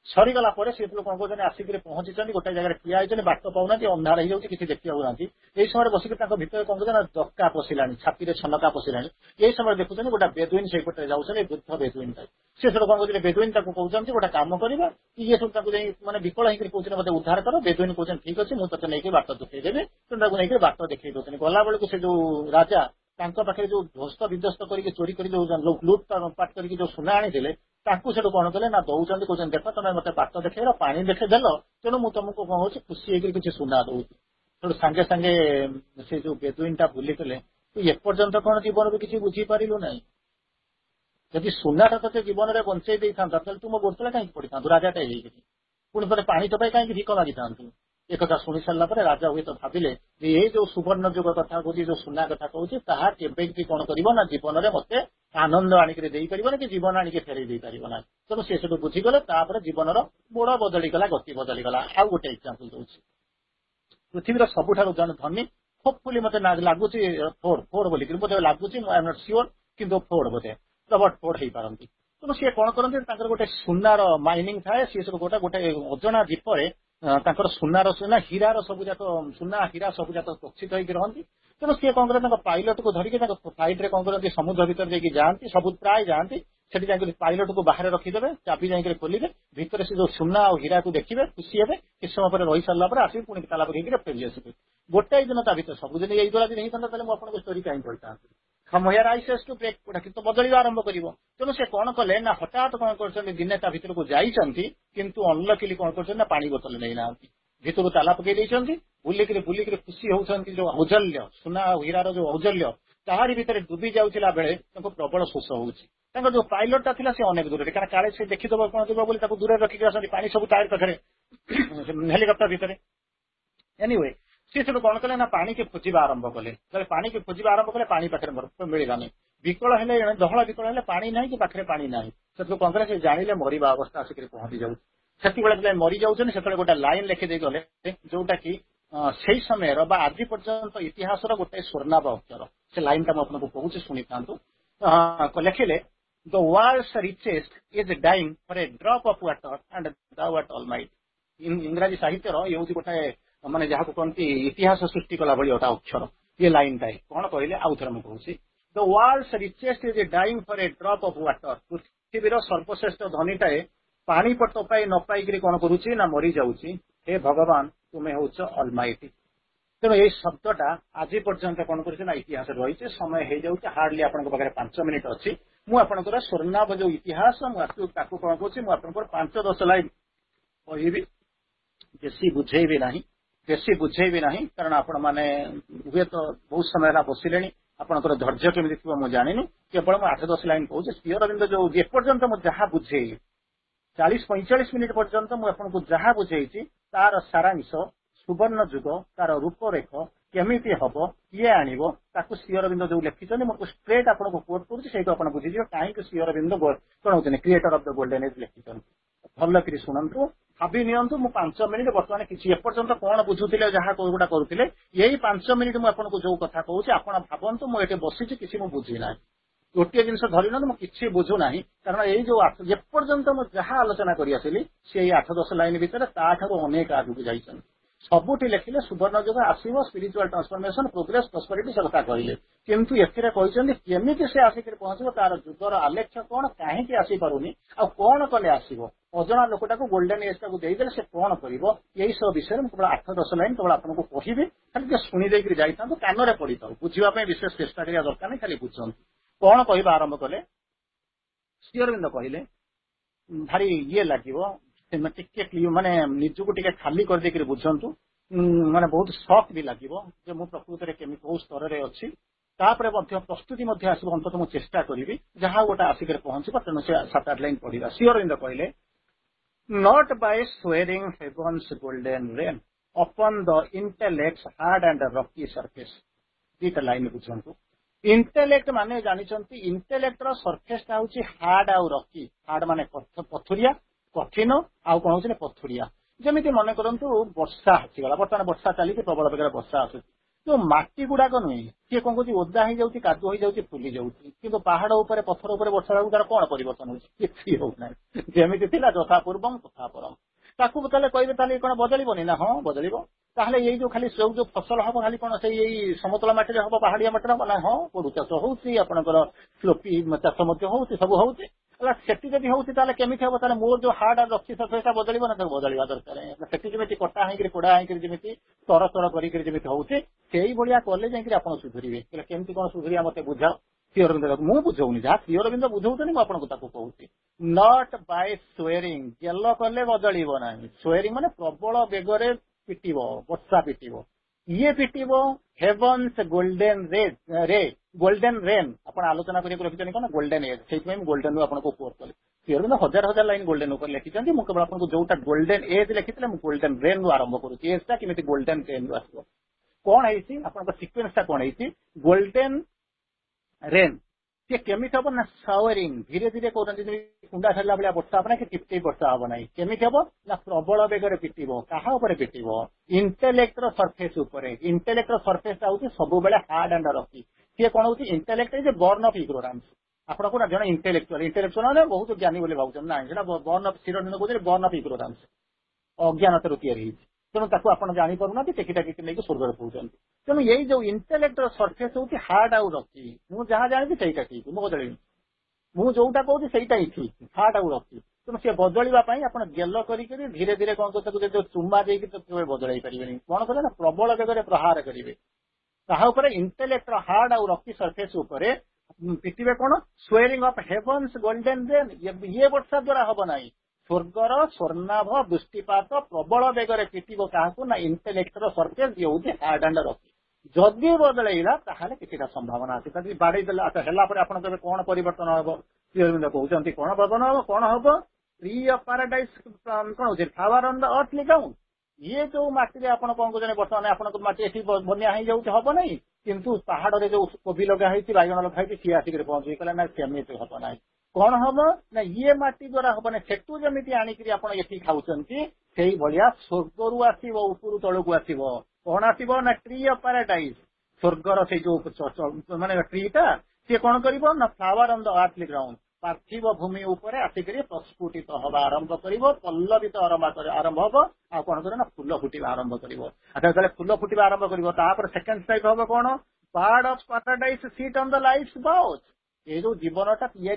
ସରିଗଲା ପରେ ସେ କଣ କରୁଛନ୍ତି, ଆସିକିରି ପହଞ୍ଚିଛନ୍ତି ଗୋଟେ ଜାଗାରେ ଠିଆ ହେଇଛନ୍ତି, ବାଟ ପାଉନାହାନ୍ତି, ଅନ୍ଧାର ହେଇଯାଉଛି, କିଛି ଦେଖିବାକୁ ନାହାନ୍ତି। ଏଇ ସମୟରେ ବସିକି ତାଙ୍କ ଭିତରେ କଣ କରୁଛନ୍ତି ନା ଡକା ପଶିଲାଣି, ଛାତିରେ ଛନକା ପଶିଲାଣି। ଏଇ ସମୟରେ ଦେଖୁଛନ୍ତି ଗୋଟେ ବେଦୁଇନ ସେଇପଟେ ଯାଉଛନ୍ତି, ବୃଦ୍ଧ ବେଦୁଇନ ଟାଇପ। ସେ ସେଠୁ କଣ କରୁଛନ୍ତି, ବେଦୁଇନ ତାକୁ କହୁଛନ୍ତି ଗୋଟେ କାମ କରିବା। ଇଏ ସବୁ ତାକୁ ଯାଇ ମାନେ ବିକଳ ହେଇକି କହୁଛନ୍ତି ମତେ ଉଦ୍ଧାର କର। ବେଦୁଇନ କହୁଛନ୍ତି ଠିକ ଅଛି, ମୁଁ ତତେ ନେଇକି ବାଟ ଦେଖେଇଦେବି। ତେଣୁ ତାକୁ ନେଇକି ବାଟ ଦେଖେଇ ଦଉଛନ୍ତି। ଗଲାବେଳକୁ ସେ ଯୋଉ ରାଜା ତାଙ୍କ ପାଖରେ ଯୋଉ ଧ୍ୱସ୍ତ ବିଧ୍ୱସ୍ତ କରିକି ଚୋରି କରି ଯୋଉ ଲୁଟପାଟ କରିକି ଯୋଉ ସୁନା ଆଣିଥିଲେ, ତାଙ୍କୁ ସେଠୁ କଣ କଲେ ନା ଦଉଛନ୍ତି, କହୁଛନ୍ତି ଦେଖ ତମେ ମତେ ବାଟ ଦେଖେଇଲ, ପାଣି ଦେଖେଇଦେଲ, ତେଣୁ ମୁଁ ତମକୁ କଣ ହଉଛି ଖୁସି ହେଇକି କିଛି ସୁନା ଦଉଛି। ସେଠୁ ସାଙ୍ଗେ ସାଙ୍ଗେ ସେ ଯୋଉ ବେଦୁଇନ ଟା ଭୁଲିଥିଲେ, ତୁ ଏପର୍ଯ୍ୟନ୍ତ କଣ ଜୀବନରୁ କିଛି ବୁଝିପାରିଲୁ ନାହିଁ। ଯଦି ସୁନାଟା ତତେ ଜୀବନରେ ବଞ୍ଚେଇ ଦେଇଥାନ୍ତା, ତାହେଲେ ତୁ ମୋ ଗୋଡତଳେ କାହିଁକି ପଡିଥାନ୍ତୁ ରାଜାଟା ହେଇକିରି, ପୁଣି ତୋତେ ପାଣି ତ ପାଇଁ କାହିଁକି ଭିକ ମାଗିଥାନ୍ତୁ। ଏକଥା ଶୁଣି ସାରିଲା ପରେ ରାଜା ହୁଏତ ଭାବିଲେ ଯେ ଏଇ ଯୋଉ ସୁବର୍ଣ୍ଣ ଯୁଗ କଥା କହୁଛି, ଯୋଉ ସୁନା କଥା କହୁଛି, ତାହା କେବେ କି କଣ କରିବ ନା ଜୀବନରେ ମତେ ଆନନ୍ଦ ଆଣିକି ଦେଇପାରିବନି କି ଜୀବନ ଆଣିକି ଫେରେଇ ଦେଇପାରିବ ନାହିଁ। ତେଣୁ ସେ ସବୁ ବୁଝିଗଲେ, ତାପରେ ଜୀବନର ଗୋଡ ବଦଳିଗଲା, ଗତି ବଦଳିଗଲା। ଆଉ ଗୋଟେ ଏକ୍ଜାମ୍ପଲ ଦଉଛି, ପୃଥିବୀର ସବୁଠାରୁ ଜଣେ ଧନୀ, ହୋପଫୁଲି ମତେ ଲାଗୁଛି ଫୋର୍ଡ ବୋଲିକିରି ବୋଧେ ଲାଗୁଛି, ମୁଁ ଆଇ ଏମ୍ ନଟ୍ ସିଓର, କିନ୍ତୁ ଫୋର୍ଡ ବୋଧେ ରବର୍ଟ ଫୋର୍ଡ ହେଇପାରନ୍ତି। ତେଣୁ ସିଏ କଣ କରନ୍ତି, ତାଙ୍କର ଗୋଟେ ସୁନାର ମାଇନିଂ ଥାଏ, ସିଏ ସବୁ ଗୋଟେ ଅଜଣା ଦ୍ୱୀପରେ ତାଙ୍କର ହୀରାର ସବୁ ଯାକ ସୁନା ହୀରା ସବୁ ଯାକ ଗଚ୍ଛିତ ହେଇକି ରହନ୍ତି। ତେଣୁ ସିଏ କଣ କରନ୍ତି, ତାଙ୍କ ପାଇଲଟକୁ ଧରିକି ତାଙ୍କ ଫ୍ଲାଇଟ୍ ରେ କଣ କରନ୍ତି, ସମୁଦ୍ର ଭିତରେ ଯାଇକି ଯାଆନ୍ତି, ସବୁ ପ୍ରାୟ ଯାଆନ୍ତି। ସେଠି ଯାଇକି ପାଇଲଟକୁ ବାହାରେ ରଖିଦେବେ, ଚାବି ଯାଇକି ଖୋଲିବେ, ଭିତରେ ସେ ଯୋଉ ସୁନା ଆଉ ହୀରାକୁ ଦେଖିବେ, ଖୁସି ହେବେ, କିଛି ସମୟ ପରେ ରହି ସାରିଲା ପରେ ଆସିବେ, ପୁଣି ତାଲା ପକେଇକି ଫେରି ଆସିବେ। ଗୋଟାଏ ଦିନ ତା ଭିତରେ ସବୁଦିନ ଏଇଭଳିଆ ଦିନ ହେଇଥାନ୍ତା, ତାହେଲେ ମୁଁ ଆପଣଙ୍କ ଷ୍ଟୋରି କାହିଁ କହିଥାନ୍ତି। ସମୟାର ଆଇସେସ୍ ଟୁ ବ୍ରେକ୍, ଗୁଡା କିନ୍ତୁ ବଦଳିବା ଆରମ୍ଭ କରିବ। ତେଣୁ ସେ କଣ କଲେ ନା, ହଠାତ୍ କଣ କରୁଛନ୍ତି, ଦିନେ ତା ଭିତରକୁ ଯାଇଛନ୍ତି, କିନ୍ତୁ ଅନଲକିଲି କଣ କରୁଛନ୍ତି ନା, ପାଣି ବୋତଲ ନେଇନାହାନ୍ତି, ଭିତରୁ ତାଲା ପକେଇ ଦେଇଛନ୍ତି। ବୁଲିକିରି ଖୁସି ହଉଛନ୍ତି, ଯୋଉ ଔଜଲ୍ୟ, ସୁନା ଆଉ ହୀରାର ଯୋଉ ଔଜଲ୍ୟ, ତାହାରି ଭିତରେ ଡୁବି ଯାଉଥିଲା ବେଳେ ତାଙ୍କୁ ପ୍ରବଳ ଶୋଷ ହଉଛି। ତାଙ୍କର ଯୋଉ ପାଇଲଟଟା ଥିଲା ସେ ଅନେକ ଦୂରରେ, କାରଣ କାଳେ ସେ ଦେଖିଦବ କଣ ଯିବ ବୋଲି ତାକୁ ଦୂରରେ ରଖିକି ଆସନ୍ତି, ପାଣି ସବୁ ତାରି ପାଖରେ ହେଲିକପ୍ଟର ଭିତରେ। ଏନିୱେ ସେ ସେଠୁ କଣ କଲେ ନା, ପାଣିକି ଖୋଜିବା ଆରମ୍ଭ କଲେ। ପାଣିକି ଖୋଜିବା ଆରମ୍ଭ କଲେ, ପାଣି ପାଖରେ ମିଳିଲାନି। ବିକଳ ହେଲେ, ଦହଳ ବିକଳ ହେଲେ, ପାଣି ନାହିଁ କି ପାଖରେ ପାଣି ନାହିଁ। ସେଠୁ କଣ କଲେ, ସେ ଜାଣିଲେ ମରିବା ଅବସ୍ଥା ଆସିକରି ପହଞ୍ଚି ଯାଉଛି। ସେତେବେଳେ ଯେତେବେଳେ ମରିଯାଉଛନ୍ତି, ସେତେବେଳେ ଗୋଟେ ଲାଇନ ଲେଖିଦେଇ ଗଲେ, ଯୋଉଟା କି ସେଇ ସମୟର ବା ଆଜି ପର୍ଯ୍ୟନ୍ତ ଇତିହାସର ଗୋଟେ ସ୍ୱର୍ଣ୍ଣାଭ ଅକ୍ଷର। ସେ ଲାଇନଟା ମୁଁ ଆପଣଙ୍କୁ କହୁଛି, ଶୁଣିଥାନ୍ତୁ। ଲେଖିଲେ, the world's richest is dying for a drop of water and thou art almighty। ଇଂରାଜୀ ସାହିତ୍ୟର ଇଏ ହଉଛି ଗୋଟେ ମାନେ ଯାହାକୁ କହନ୍ତି ଇତିହାସ ସୃଷ୍ଟି କଲା ଭଳି ଗୋଟେ ଅକ୍ଷର। ଇଏ ଲାଇନଟା କଣ କହିଲେ, ଆଉ ଥରେ ମୁଁ କହୁଛି, the world's richest is dying for a drop of water। ପୃଥିବୀର ସର୍ବଶ୍ରେଷ୍ଠ ଧନୀଟାଏ ପାଣି ଟୋପାଏ ନ ପାଇକିରି କଣ କରୁଛି ନା, ମରିଯାଉଛି। ହେ ଭଗବାନ, ତୁମେ ହଉଛ ଅଲମାଇଟି। ତେଣୁ ଏଇ ଶବ୍ଦଟା ଆଜି ପର୍ଯ୍ୟନ୍ତ କଣ କରୁଛି ନା, ଇତିହାସରେ ରହିଛି। ସମୟ ହେଇଯାଉଛି, ହାର୍ଡଲି ଆପଣଙ୍କ ପାଖରେ 5 ମିନିଟ୍ ଅଛି। ମୁଁ ଆପଣଙ୍କର ସ୍ୱର୍ଣ୍ଣାଭ ଯୋଉ ଇତିହାସ, ମୁଁ ତାକୁ କଣ କହୁଛି, ମୁଁ ଆପଣଙ୍କର 5-10 ଲାଇନ କହିବି, ବେଶୀ ବୁଝେଇବି ନାହିଁ, କାରଣ ଆପଣ ମାନେ ହୁଏତ ବହୁତ ସମୟ ହେଲା ବସିଲେଣି, ଆପଣଙ୍କର ଧୈର୍ଯ୍ୟ କେମିତି ଥିବ ମୁଁ ଜାଣିନି। କେବଳ ମୁଁ 8-10 ଲାଇନ କହୁଛି। ଶ୍ରୀ ଅରବିନ୍ଦ ଯୋଉ ଏପର୍ଯ୍ୟନ୍ତ ମୁଁ ଯାହା ବୁଝେଇଲି, 40-45 ମିନିଟ୍ ପର୍ଯ୍ୟନ୍ତ ମୁଁ ଆପଣଙ୍କୁ ଯାହା ବୁଝେଇଛି, ତାର ସାରାଂଶ, ସୁବର୍ଣ୍ଣ ଯୁଗ, ତାର ରୂପରେଖ କେମିତି ହବ, କିଏ ଆଣିବ, ତାକୁ ଶ୍ରୀ ଅରବିନ୍ଦ ଯୋଉ ଲେଖିଛନ୍ତି, ମୁଁ ଷ୍ଟ୍ରେଟ୍ ଆପଣଙ୍କୁ କୋଟ୍ କରୁଛି, ସେଇଠୁ ଆପଣ ବୁଝିଯିବେ କାହିଁକି ଶ୍ରୀ ଅରବିନ୍ଦ କଣ ହଉଛନ୍ତି creator of the golden age ଲେଖିଛନ୍ତି। ଭଲ କରି ଶୁଣନ୍ତୁ, ଭାବି ନିଅନ୍ତୁ। ମୁଁ 5 ମିନିଟ୍ ବର୍ତ୍ତମାନ କିଛି ଏପର୍ଯ୍ୟନ୍ତ କଣ ବୁଝୁଥିଲେ, ଯାହା କୋଉଟା କରୁଥିଲେ, ଏଇ 5 ମିନିଟ୍ ମୁଁ ଆପଣଙ୍କୁ ଯୋଉ କଥା କହୁଛି, ଆପଣ ଭାବନ୍ତୁ ମୁଁ ଏଠି ବସିଛି, କିଛି ମୁଁ ବୁଝି ନାହିଁ। ଗୋଟିଏ ଜିନିଷ ଧରି ନିଅନ୍ତୁ, ମୁଁ କିଛି ବୁଝୁନାହିଁ, କାରଣ ଏଇ ଯୋଉ ଏପର୍ଯ୍ୟନ୍ତ ମୁଁ ଯାହା ଆଲୋଚନା କରି ଆସିଲି, ସେଇ 8-10 ଲାଇନ ଭିତରେ ତାଠାରୁ ଅନେକ ଆଗକୁ ଯାଇଛନ୍ତି। ସବୁଠି ଲେଖିଲେ ସୁବର୍ଣ୍ଣ ଯୁଗ ଆସିବ, ସ୍ପିରିଚୁଆଲ ଟ୍ରାନ୍ସଫର୍ମେସନ, ପ୍ରୋଗ୍ରେସ, ପ୍ରସ୍ପରିଟି ସେ କଥା କହିଲେ। କିନ୍ତୁ ଏଥିରେ କହିଛନ୍ତି କେମିତି ସେ ଆସିକରି ପହଞ୍ଚିବ, ତାର ଯୁଗର ଆଲେଖ୍ୟ କଣ, କାହିଁକି ଆସିପାରୁନି, ଆଉ କଣ କଲେ ଆସିବ। ଅଜଣା ଲୋକଟାକୁ ଗୋଲ୍ଡେନ ଏଜ୍ ଟାକୁ ଦେଇଦେଲେ ସେ କଣ କରିବ, ଏଇ ସବୁ ବିଷୟରେ ମୁଁ କେବଳ 8-10 ଲାଇନ କେବଳ ଆପଣଙ୍କୁ କହିବି। ଖାଲି ଟିକେ ଶୁଣି ଦେଇକିରି ଯାଇଥାନ୍ତୁ, କାନରେ ପଡିଥାଉ, ବୁଝିବା ପାଇଁ ବିଶେଷ ଚେଷ୍ଟା କରିବା ଦରକାର ନାହିଁ, ଖାଲି ବୁଝନ୍ତୁ। କଣ କହିବା ଆରମ୍ଭ କଲେ, ଶ୍ରୀ ଅରବିନ୍ଦ କହିଲେ, ଭାରି ଇଏ ଲାଗିବ, ଟିକେ ମାନେ ନିଜକୁ ଟିକେ ଖାଲି କରିଦେଇକିରି ବୁଝନ୍ତୁ। ମାନେ ବହୁତ ସକ୍ ବି ଲାଗିବ ଯେ ମୁଁ ପ୍ରକୃତରେ କେମିତି କୋଉ ସ୍ତରରେ ଅଛି। ତାପରେ ମଧ୍ୟ ପ୍ରସ୍ତୁତି ମଧ୍ୟ ଆସିବ, ଅନ୍ତତଃ ମୁଁ ଚେଷ୍ଟା କରିବି ଯାହା ଗୋଟେ ଆସିକରି ପହଞ୍ଚିବ। ତେଣୁ ସେ 7-8 ଲାଇନ ପଢିବା। ଶ୍ରୀ ଅରବିନ୍ଦ କହିଲେ, not by swearing heaven's golden rain upon the intellect's hard and rocky surface। ଦିଟା ଲାଇନ ବୁଝନ୍ତୁ। ଇଣ୍ଟେଲେକ୍ଟ ମାନେ ଜାଣିଛନ୍ତି, ଇଣ୍ଟେଲେକ୍ଟର ସର୍ଫେସଟା ହଉଛି ହାର୍ଡ ଆଉ ରକି। ହାର୍ଡ ମାନେ ପଥୁରିଆ, କଠିନ, ଆଉ କଣ ହଉଛି ପଥୁରିଆ। ଯେମିତି ମନେ କରନ୍ତୁ ବର୍ଷା ଆସିଗଲା, ବର୍ତ୍ତମାନ ବର୍ଷା ଚାଲିଛି, ପ୍ରବଳ ବେଗରେ ବର୍ଷା ଆସୁଛି। ଯୋଉ ମାଟି ଗୁଡାକ ନୁହେଁ, ସିଏ କଣ କହୁଛି ଓଦା ହେଇଯାଉଛି, କାଦୁଅ ହେଇଯାଉଛି, ଫୁଲି ଯାଉଛି। କିନ୍ତୁ ପାହାଡ ଉପରେ, ପଥର ଉପରେ ବର୍ଷା ହେବାକୁ ତାର କଣ ପରିବର୍ତ୍ତନ ହଉଛି, କିଛି ହଉନାହିଁ। ଯେମିତି ଥିଲା ଯଥା ପୂର୍ବଂ ତଥା ପରମ୍। ତାକୁ ତାହେଲେ କହିବେ, ତାହେଲେ କଣ ବଦଳିବନି ନା? ହଁ ବଦଳିବ। ତାହେଲେ ଏଇ ଯୋଉ ଖାଲି ଯୋଉ ଫସଲ ହବ, ଖାଲି କଣ ସେଇ ଏଇ ସମତଳ ମାଟିରେ ହବ, ପାହାଡିଆ ମାଟିରେ ହବ ନା? ହଁ, ପୋଡୁ ଚାଷ ହଉଛି, ଆପଣଙ୍କର ସ୍ଲୋପି ଚାଷ ମଧ୍ୟ ହଉଛି, ସବୁ ହଉଛି। ହେଲା, ସେଠି ଯଦି ହଉଛି ତାହେଲେ କେମିତି ହବ? ତାହେଲେ ମୋର ଯୋଉ ହାର୍ଡ ଆଉ ରକ୍ଷି ସଫେଇଟା ବଦଳିବ ନା? ତାକୁ ବଦଳିବା ଦରକାର। ସେଠି ଯେମିତି କଟା ହେଇକିରି ପୋଡା ହେଇକିରି ଯେମିତି ସ୍ତର କରିକିରି ଯେମିତି ହଉଛି, ସେଇଭଳିଆ କଲେ ଯାଇକିରି ଆପଣ ସୁଧୁରିବେ। ହେଲେ କେମିତି କଣ ସୁଧୁରିବା ମତେ ବୁଝାଅ। ଶ୍ରୀ ଅରବିନ୍ଦ ମୁଁ ବୁଝଉନି, ଯାହା ଶ୍ରୀ ଅରବିନ୍ଦ ବୁଝଉଛନ୍ତି ମୁଁ ଆପଣଙ୍କୁ ତାକୁ କହୁଛି। ନଟ୍ ବାଇ ସ୍ୱେରିଂ, ଗେଲ କଲେ ବଦଳିବ ନାହିଁ। ସ୍ୱେରିଂ ମାନେ ପ୍ରବଳ ବେଗରେ ପିଟିବ, ବର୍ଷା ପିଟିବ। ଇଏ ପିଟିବ ହେଭନ୍ସ ଗୋଲ୍ଡେନ ରେ, ଗୋଲ୍ଡେନ ରେନ୍। ଆପଣ ଆଲୋଚନା କରିବାକୁ ରଖିଛନ୍ତି କଣ? Golden age. ସେଇଥିପାଇଁ ମୁଁ ଗୋଲ୍ଡେନ ଆପଣଙ୍କୁ କୋଟ୍ କଲି। ଶ୍ରୀ ଅରବିନ୍ଦ ହଜାର ଲାଇନ ଗୋଲ୍ଡେନ ଉପରେ ଲେଖିଛନ୍ତି। ମୁଁ କେବଳ ଆପଣଙ୍କୁ ଯୋଉଟା ଗୋଲ୍ଡେନ ଏଜ୍ ଲେଖିଥିଲେ, ମୁଁ ଗୋଲ୍ଡେନ ରେନ୍ ରୁ ଆରମ୍ଭ କରୁଛି। ଏଜ୍ ଟା କେମିତି ଗୋଲ୍ଡେନ ରେନ୍ ରୁ ଆସିବ। କଣ ହେଇଛି ଆପଣଙ୍କ ସିକ୍ୱେନ୍ସ ଟା କଣ ହେଇଛି? ଗୋଲ୍ଡେନ ରେନ୍ सी केमिति हम ना सावरिंग धीरे धीरे कहते कुंडा छाड़ा भाया वर्षा हम ना कि टिपटिप वर्षा हम ना केमिति हम ना प्रबल बेगर पिटिब क्या पिटिब इंटेलेक्ट सरफेस इंटेलेक्ट सरफेस हूँ सब हार्ड एंड रफी सी कौन हूँ intellect is burn of ignorance आपन को जन इंटेलेक्चुअल माने बहुत ज्ञानी बोली भावुन ना बर्न ऑफ शिरोन कहते बर्न ऑफ इग्नोरेंस अज्ञानतार या तेणु ताको आप जापना टेकिटाकी नहीं स्वर्ग पहुंचते तेणु यही जो इंटेलेक्ट सरफेस हूँ हार्ड आउ रखी मुझे जहाँ जानी सहीटा ठीक मुझे बदल मुझे जोटा कहूँ सहीटा ही ठीक हार्ड आउ रखी तेणु सी बदलवाई आप गेल कर धीरे धीरे कौन कर चुम्बा देके बदल पारे कौन करें ना प्रबल बेगर प्रहार करेंगे ताहा इंटेलेक्ट हार्ड आउ रखी सरफेस पिटिबे कौन swearing of havens golden rain ये वर्षा द्वारा हम ना स्वर्गर स्वर्णाभ वृष्टिपात प्रबल बेगर पिटिब क्या ना इंटेलेक्टर सरफेस ये हूँ हार्ड एंड रफी जदि बदलैला किसी संभावना अच्छी बाड़े देला आप कौन परिवर्तन हम कहते कौन बदन हम कौन हम ट्री ऑफ पैराडाइज कौन हो फ्लावर ऑन द अर्थ लिखाऊं ये जो मटी आप कौन कहते बर्तमान आप मटी बनिया हम ना किंतु पहाड़ जो कोबी लगा बैगण लगा सी आसिक पहुंचे कहला ना सेमती हम ना कौन हम ना ये मटी द्वारा हम ना सेटू जमी आणिक खाऊँ से भाया स्वर्ग रु आसव उपरू तलू आसव कौन आसव ना ट्री ऑफ पैराडाइज स्वर्गर से जो माने ट्रीटा सी कौन कर ना flower on the earth ground पार्थिव भूमि उपर आसिक प्रस्फुटित हवा आरंभ कर पल्लवित आरंभ हम आ कौन करे ना फूल फुटा आरंभ कर अच्छा फूल फुटा आरंभ कर सेकेंड टाइप हम कौन bird of paradise sit on the life बाउच ये जो जीवनटा या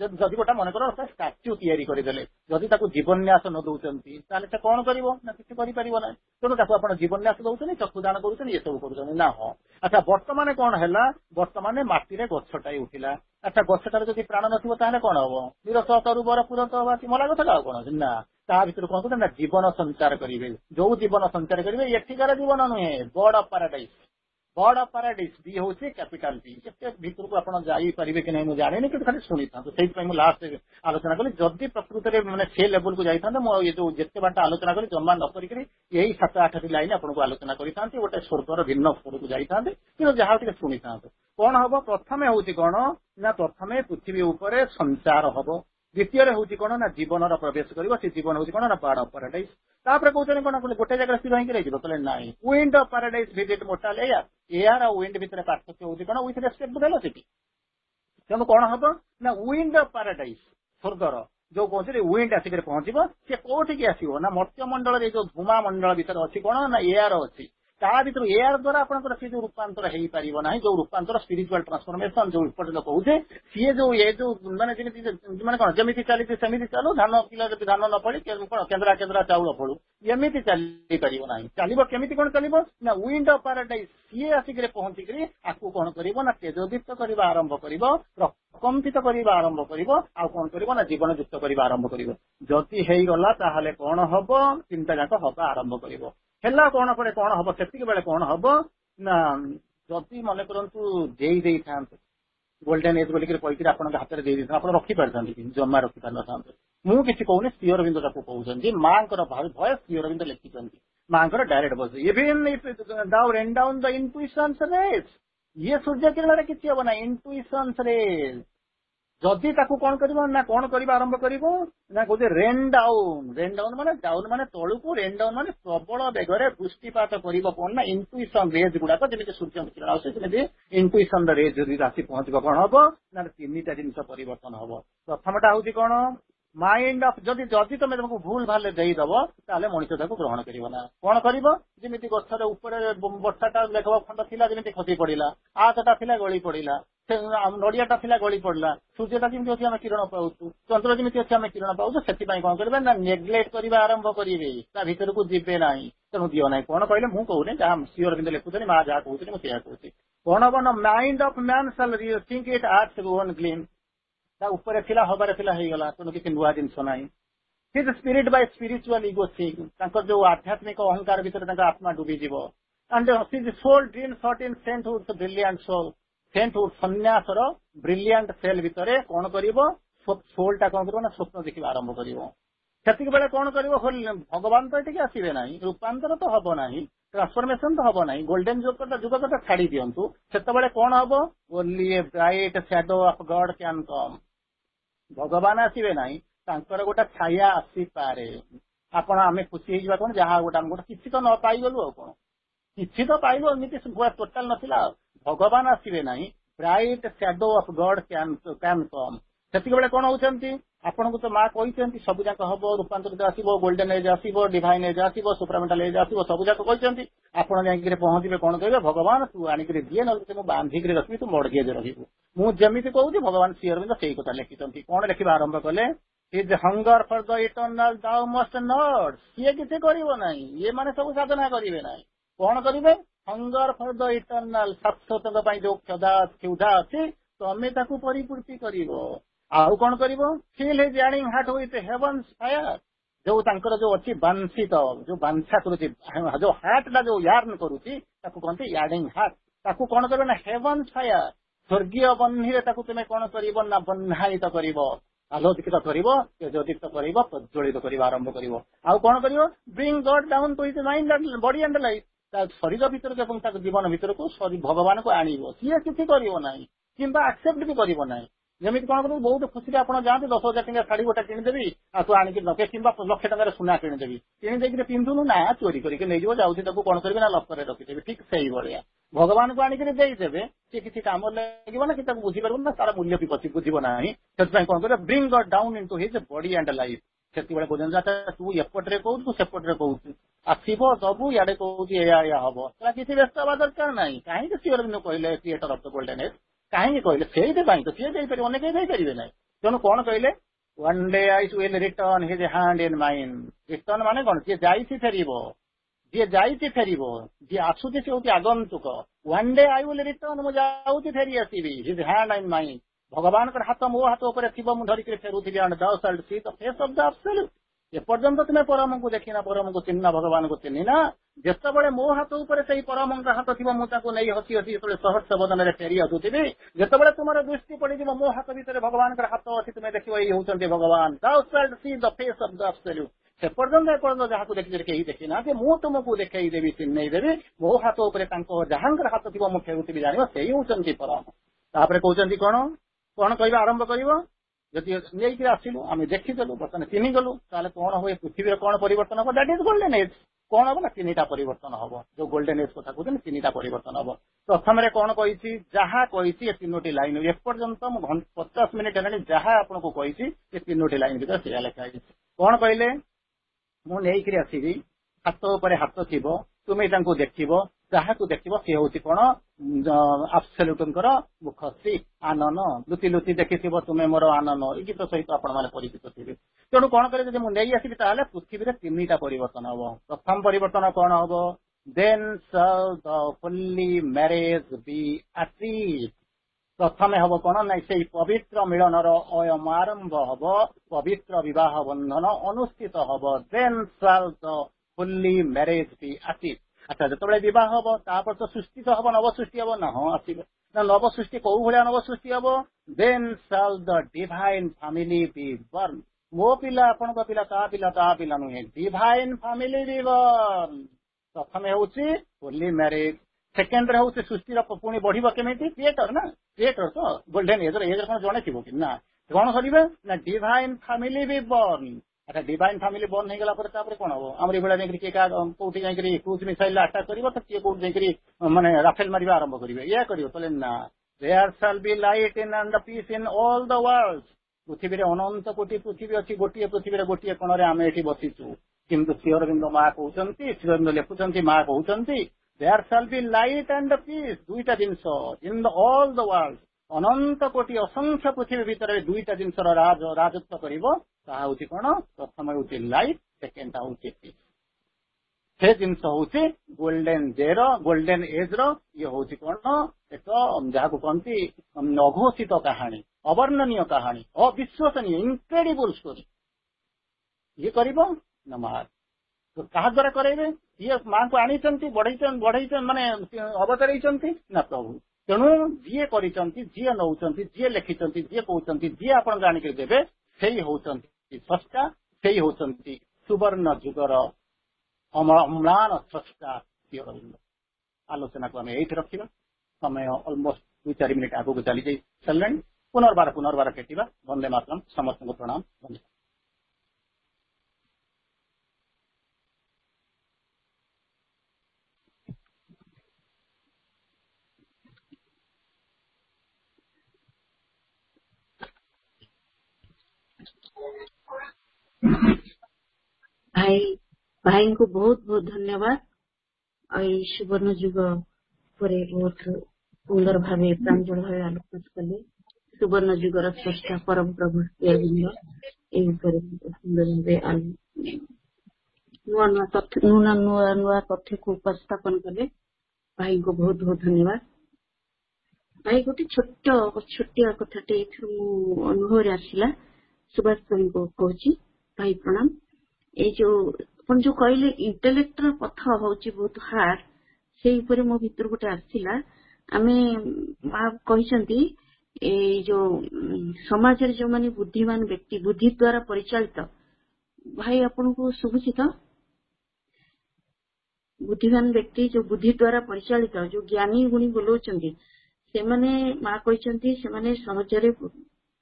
जदि गोटा मन कर स्टाच्यू करदे जदि जीवन्यास न दौरान से कौन कर ना तेणु आप जीवन्यास दौरान चक्षुदान कर ये सब कर ना हाँ अच्छा बर्तमान कौन है बर्तमान मटी गछटाई उठिला अच्छा गछटार जब प्राण नथिबो ताहले कौन हम निरस तरु बर पुरत हवा मला कथा कौन ना ता भीतर कौन कहते ना जीवन संचार करेंगे जो जीवन संचार करेंगे एठिकार जीवन नुहे bird of paradise bird of paradise be हूँ कैपिटाल बी के भीतर को आप जापारे कि नहीं मुझे जानी कि खाली शुणी था से लास्ट आलोचना कली जदि प्रकृत में मैंने से लेवल को जाता ये जो जिते बाट आलोचना करी जमा न कर यही 7-8 लाइन आपको आलोचना करते गोटे स्वर्गर भिन्न स्तर को जाता कि जहाँ टे शुणी था कौन हम प्रथम हूँ कौन ना प्रथम पृथ्वी उपर संचार हम द्वितीय हूँ कौन ना जीवन प्रवेश कर जीवन हूँ कौन ना बर्ड ऑफ पैराडाइज तापर कहते कौन गोटे जगह स्थिर होकर कहले ना wind of paradise visit mortal air और विंड भितर पार्थक्य हूँ कौन विथ रेस्पेक्ट टू वेलोसिटी तेणु कौन हम ना विंड ऑफ पैराडाइज स्वर्गर जो कहते विंड आसिक पहुंचब सी कौटिक आसो ना मर्त्यमंडल जो धूमा मंडल भीतर अच्छी कौन ना एयर अच्छी ता भीतर एयर द्वारा आपंकर सी जो रूपांतर हो पार ना जो रूपांतर स्पिरिचुअल ट्रांसफॉर्मेशन जो पर्यटन कहूचे सी जो ये जो माने कौन जमी चली सेमती चलू धान किलो धान न पड़ी कौन केन्द्रा केन्द्रा चाउल फलू एमती चली पार ना चलो केमी कौन चलो ना विंड ऑफ पैराडाइज सी आसिक पहुंचिक आपको कौन कर ना तेजदीप्त करवा आरंभ कर प्रकम्पित करवा आरंभ कर कौन कर ना जीवन युक्त करवा आरंभ कर जदि होगला ताहले कौन हम चिंता जाक हवा आरंभ कर हेला कौन पड़े कौन हम से बेले कौन हम ना जदि मन करूँ दे था गोल्डेन एज बोलिक आप हाथ में दे आप रखी पारि जमा रखी पार ना मुझे कहूनी श्री अरविंद कहते माँ भय श्री अरविंद लिखिं माँ डायरेक्ट बस even if thou rain down the intuitions rays ये सूर्य किरण किसी हम ना इंटुइशंस रेज जदि ताकू कौन कर ना कौन कर आरंभ कर ना कहते रेन डाउन माने तलू को रेन डाउन माने प्रबल बेगर वृष्टिपात कौन ना इंटुइशन रेज गुड़ाक जमी सूर्य किरण आसमी इंटुइशन रेज राशि पहुंचब कौन हम ना 3टा जिन परिवर्तन हम प्रथमटा हूँ कौन माइंड ऑफ जदि जदि तुम तुमको भूल भाल देदब ताले मनुष्य ताको ग्रहण करना कौन करमी गछर वर्षाटा लेख खंड थिला जमी खसी पड़ा आठटा थिला गली पड़ा नड़ियाटा थिला गली पड़ा सूर्यटा जमी अच्छी आम किरण पाऊँ चंद्र जमी अच्छी आम किरण पाऊँ से कौन करेंगे ना नेग्लेक्ट करवा आरंभ करेंगे ता भीतर को जीवे ना तेणु दियो ना कौन कहले मुझे कहूनी जहाँ श्री अरविंद लिखुनी माँ जहाँ कहते मुझे कहूँ कौन हम ना mind of man shall think it art's own gleam ऊपर थिला हबार थिला होगला तेणु किसी नुआ जिनस ना his spirit by spiritual ego sing जो आध्यात्मिक अहंकार भीतर आत्मा डूबीज and his soul dream shot in sainthood brilliant soul sainthood सन्यासर ब्रिलियंट सेल भितर कौन कर सोलटा कौन कर स्वप्न देखा आरंभ कर से बेले कौन कर भगवान तो ये आसवे ना रूपांतर तो हम ना ट्रांसफॉर्मेशन तो हब ना गोल्डन जुग कथा छाड़ी दिंतु से कौन हम only a bright shadow of God can come भगवान आसवे ना गोटे छाया आसीपे आपण आम खुशी होगा कौन जहाँ गोटे आम गोटे किसी तो न पाइगलु कौन किसी तो पाइल एमती टोटाल नाला भगवान आसवे ना bright shadow of God can come से कौन होती आपन को तो माँ कहते सब जाक हम रूपांतरित आसो गोल्डन एज आसो डिवाइन एज आसो सुपरामेंटाल एज आसो सब जाक कहते आपड़ जाइए पहुंचे कौन कहे भगवान तू आणिक दिए ना बांधिक रखी तू मड़गेज रखू मुझे कहूँ भगवान श्री अरविंद से कथा लिखिं कौन लिखा आरंभ कले is hunger for the eternal thou must not see किसी करना ये मैंने सब साधना करेंगे ना कौन करेंगे हंगर फॉर द इटर्नल शाश्वत जो क्षुधा अच्छी तमें परिपूर्ति कर आउ कौन कर feel his yearning heart with heaven's fire जो तांकर जो अच्छी बांछित जो बांछा करुच्ची जो हार्ट टा जो यार्न करुच्ची कहते यार्निंग हार्ट ताकू कौन कर हेवन्स फायर स्वर्गीय बन्ही तुम्हें कौन कर ना बन्हायित कर आलोकित कर तेजोदीप्त कर प्रज्वलित कर आरंभ कर आउ कौन कर bring God down to his mind body and life शरीर भीतर जीवन भीतर को भगवान को आनीब सी किसी करना कि एक्सेप्ट भी करना जमी कौन कर बहुत खुशी आप जाते 10,000 टका शाढ़ी गोटे किदेवी आ तू आणिक लक्षे कि लक्षे टकर सुना किदेवी किदेक पिंधुनु ना चोरी करके नहीं जाऊँगी कौन करेंगे ना लक्षरे रखिदेवी ठीक से भाया भगवान को आणिक देदेवे सी किसी कम लगे ना कि बुझीपार ना तार मूल्य भी बुझे ना से कौन कर bring God down into his body and life से कहते तू एपटे कहू तू सेपटे कहू आसब सब इे कहूँ या हम किसी व्यस्त हवा दरकार ना कहीं श्री अरविंद कहले creator of the golden age कहीं कहले से तो सी जापर अनेक जाइए ना तेणु कौन कहले one day I will return his hand in mine return माने कौन जी जाइए फेर जी आसुची से हूँ आगंतुक one day I will return मुझे फेरी आसवि हिज हैंड इन माइन भगवान हाथ मो हाथ उपर थी मुझे धरिक फेरुथी and thou shalt see the face of the absolute एपर्यंत तुम्हें परम को देखना परम को चिन्ह भगवान को चिन्हना जिते मो हाथ उपर से परम हाथ थी मुझे नहीं हसी हसी जो सहर्ष बदन में फेरी आसुथी जिते तुम दृष्टि पड़ मो हाथ भीतर भगवान हाथ अच्छी तुम्हें देख ये होती भगवान thou shalt see the face of the absolute से पर्यंत जहाँ को देखिए कहीं देखना कि मुझे तुमको देखई देवी चिन्हई देवी मो हाथ उपर जहाँ हाथ थी मुझे फेरुथी जान से होती परम तापर कहते कौन कौन कह आरंभ कर जदि नहीं आसलु आम देखीदेलु बर्तमान चिन्ह गलु कौन हुए पृथ्वी कौन परिवर्तन हम दैट इज गोल्डन एज कौन हम ना 3टा परिवर्तन हम जो गोल्डन एज कथा कहते 3टा परिवर्तन हम प्रथम कौन कही जहाँ कही 3टी लाइन एपर्यंत 50 मिनिट है जहाँ आपको कही 3टी लाइन भर से लिखाई कौन कहले मुझे आसवि हाथ उपर हाथ थी तुम्हें देख जहाँ को देख सी हूँ कौन आब्सोल्यूटर मुखश्री आनन लुचि लुचि देखी तुम्हें मोर आनन ये गीत सहित आपने परिचित थे तेणु कौन करे जब मुझे आसवि पृथ्वी में 3टा परिवर्तन हम प्रथम परिवर्तन कौन हम then shall the holy marriage be achieved प्रथम हम कौन ना से पवित्र मिलनर अयम आरंभ हम पवित्र विवाह बंधन अनुष्ठित हम then shall the holy marriage be achieved अच्छा जो बह हम तो सृष्टि तो हम नव सृष्टि हम ना हाँ आसवे ना नव सृष्टि कौ भाया नव सृष्टि हम then shall the divine family be born मो पिला आपण पिला ता पिला नुहे डिवाइन फैमिली बी बर्न प्रथम हूँ होली मैरेज सेकेंड हूँ सृष्टि पुणी बढ़ केमी क्रिएटर ना क्रिएटर तो गोल्डन एज एज कौन जड़े थी कि ना कौन करेंगे ना डिवाइन फैमिली बी बर्न अच्छा डिवाइन फैमिली बर्न हो गला कौन हम आमरी भाया जाकि किए कौटी जाकि क्रूज मिसाइल अटैक कर तो किए कौट जा माने राफेल मारिबा आरंभ करेंगे या कर ना there shall be light in and peace in all the world पृथ्वी में अनंत कोटी पृथ्वी अच्छी गोटे पृथ्वी में गोटे कोण आम ये बसीचु किंतु श्री अरविंद माँ कहते श्री अरविंद लिखुंट माँ कहते there shall be light and peace 2टा जिनस इन ऑल द वर्ल्ड अनंत कोटी असंख्य पृथ्वी भीतर 2टा जिनस राजत्व कर कौन प्रथम हूँ लाइट सेकेंड हूँ पीस से जिनस हूँ गोल्डन गोल्डन एज ये हूँ कौन एक जहाँ को कहती अघोषित कहानी अवर्णनीय कहानी अविश्वसनीय इनक्रेडिबल स्टोरी ये कर माँ तो क्या द्वारा करेंगे ये माँ को आनी बढ़ई माने अवतरई ना प्रभु तेणु जी कर जी नौ जी लिखिं जी कहते जी आप जाणिक देवे से होती स्रष्टा से होती सुवर्ण जुगर अम्लान स्रष्टा श्री अरविंद आलोचना को आम ये रखा समय अलमोस्ट 2-4 मिनिट आगू को चली सारे पुनर्बार भेटा वंदे मातरम समस्त को प्रणाम वंदे भाई को बहुत बहुत धन्यवाद सुवर्ण जुग पर बहुत सुंदर भाव प्रांजल भाव आलोकपात कले सुवर्ण जुगर स्रष्टा परम प्रभु श्री अरविंद सुंदर भाव नुआ तथ्य को उपस्थापन कले भाई को बहुत बहुत धन्यवाद भाई गोटे छोटिया कथाटे अनुभव आसला सुभाष भाई को कहूँ भाई प्रणाम ये जो कहले इंटेलेक्टर पथ हूँ बहुत हार्ड से मो भीतर गोटे आसला आमे कहते जो समाज जो माने बुद्धिमान व्यक्ति बुद्धि द्वारा परिचालित भाई आपन को शुभुची तो बुद्धिमान व्यक्ति जो बुद्धि द्वारा परिचालित जो ज्ञानी गुणी बोलाउछन्ती से माने माँ कहते समाज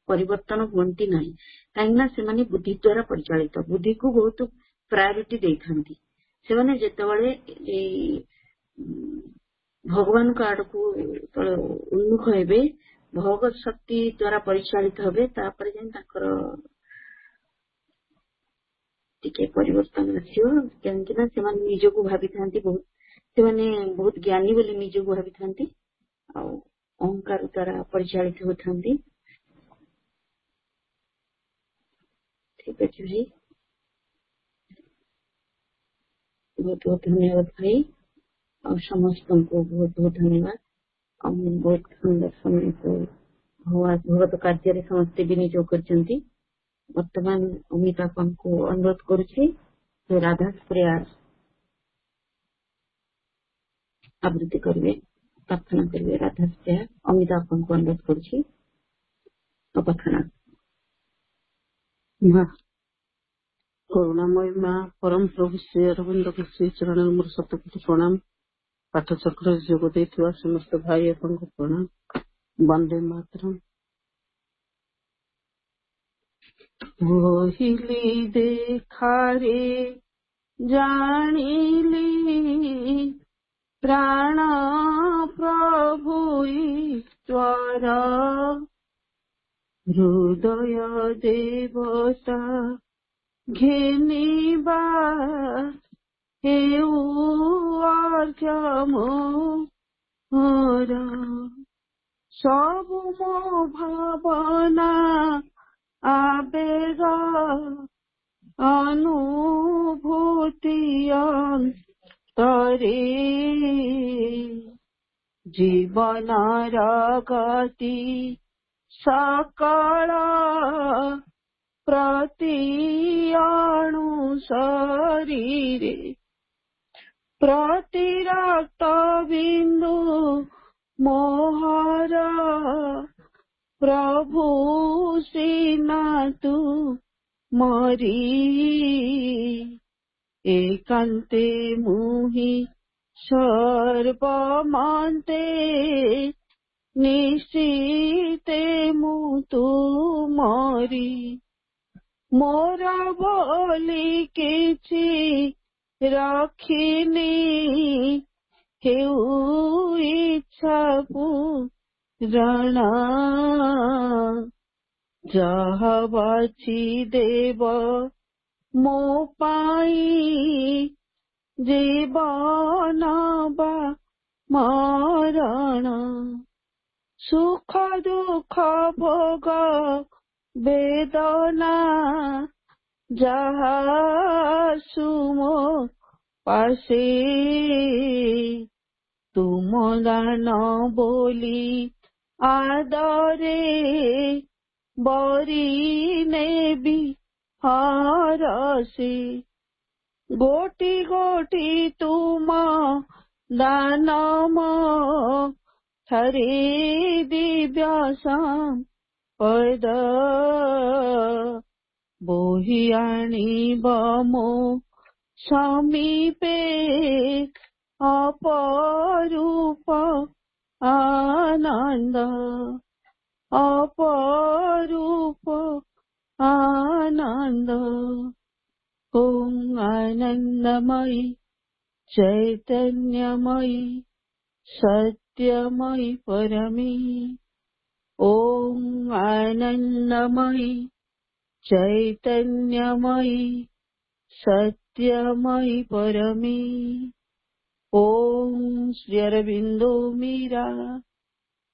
परिवर्तन हुंती ना कहीं से माने बुद्धि द्वारा परिचालित बुद्धि को बहुत प्रायोरिटी देथांती से माने जेतेबेले भगवान का आड़ को उन्मुख हेबे भगवत शक्ति द्वारा परिचालित हेबे तापर जेन ताकर टिके परिवर्तन आसियो केनकि ना से माने निज को भाबी थांती बहुत से माने बहुत ज्ञानी बोली निज को भाबी थांती आ अहंकार द्वारा परिचालित होथांती ठीक अच्छे भाई बहुत बहुत धन्यवाद भाई और समस्त को बहुत बहुत धन्यवाद बहुत सुंदर समय को भगवत कार्य समस्ते विनियोग करछन्ती वर्तमान अमिता को अनुरोध करुछि राधा प्रयास आवृत्ति करिवे प्रार्थना करिवे राधा प्रयास अमिता को अनुरोध करुछि प्रार्थना माँ करुणामय माँ परम प्रभु श्री अरविंद के श्री चरण मोर शतकोटि प्रणाम पाठचक्र जोग देथिबा समस्त भाई अपन को प्रणाम वंदे मातरम वहिली देखा रे जानिली प्राण प्रभु ईश्वर हृदय देवता घेनिबा हेउ अर्घ्य मोर सब मो भावना आवेग अनुभूति अंतरे जीवन गति सकल प्रति अणु शरीरे प्रति रक्त बिंदु मोहर प्रभु श्रीनाथु मरी एकांते मुहि सर्वमन्ते निश्चिते मुतु मरी मोर बोली किछि रखिनी हेउ इच्छा पूरण जहा बाछि देव मो पाई जीवन बा मरण सुख दुख भोग वेदना जहा सुमो पासे तुम दान बोली आदरे बरी नेबी हरसे गोटी गोटी तुम दानम हरे दिव्य संपद बोहि आनिब मो समीपे अपरूप आनंद अपरूप आनंद ओम आनंदमयी चैतन्यमयी सत्यमयी permit Om Anandamayi चैतन्यमयी सत्यमयी permit Om Shri Aurobindo Meera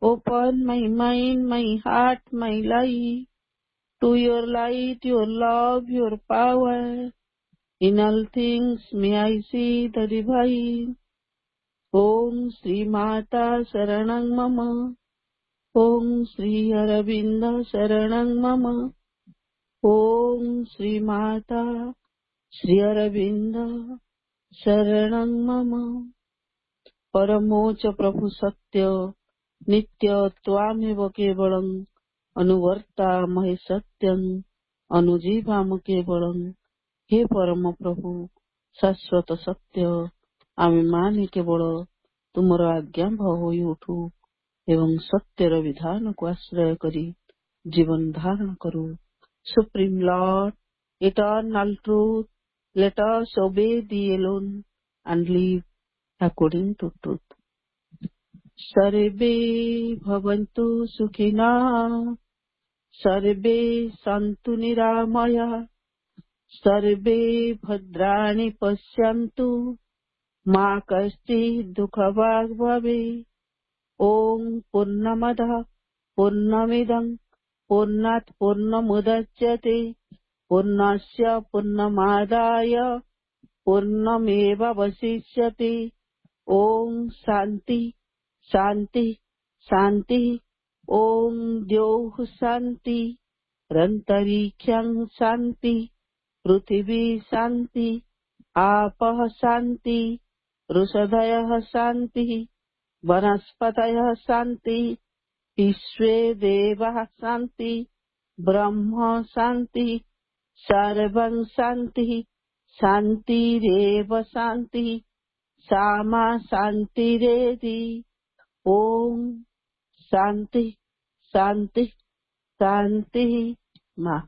open my mind, my heart, my life to your light, your love, your power. In all things may I see the divine. Om Sri Mata Saranang Mama. Om Sri Aravinda Saranang Mama. Om Sri Mata Sri Aravinda Saranang Mama. परमोच्च प्रभु सत्य नित्य त्वामेव केवलं अनुवर्ता महे सत्यं अनुजीवाम केवलं हे परम प्रभु शाश्वत सत्य आमे माने केवल तुमर आज्ञाभव होई उठू एवं सत्यर विधान को आश्रय करी जीवन धारण करू supreme lord eternal truth let us obey thee alone and live according to truth सर्वे भवन्तु सुखिनः सर्वे सन्तु निरामया सर्वे भद्राणि पश्यन्तु मा कश्चित् दुःखभाग् भवेत् ॐ पूर्णमदः पूर्णमिदं पूर्णात् पूर्णमुदच्यते पूर्णस्य पूर्णमादाय पूर्णमेवावशिष्यते ॐ शान्ति शांति शांति ओम द्यौः शांति रन्तरिक्षं शांति पृथिवी शांति आपः शांति ऋषधयः शांति वनस्पतयः शांति विश्वे देवाः शांति ब्रह्म शांति सर्वं शांति शान्तिरेव शांति सामा शान्तिरेधि ओम शांति शांति शांति माँ।